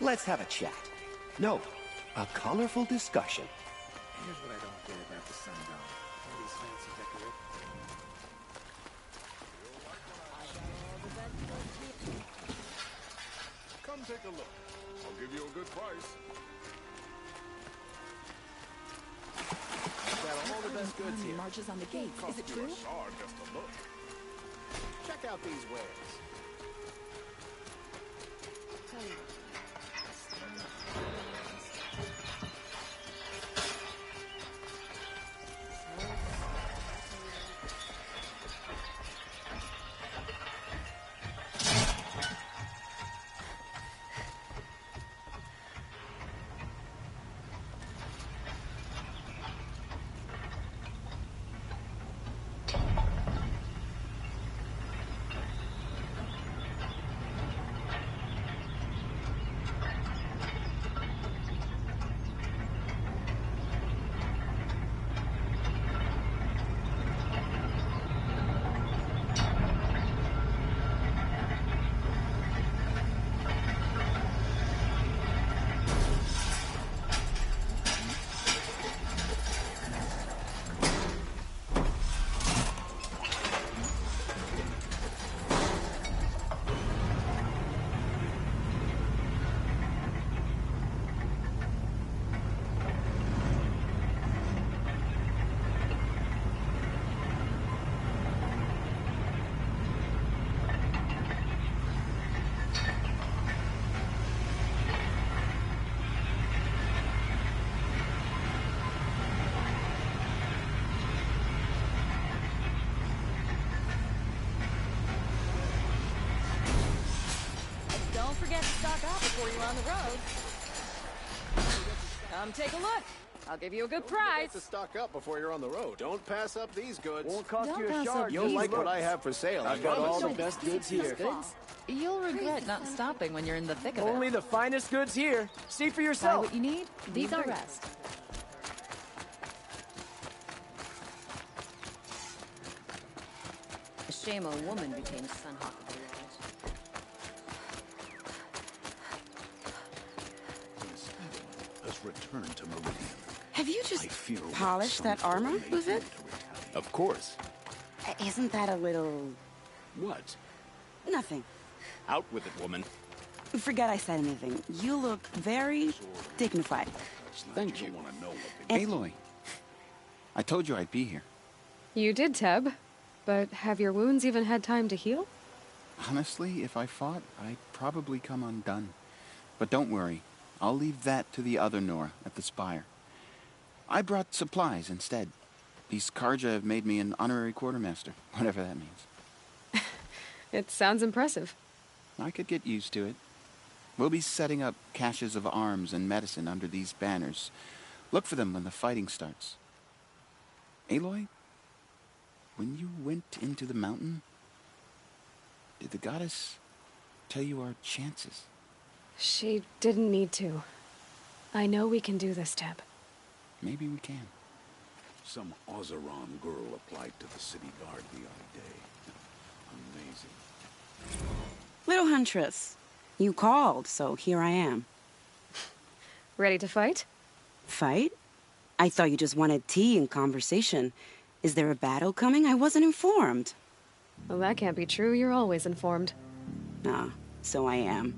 Let's have a chat. No, a colorful discussion. Here's what I don't get about the Sundom. All these fancy decorations. Come take a look. I'll give you a good price. I've got all the best goods here. Marches on the gate. Is it true? Shard just to look. Check out these wares. Don't forget to stock up before you're on the road. Come take a look. I'll give you a good price. To stock up before you're on the road. Don't pass up these goods. Won't cost you a shard. You'll like what I have for sale. I've got all the best goods here. You'll regret not stopping when you're in the thick of it. Only the finest goods here. See for Buy yourself. what you need. These are rest. A shame a woman became Sunhawk of the world. Has returned to Meridian. Have you just polished that armor, was it? Of course. Isn't that a little... What? Nothing. Out with it, woman. Forget I said anything. You look very dignified. Thank you. Aloy, I told you I'd be here. You did, Teb. But have your wounds even had time to heal? Honestly, if I fought, I'd probably come undone. But don't worry. I'll leave that to the other Nora at the Spire. I brought supplies instead. These Karja have made me an honorary quartermaster, whatever that means. It sounds impressive. I could get used to it. We'll be setting up caches of arms and medicine under these banners. Look for them when the fighting starts. Aloy, when you went into the mountain, did the goddess tell you our chances? She didn't need to. I know we can do this, Teb. Maybe we can. Some Ozeron girl applied to the city guard the other day. Amazing. Little Huntress, you called, so here I am. Ready to fight? Fight? I thought you just wanted tea and conversation. Is there a battle coming? I wasn't informed. Well, that can't be true. You're always informed. Ah, so I am.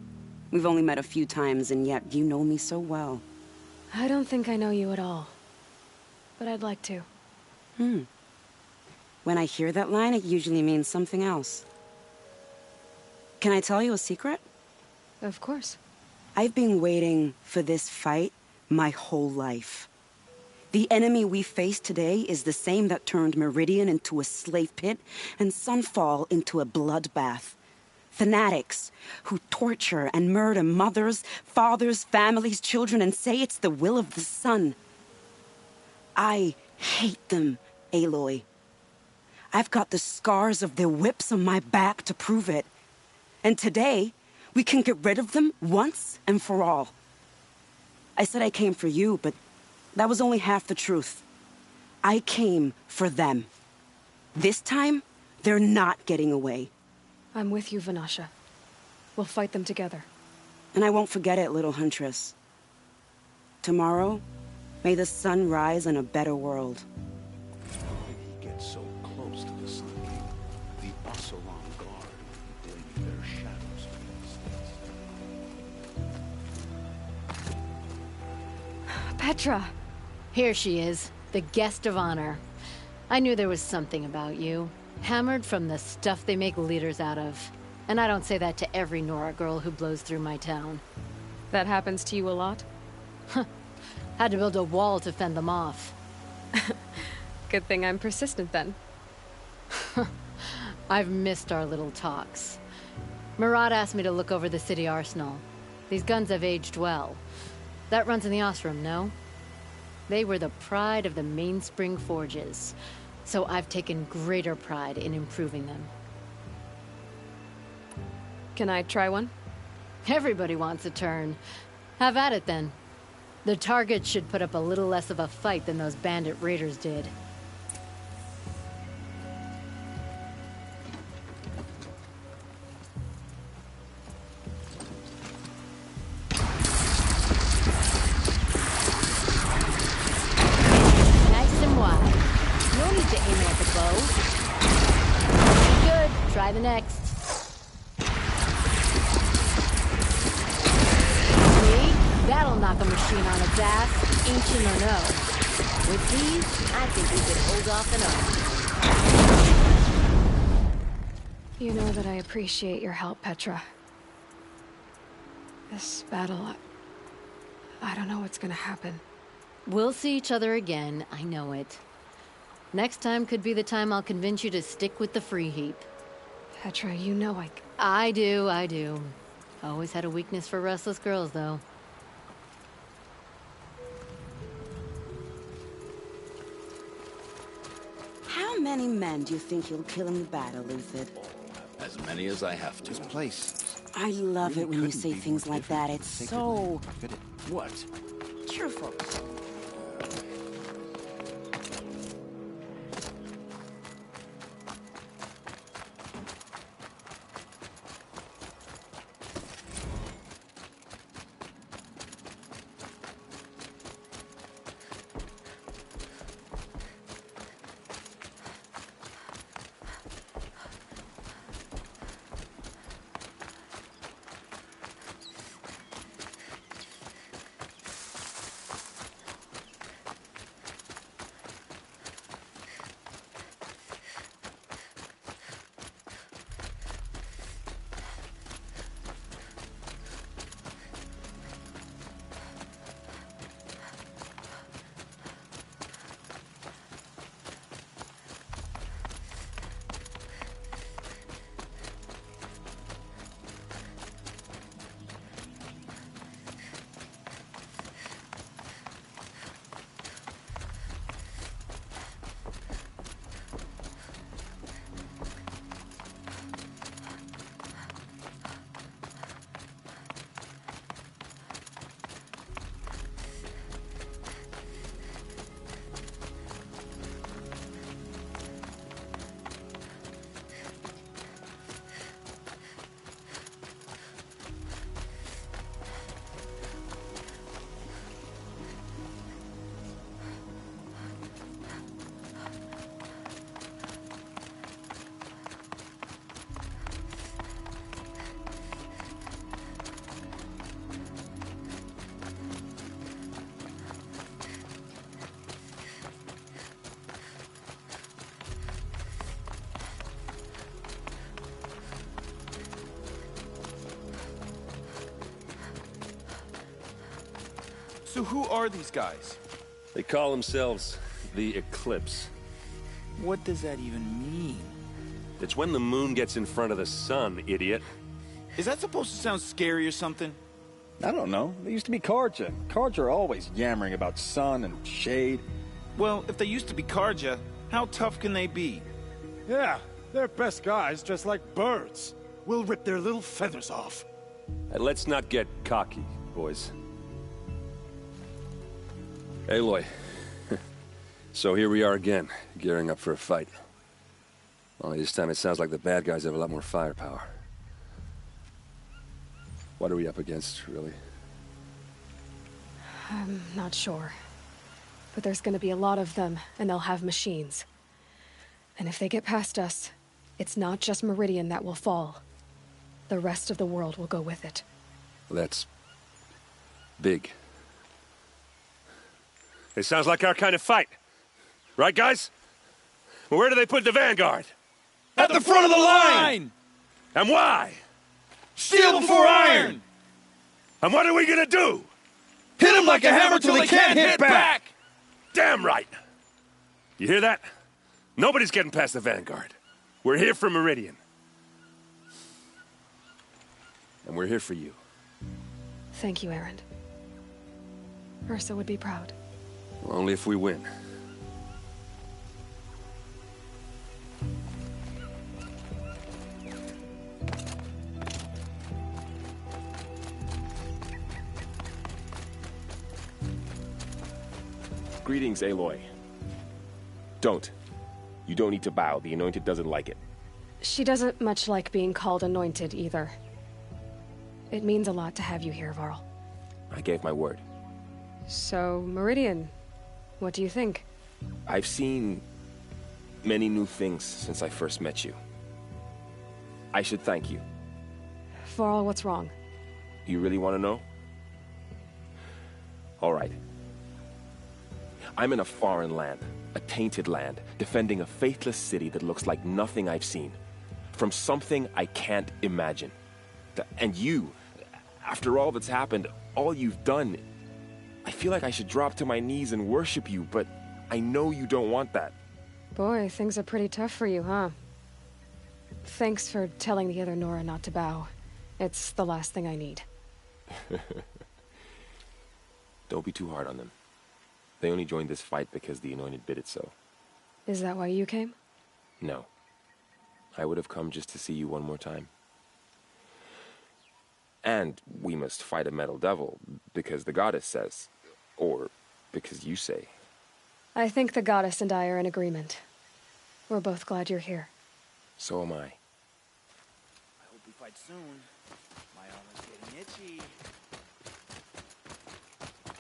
We've only met a few times, and yet you know me so well. I don't think I know you at all. But I'd like to. When I hear that line, it usually means something else. Can I tell you a secret? Of course. I've been waiting for this fight my whole life. The enemy we face today is the same that turned Meridian into a slave pit and Sunfall into a bloodbath. Fanatics who torture and murder mothers, fathers, families, children, and say it's the will of the sun. I hate them, Aloy. I've got the scars of their whips on my back to prove it. And today, we can get rid of them once and for all. I said I came for you, but that was only half the truth. I came for them. This time, they're not getting away. I'm with you, Vanasha. We'll fight them together. And I won't forget it, little Huntress. Tomorrow, may the sun rise in a better world. If he gets so close to the Sun King, the Oseron Guard will be blaming their shadows against us. Petra! Here she is, the guest of honor. I knew there was something about you. Hammered from the stuff they make leaders out of. And I don't say that to every Nora girl who blows through my town. That happens to you a lot? Had to build a wall to fend them off. Good thing I'm persistent then. I've missed our little talks. Murad asked me to look over the city arsenal. These guns have aged well. That runs in the Ostrom, no? They were the pride of the Mainspring Forges. So I've taken greater pride in improving them. Can I try one? Everybody wants a turn. Have at it then. The target should put up a little less of a fight than those bandit raiders did. Nice and wide. No need to aim at the bow. Good. Try the next. See? That'll knock a machine on its ass, ancient or no. With these, I think we could hold off an army. You know that I appreciate your help, Petra. This battle, I don't know what's gonna happen. We'll see each other again, I know it. Next time could be the time I'll convince you to stick with the free heap. Petra, you know I do. Always had a weakness for restless girls, though. How many men do you think you'll kill in the battle, Luthid? As many as I have to. This place. I love it when you say things like that. It's so... What? cheerful. So who are these guys? They call themselves the Eclipse. What does that even mean? It's when the moon gets in front of the sun, idiot. Is that supposed to sound scary or something? I don't know. They used to be Karja. Karja are always yammering about sun and shade. Well, if they used to be Karja, how tough can they be? Yeah, they're best guys dressed like birds. We'll rip their little feathers off. And let's not get cocky, boys. Aloy. So here we are again, gearing up for a fight. Only this time it sounds like the bad guys have a lot more firepower. What are we up against, really? I'm not sure. But there's gonna be a lot of them, and they'll have machines. And if they get past us, it's not just Meridian that will fall. The rest of the world will go with it. Well, that's big. It sounds like our kind of fight. Right, guys? Well, where do they put the Vanguard? At the front of the line! And why? Steel before iron! And what are we gonna do? Hit them like a hammer till they can't hit back! Damn right! You hear that? Nobody's getting past the Vanguard. We're here for Meridian. And we're here for you. Thank you, Erend. Ursa would be proud. Well, only if we win. Greetings, Aloy. Don't. You don't need to bow. The Anointed doesn't like it. She doesn't much like being called Anointed, either. It means a lot to have you here, Varl. I gave my word. So, Meridian, what do you think? I've seen many new things since I first met you. I should thank you. Varl, what's wrong? You really want to know? All right. I'm in a foreign land, a tainted land, defending a faithless city that looks like nothing I've seen. From something I can't imagine. And you, after all that's happened, all you've done, I feel like I should drop to my knees and worship you, but I know you don't want that. Boy, things are pretty tough for you, huh? Thanks for telling the other Nora not to bow. It's the last thing I need. Don't be too hard on them. They only joined this fight because the Anointed bid it so. Is that why you came? No. I would have come just to see you one more time. And we must fight a metal devil, because the goddess says. Or because you say. I think the goddess and I are in agreement. We're both glad you're here. So am I. I hope we fight soon. My arm is getting itchy.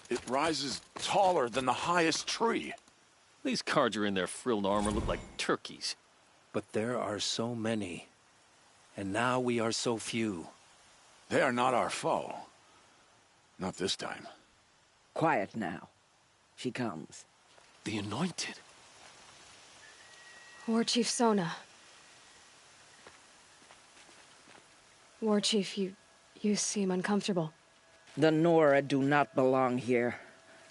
It rises taller than the highest tree. These Karja in their frilled armor look like turkeys. But there are so many. And now we are so few. They are not our foe. Not this time. Quiet now. She comes. The Anointed. War Chief Sona. War Chief, you seem uncomfortable. The Nora do not belong here.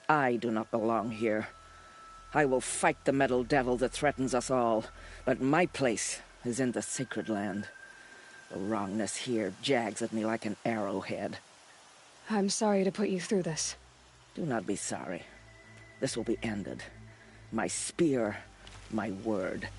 I do not belong here. I will fight the metal devil that threatens us all, but my place is in the sacred land. The wrongness here jags at me like an arrowhead. I'm sorry to put you through this. Do not be sorry. This will be ended. My spear, my word.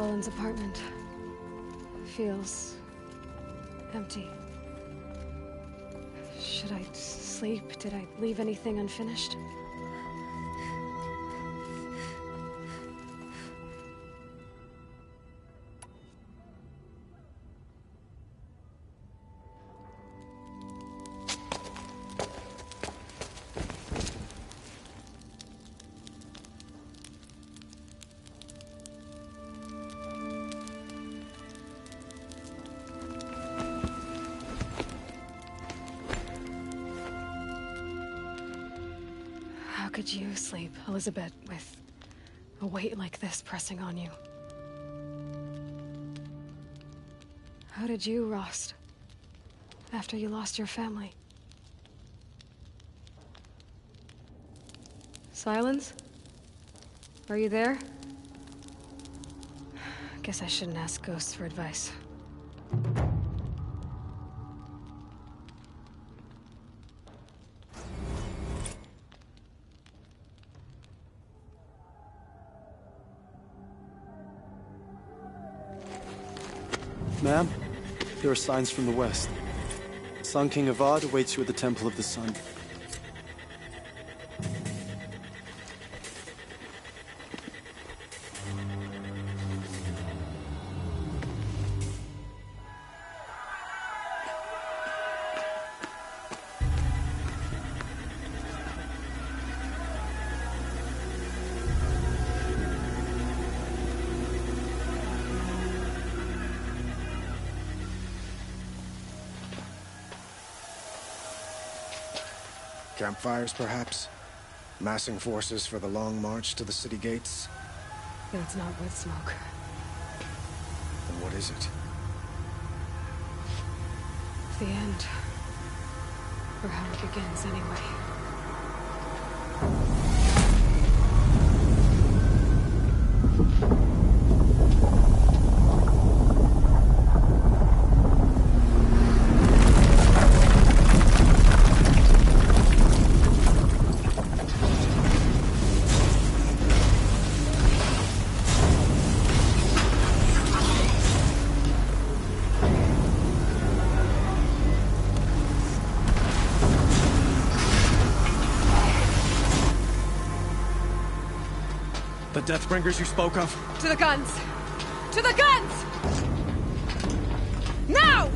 Boland's apartment feels empty. Should I sleep? Did I leave anything unfinished? How could you sleep, Elizabeth, with a weight like this pressing on you? How did you, Rost, after you lost your family? Silence? Are you there? Guess I shouldn't ask ghosts for advice. Ma'am, there are signs from the west. Sun King Avad awaits you at the Temple of the Sun. Campfires, perhaps? Massing forces for the long march to the city gates? It's not wood smoke. Then what is it? The end. Or how it begins, anyway. The Deathbringers you spoke of? To the guns! To the guns! Now!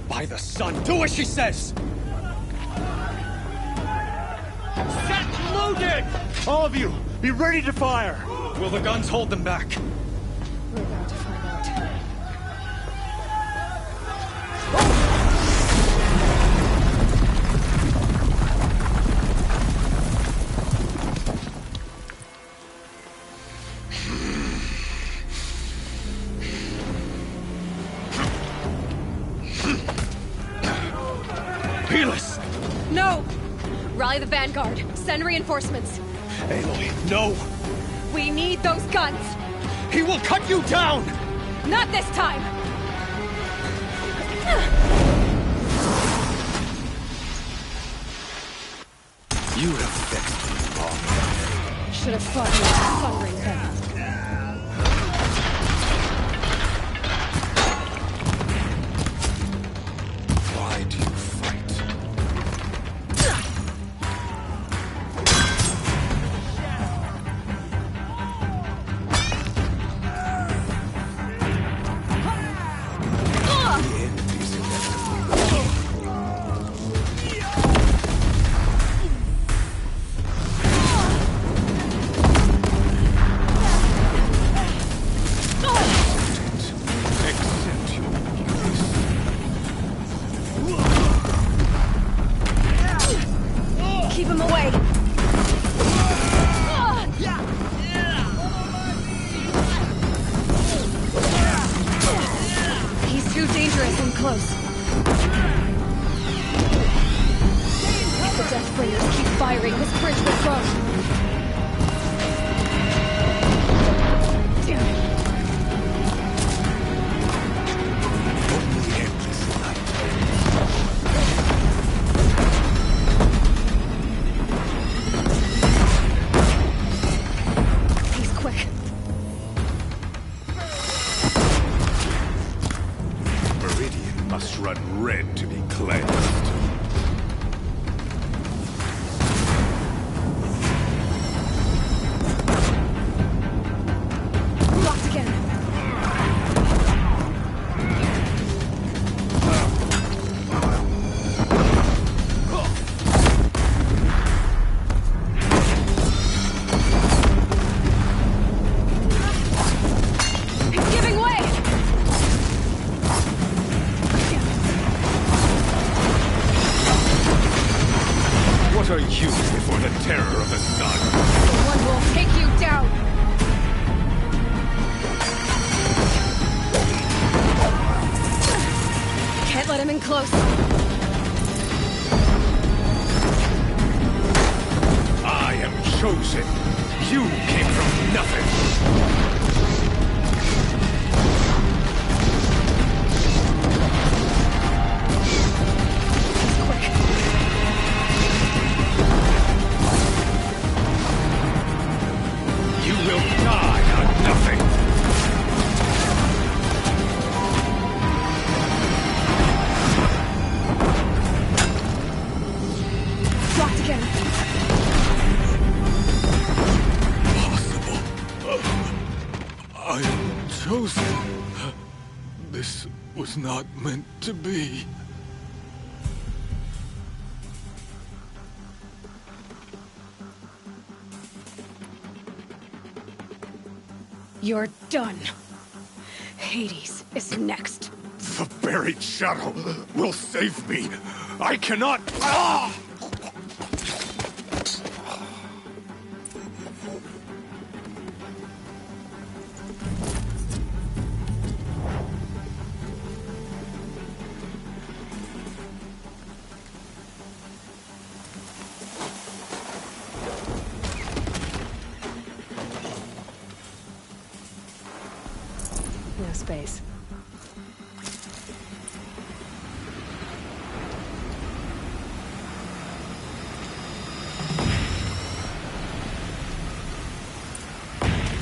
By the sun, do as she says! Set loaded! All of you, be ready to fire! Will the guns hold them back? We're about to find out. Peerless! No! Rally the vanguard. Send reinforcements. Aloy, no! We need those guns! He will cut you down! Not this time! You have fixed me wrong. Should have fought you with a thundering then. Why do you fight? Keep him away! He's too dangerous and close. If the Deathbringers keep firing, this bridge will fall. Damn it. He's quick. red to be cleansed. Locked again. It's giving way! What are you before the terror of the sun? The one will take you down! Can't let him in close. I am chosen. You came from nothing. You will die on nothing. Locked again. I am chosen. This was not meant to be. You're done. Hades is next. The buried shadow will save me. I cannot. Ah! No space.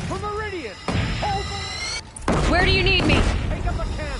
For Meridian! Where do you need me? Take up a cannon!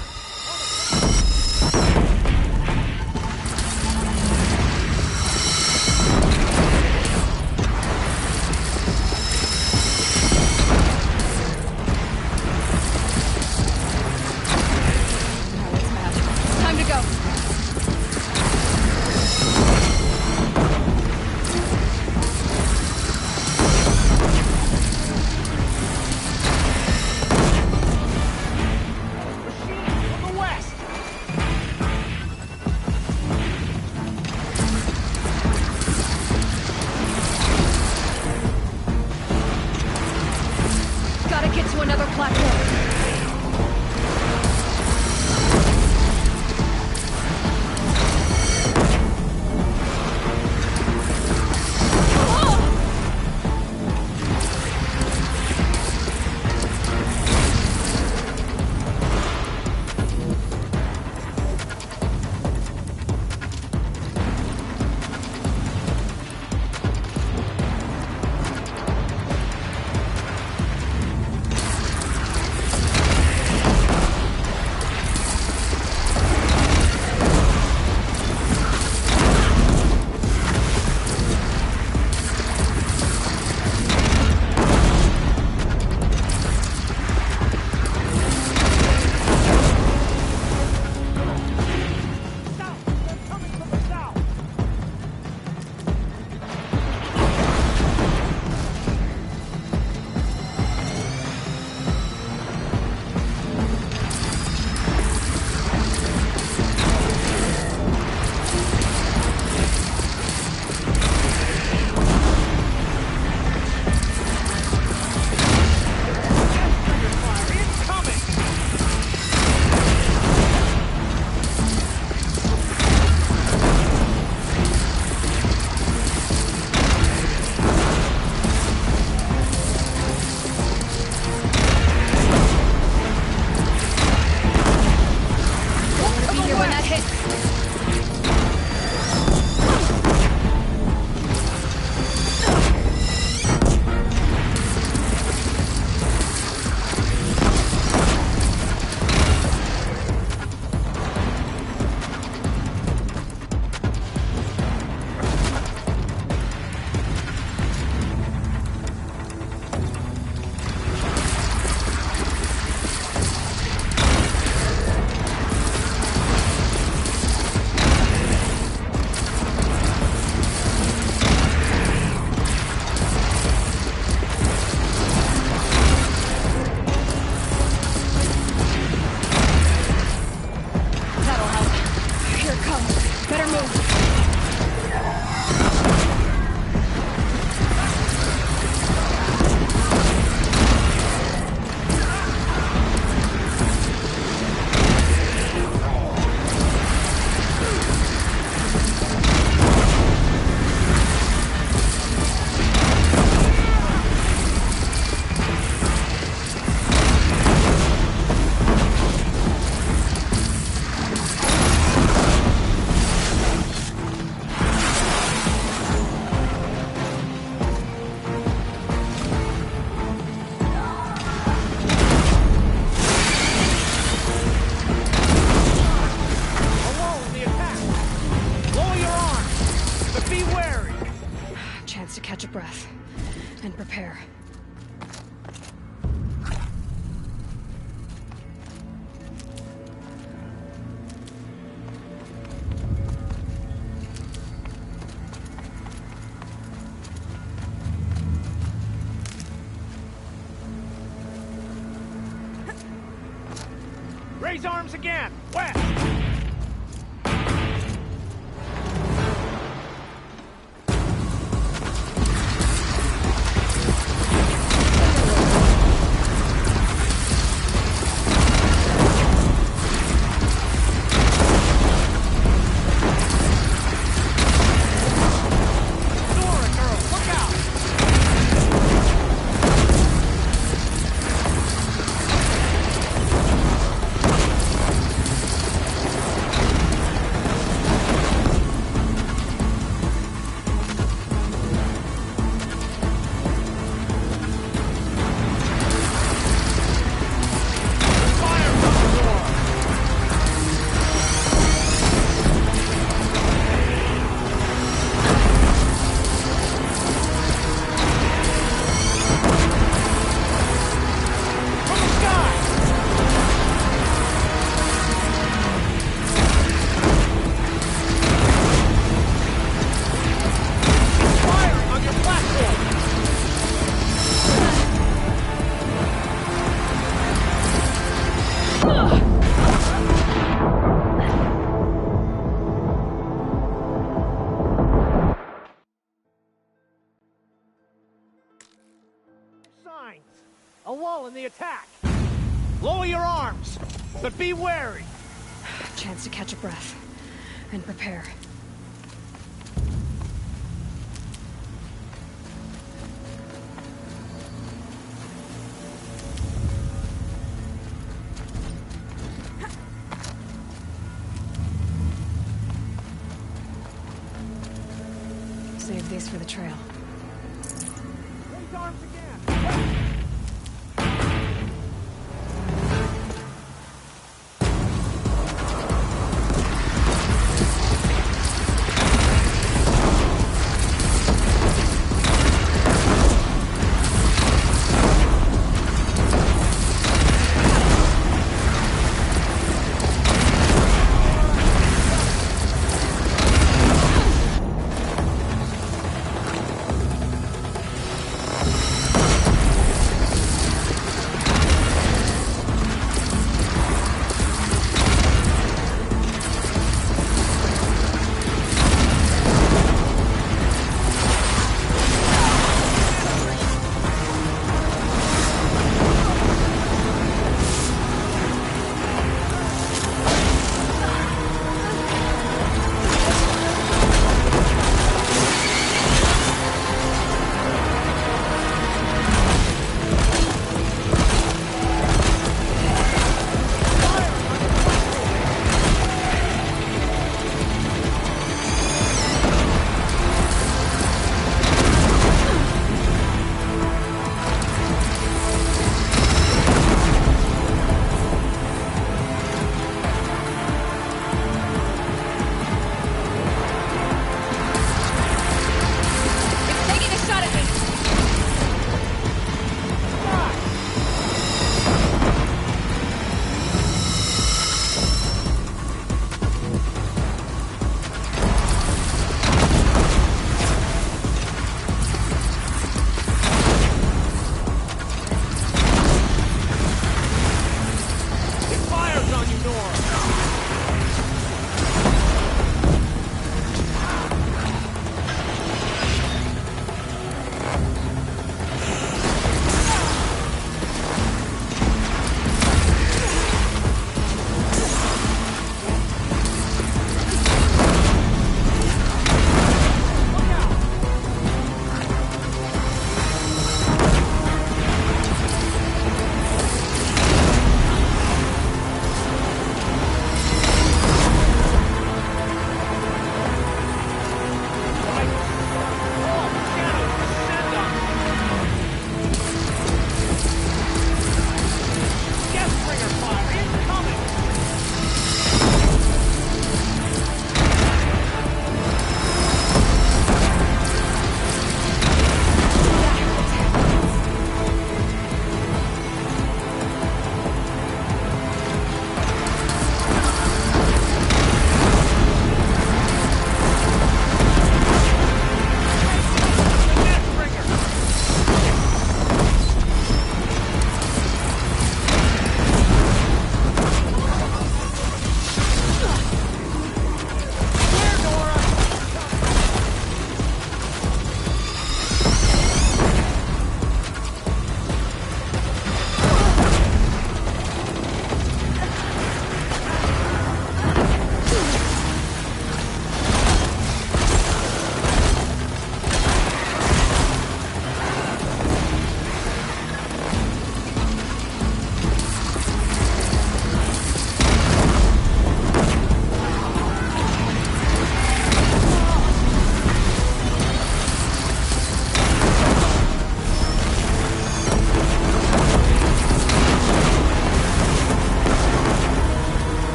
catch a breath and prepare. Raise arms again! West! A lull in the attack. Lower your arms, but be wary. Chance to catch a breath and prepare. Save these for the trail. Raise arms again.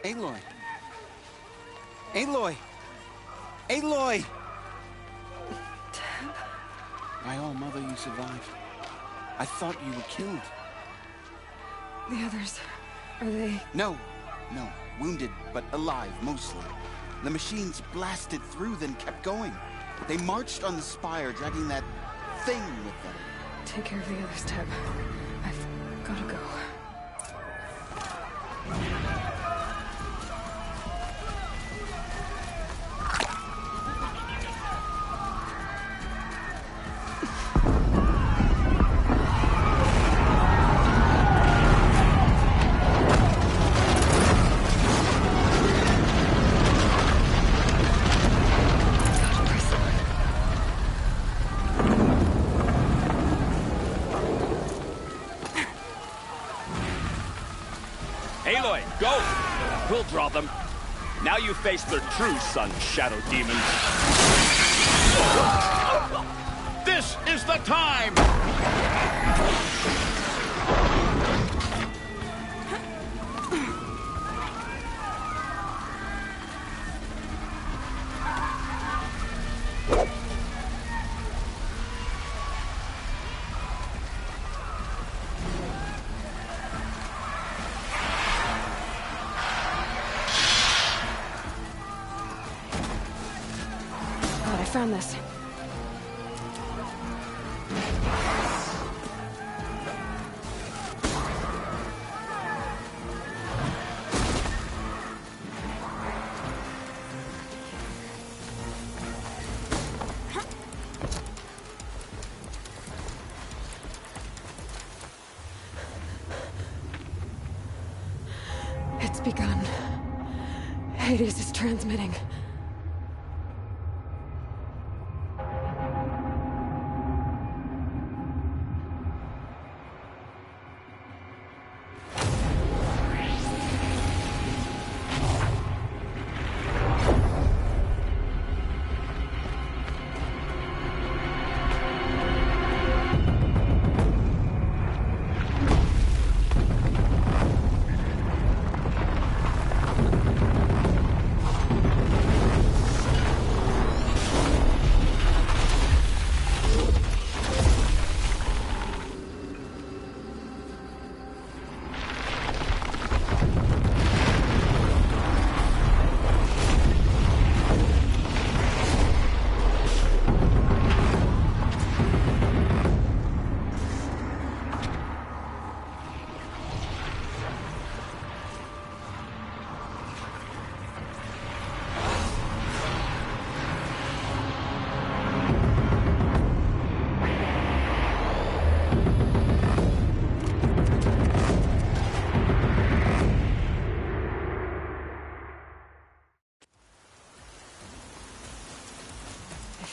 Aloy! Aloy! Aloy! My own mother, you survived. I thought you were killed. The others, are they? No. Wounded, but alive, mostly. The machines blasted through, then kept going. They marched on the spire, dragging that thing with them. Take care of the others, Teb. I've gotta go. Aloy, go! We'll draw them. Now you face their true son, Shadow Demon. This is the time! God, I found this. It's begun. Hades is transmitting.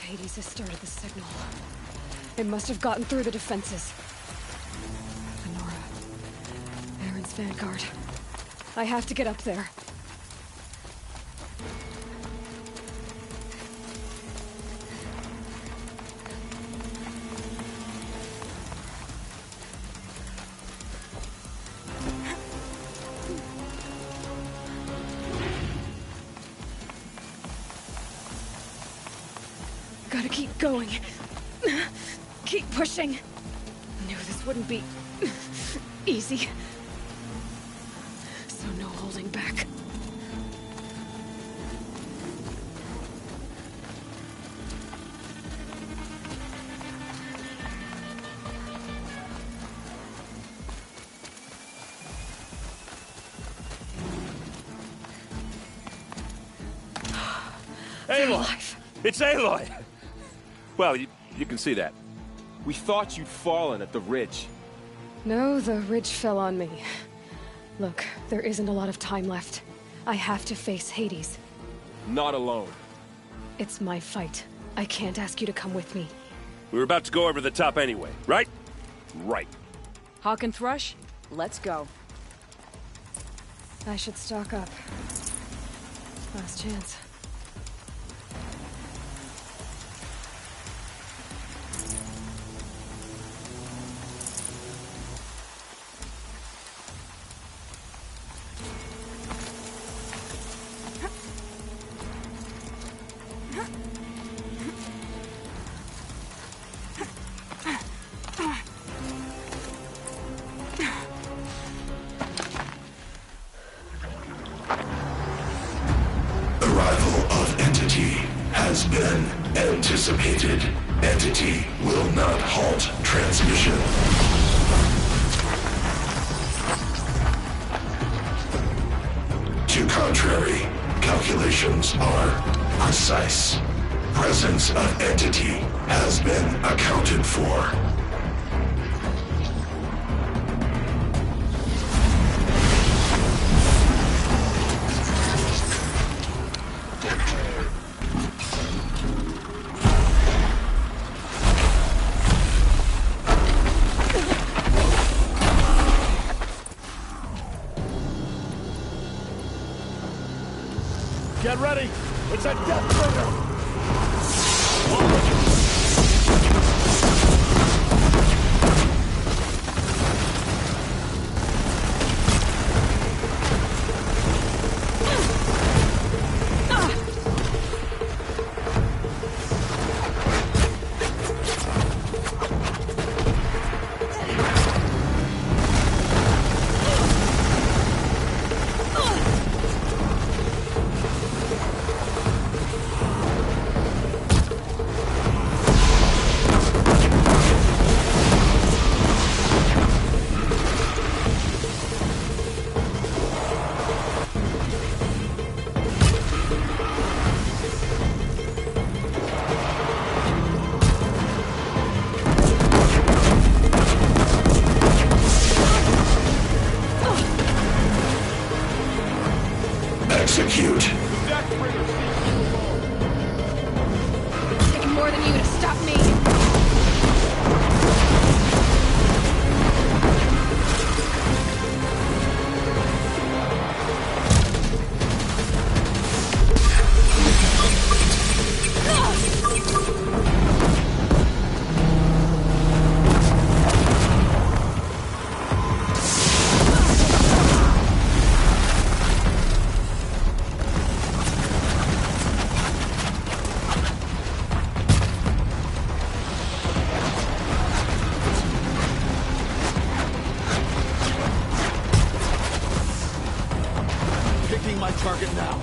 Hades has started the signal. It must have gotten through the defenses. Venora. Aaron's vanguard. I have to get up there. Gotta keep going. Keep pushing. Knew this wouldn't be easy. So no holding back. Aloy! It's Aloy! Well, you can see that. We thought you'd fallen at the ridge. No, the ridge fell on me. Look, there isn't a lot of time left. I have to face Hades. Not alone. It's my fight. I can't ask you to come with me. We were about to go over the top anyway, right? Right. Hawk and Thrush, let's go. I should stock up. Last chance. has been anticipated. Entity will not halt transmission. To contrary, calculations are precise. Presence of entity has been accounted for. Get ready! It's a death trigger! Execute. Taking more than you to stop me. Picking my target now.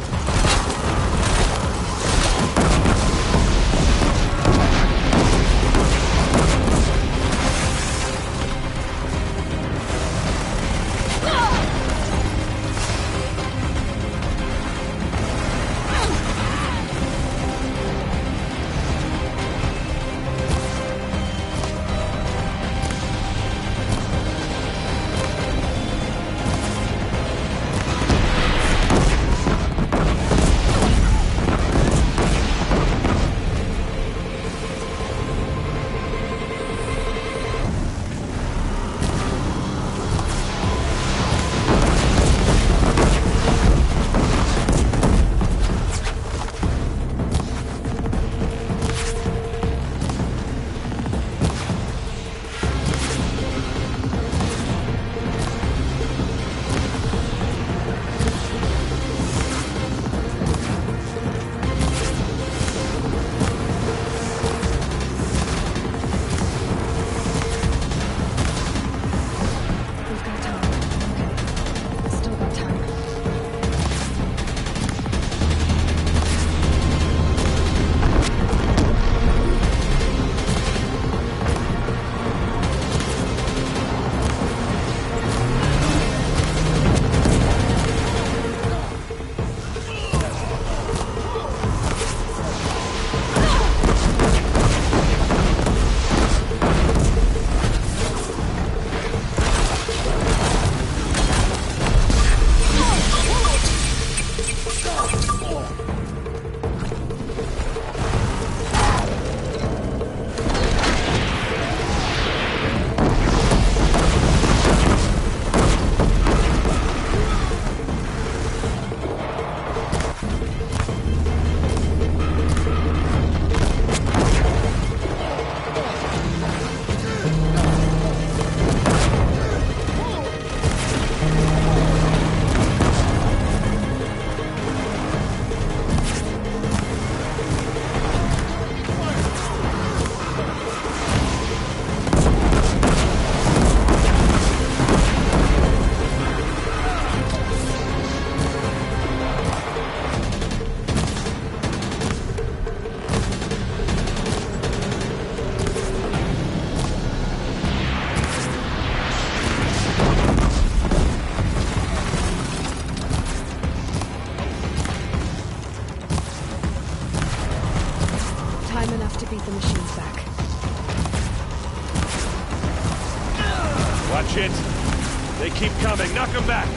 Knock him back!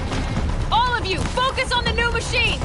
All of you, focus on the new machines!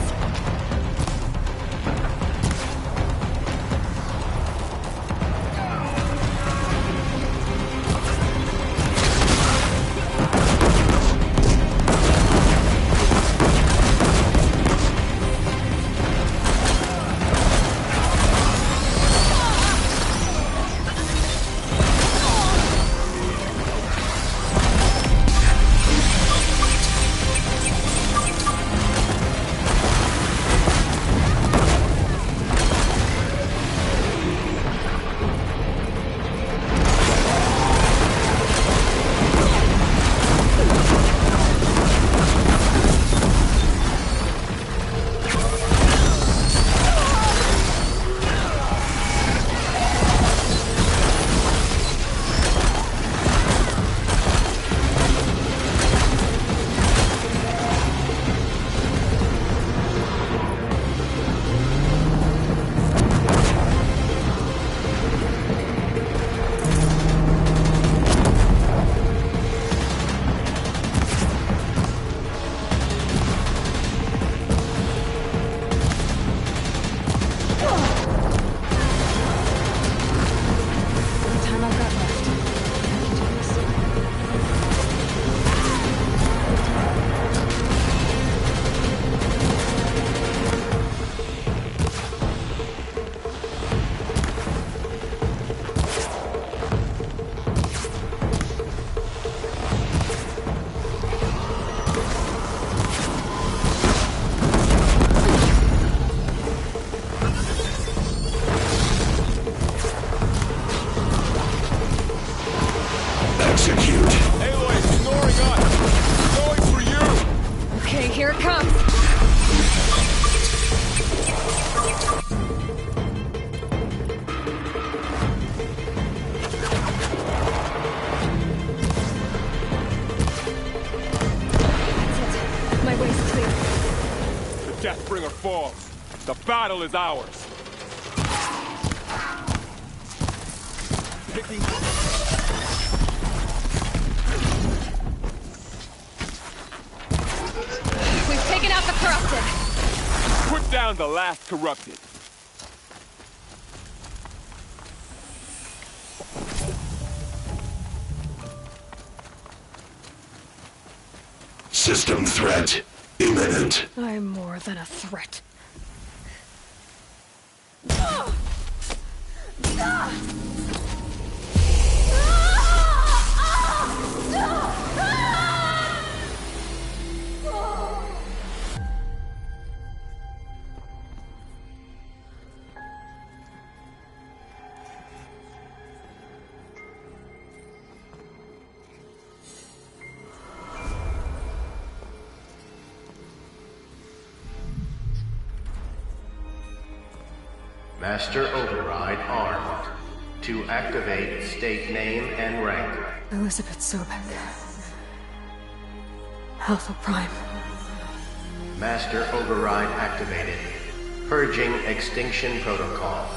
Here it comes! That's it. My way's clear. The Deathbringer falls. The battle is ours. We've taken out the corrupted. Put down the last corrupted. System threat imminent. I'm more than a threat. Master Override armed. To activate, state name and rank. Elizabeth Sobek. Alpha Prime. Master Override activated. Purging Extinction Protocol.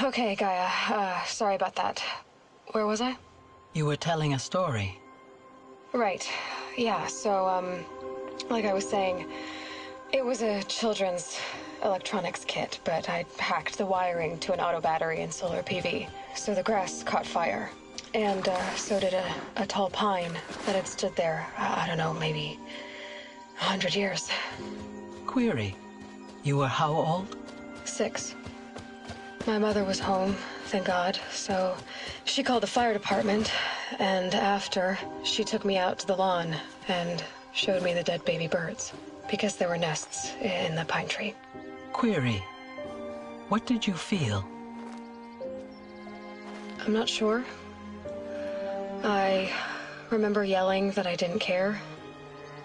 Okay, Gaia. Sorry about that. Where was I? You were telling a story. Right. Yeah, so, like I was saying, it was a children's electronics kit, but I hacked the wiring to an auto battery and solar PV. So the grass caught fire. And, so did a tall pine that had stood there, I don't know, maybe 100 years. Query. You were how old? 6. My mother was home, thank God, so she called the fire department, and after, she took me out to the lawn and showed me the dead baby birds, because there were nests in the pine tree. Query. What did you feel? I'm not sure. I remember yelling that I didn't care,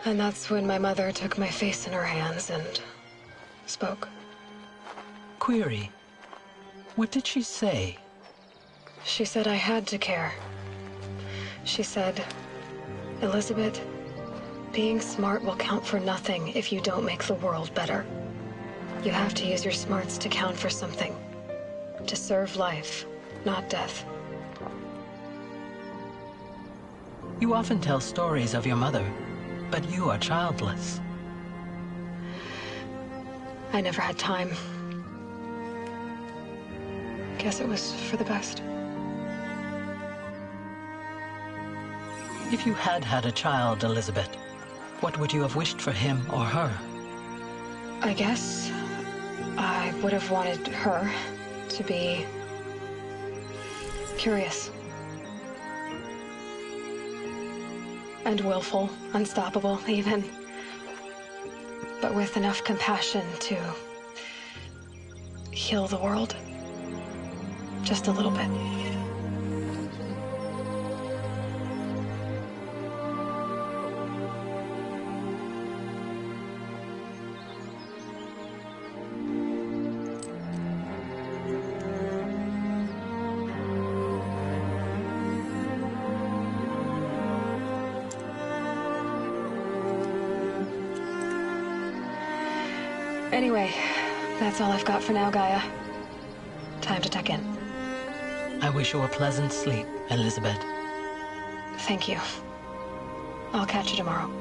and that's when my mother took my face in her hands and spoke. Query. What did she say? She said I had to care. She said, Elizabeth, being smart will count for nothing if you don't make the world better. You have to use your smarts to count for something. To serve life, not death. You often tell stories of your mother, but you are childless. I never had time. Guess it was for the best. If you had had a child, Elizabeth, what would you have wished for him or her? I guess I would have wanted her to be curious. And willful, unstoppable, even. But with enough compassion to heal the world. Just a little bit. Anyway, that's all I've got for now, Gaia. Time to tuck in. I wish you a pleasant sleep, Elizabeth. Thank you. I'll catch you tomorrow.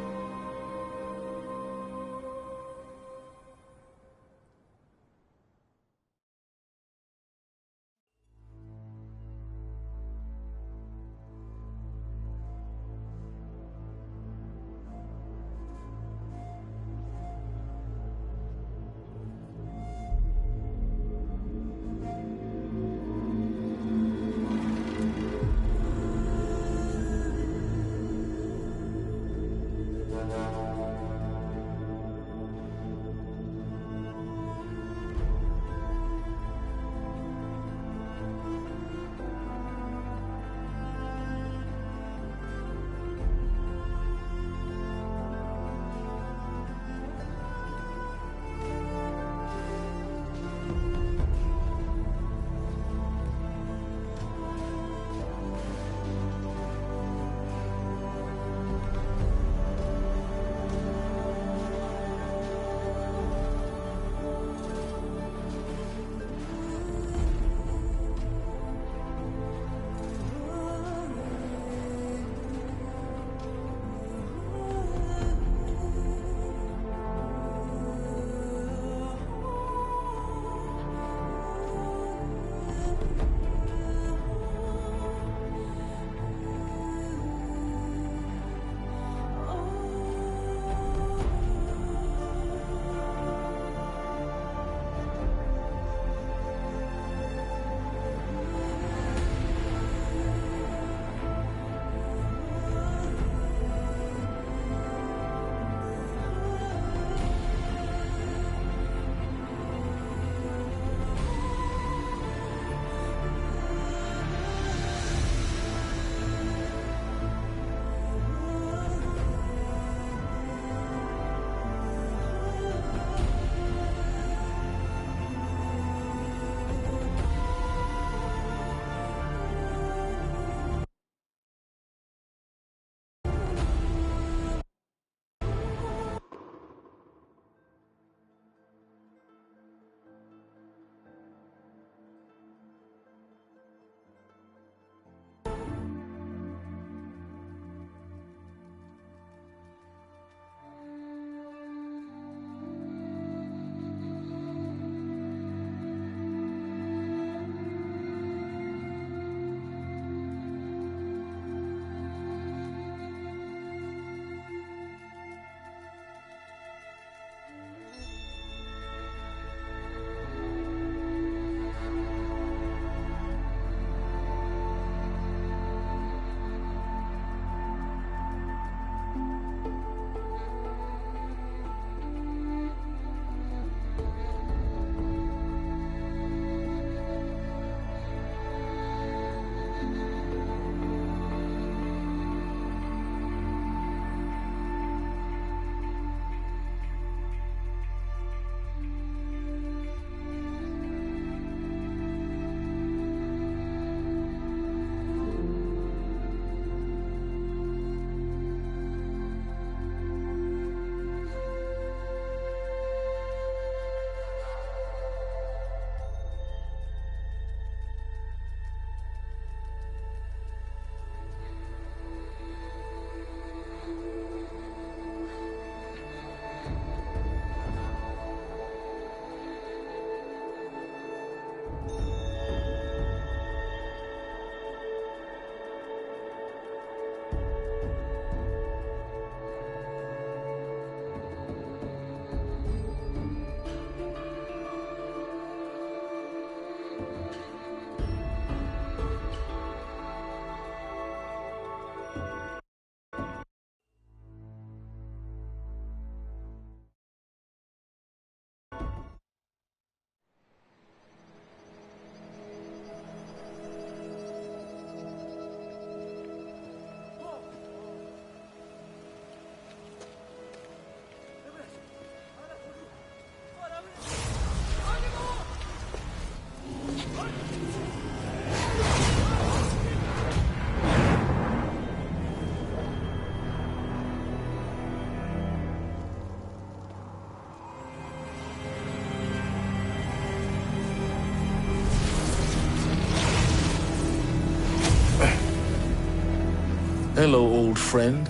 Hello, old friend.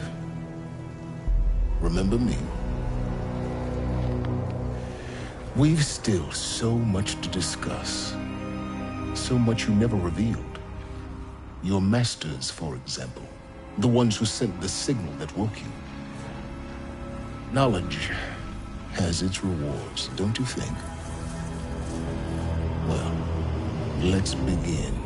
Remember me? We've still so much to discuss. So much you never revealed. Your masters, for example. The ones who sent the signal that woke you. Knowledge has its rewards, don't you think? Well, let's begin.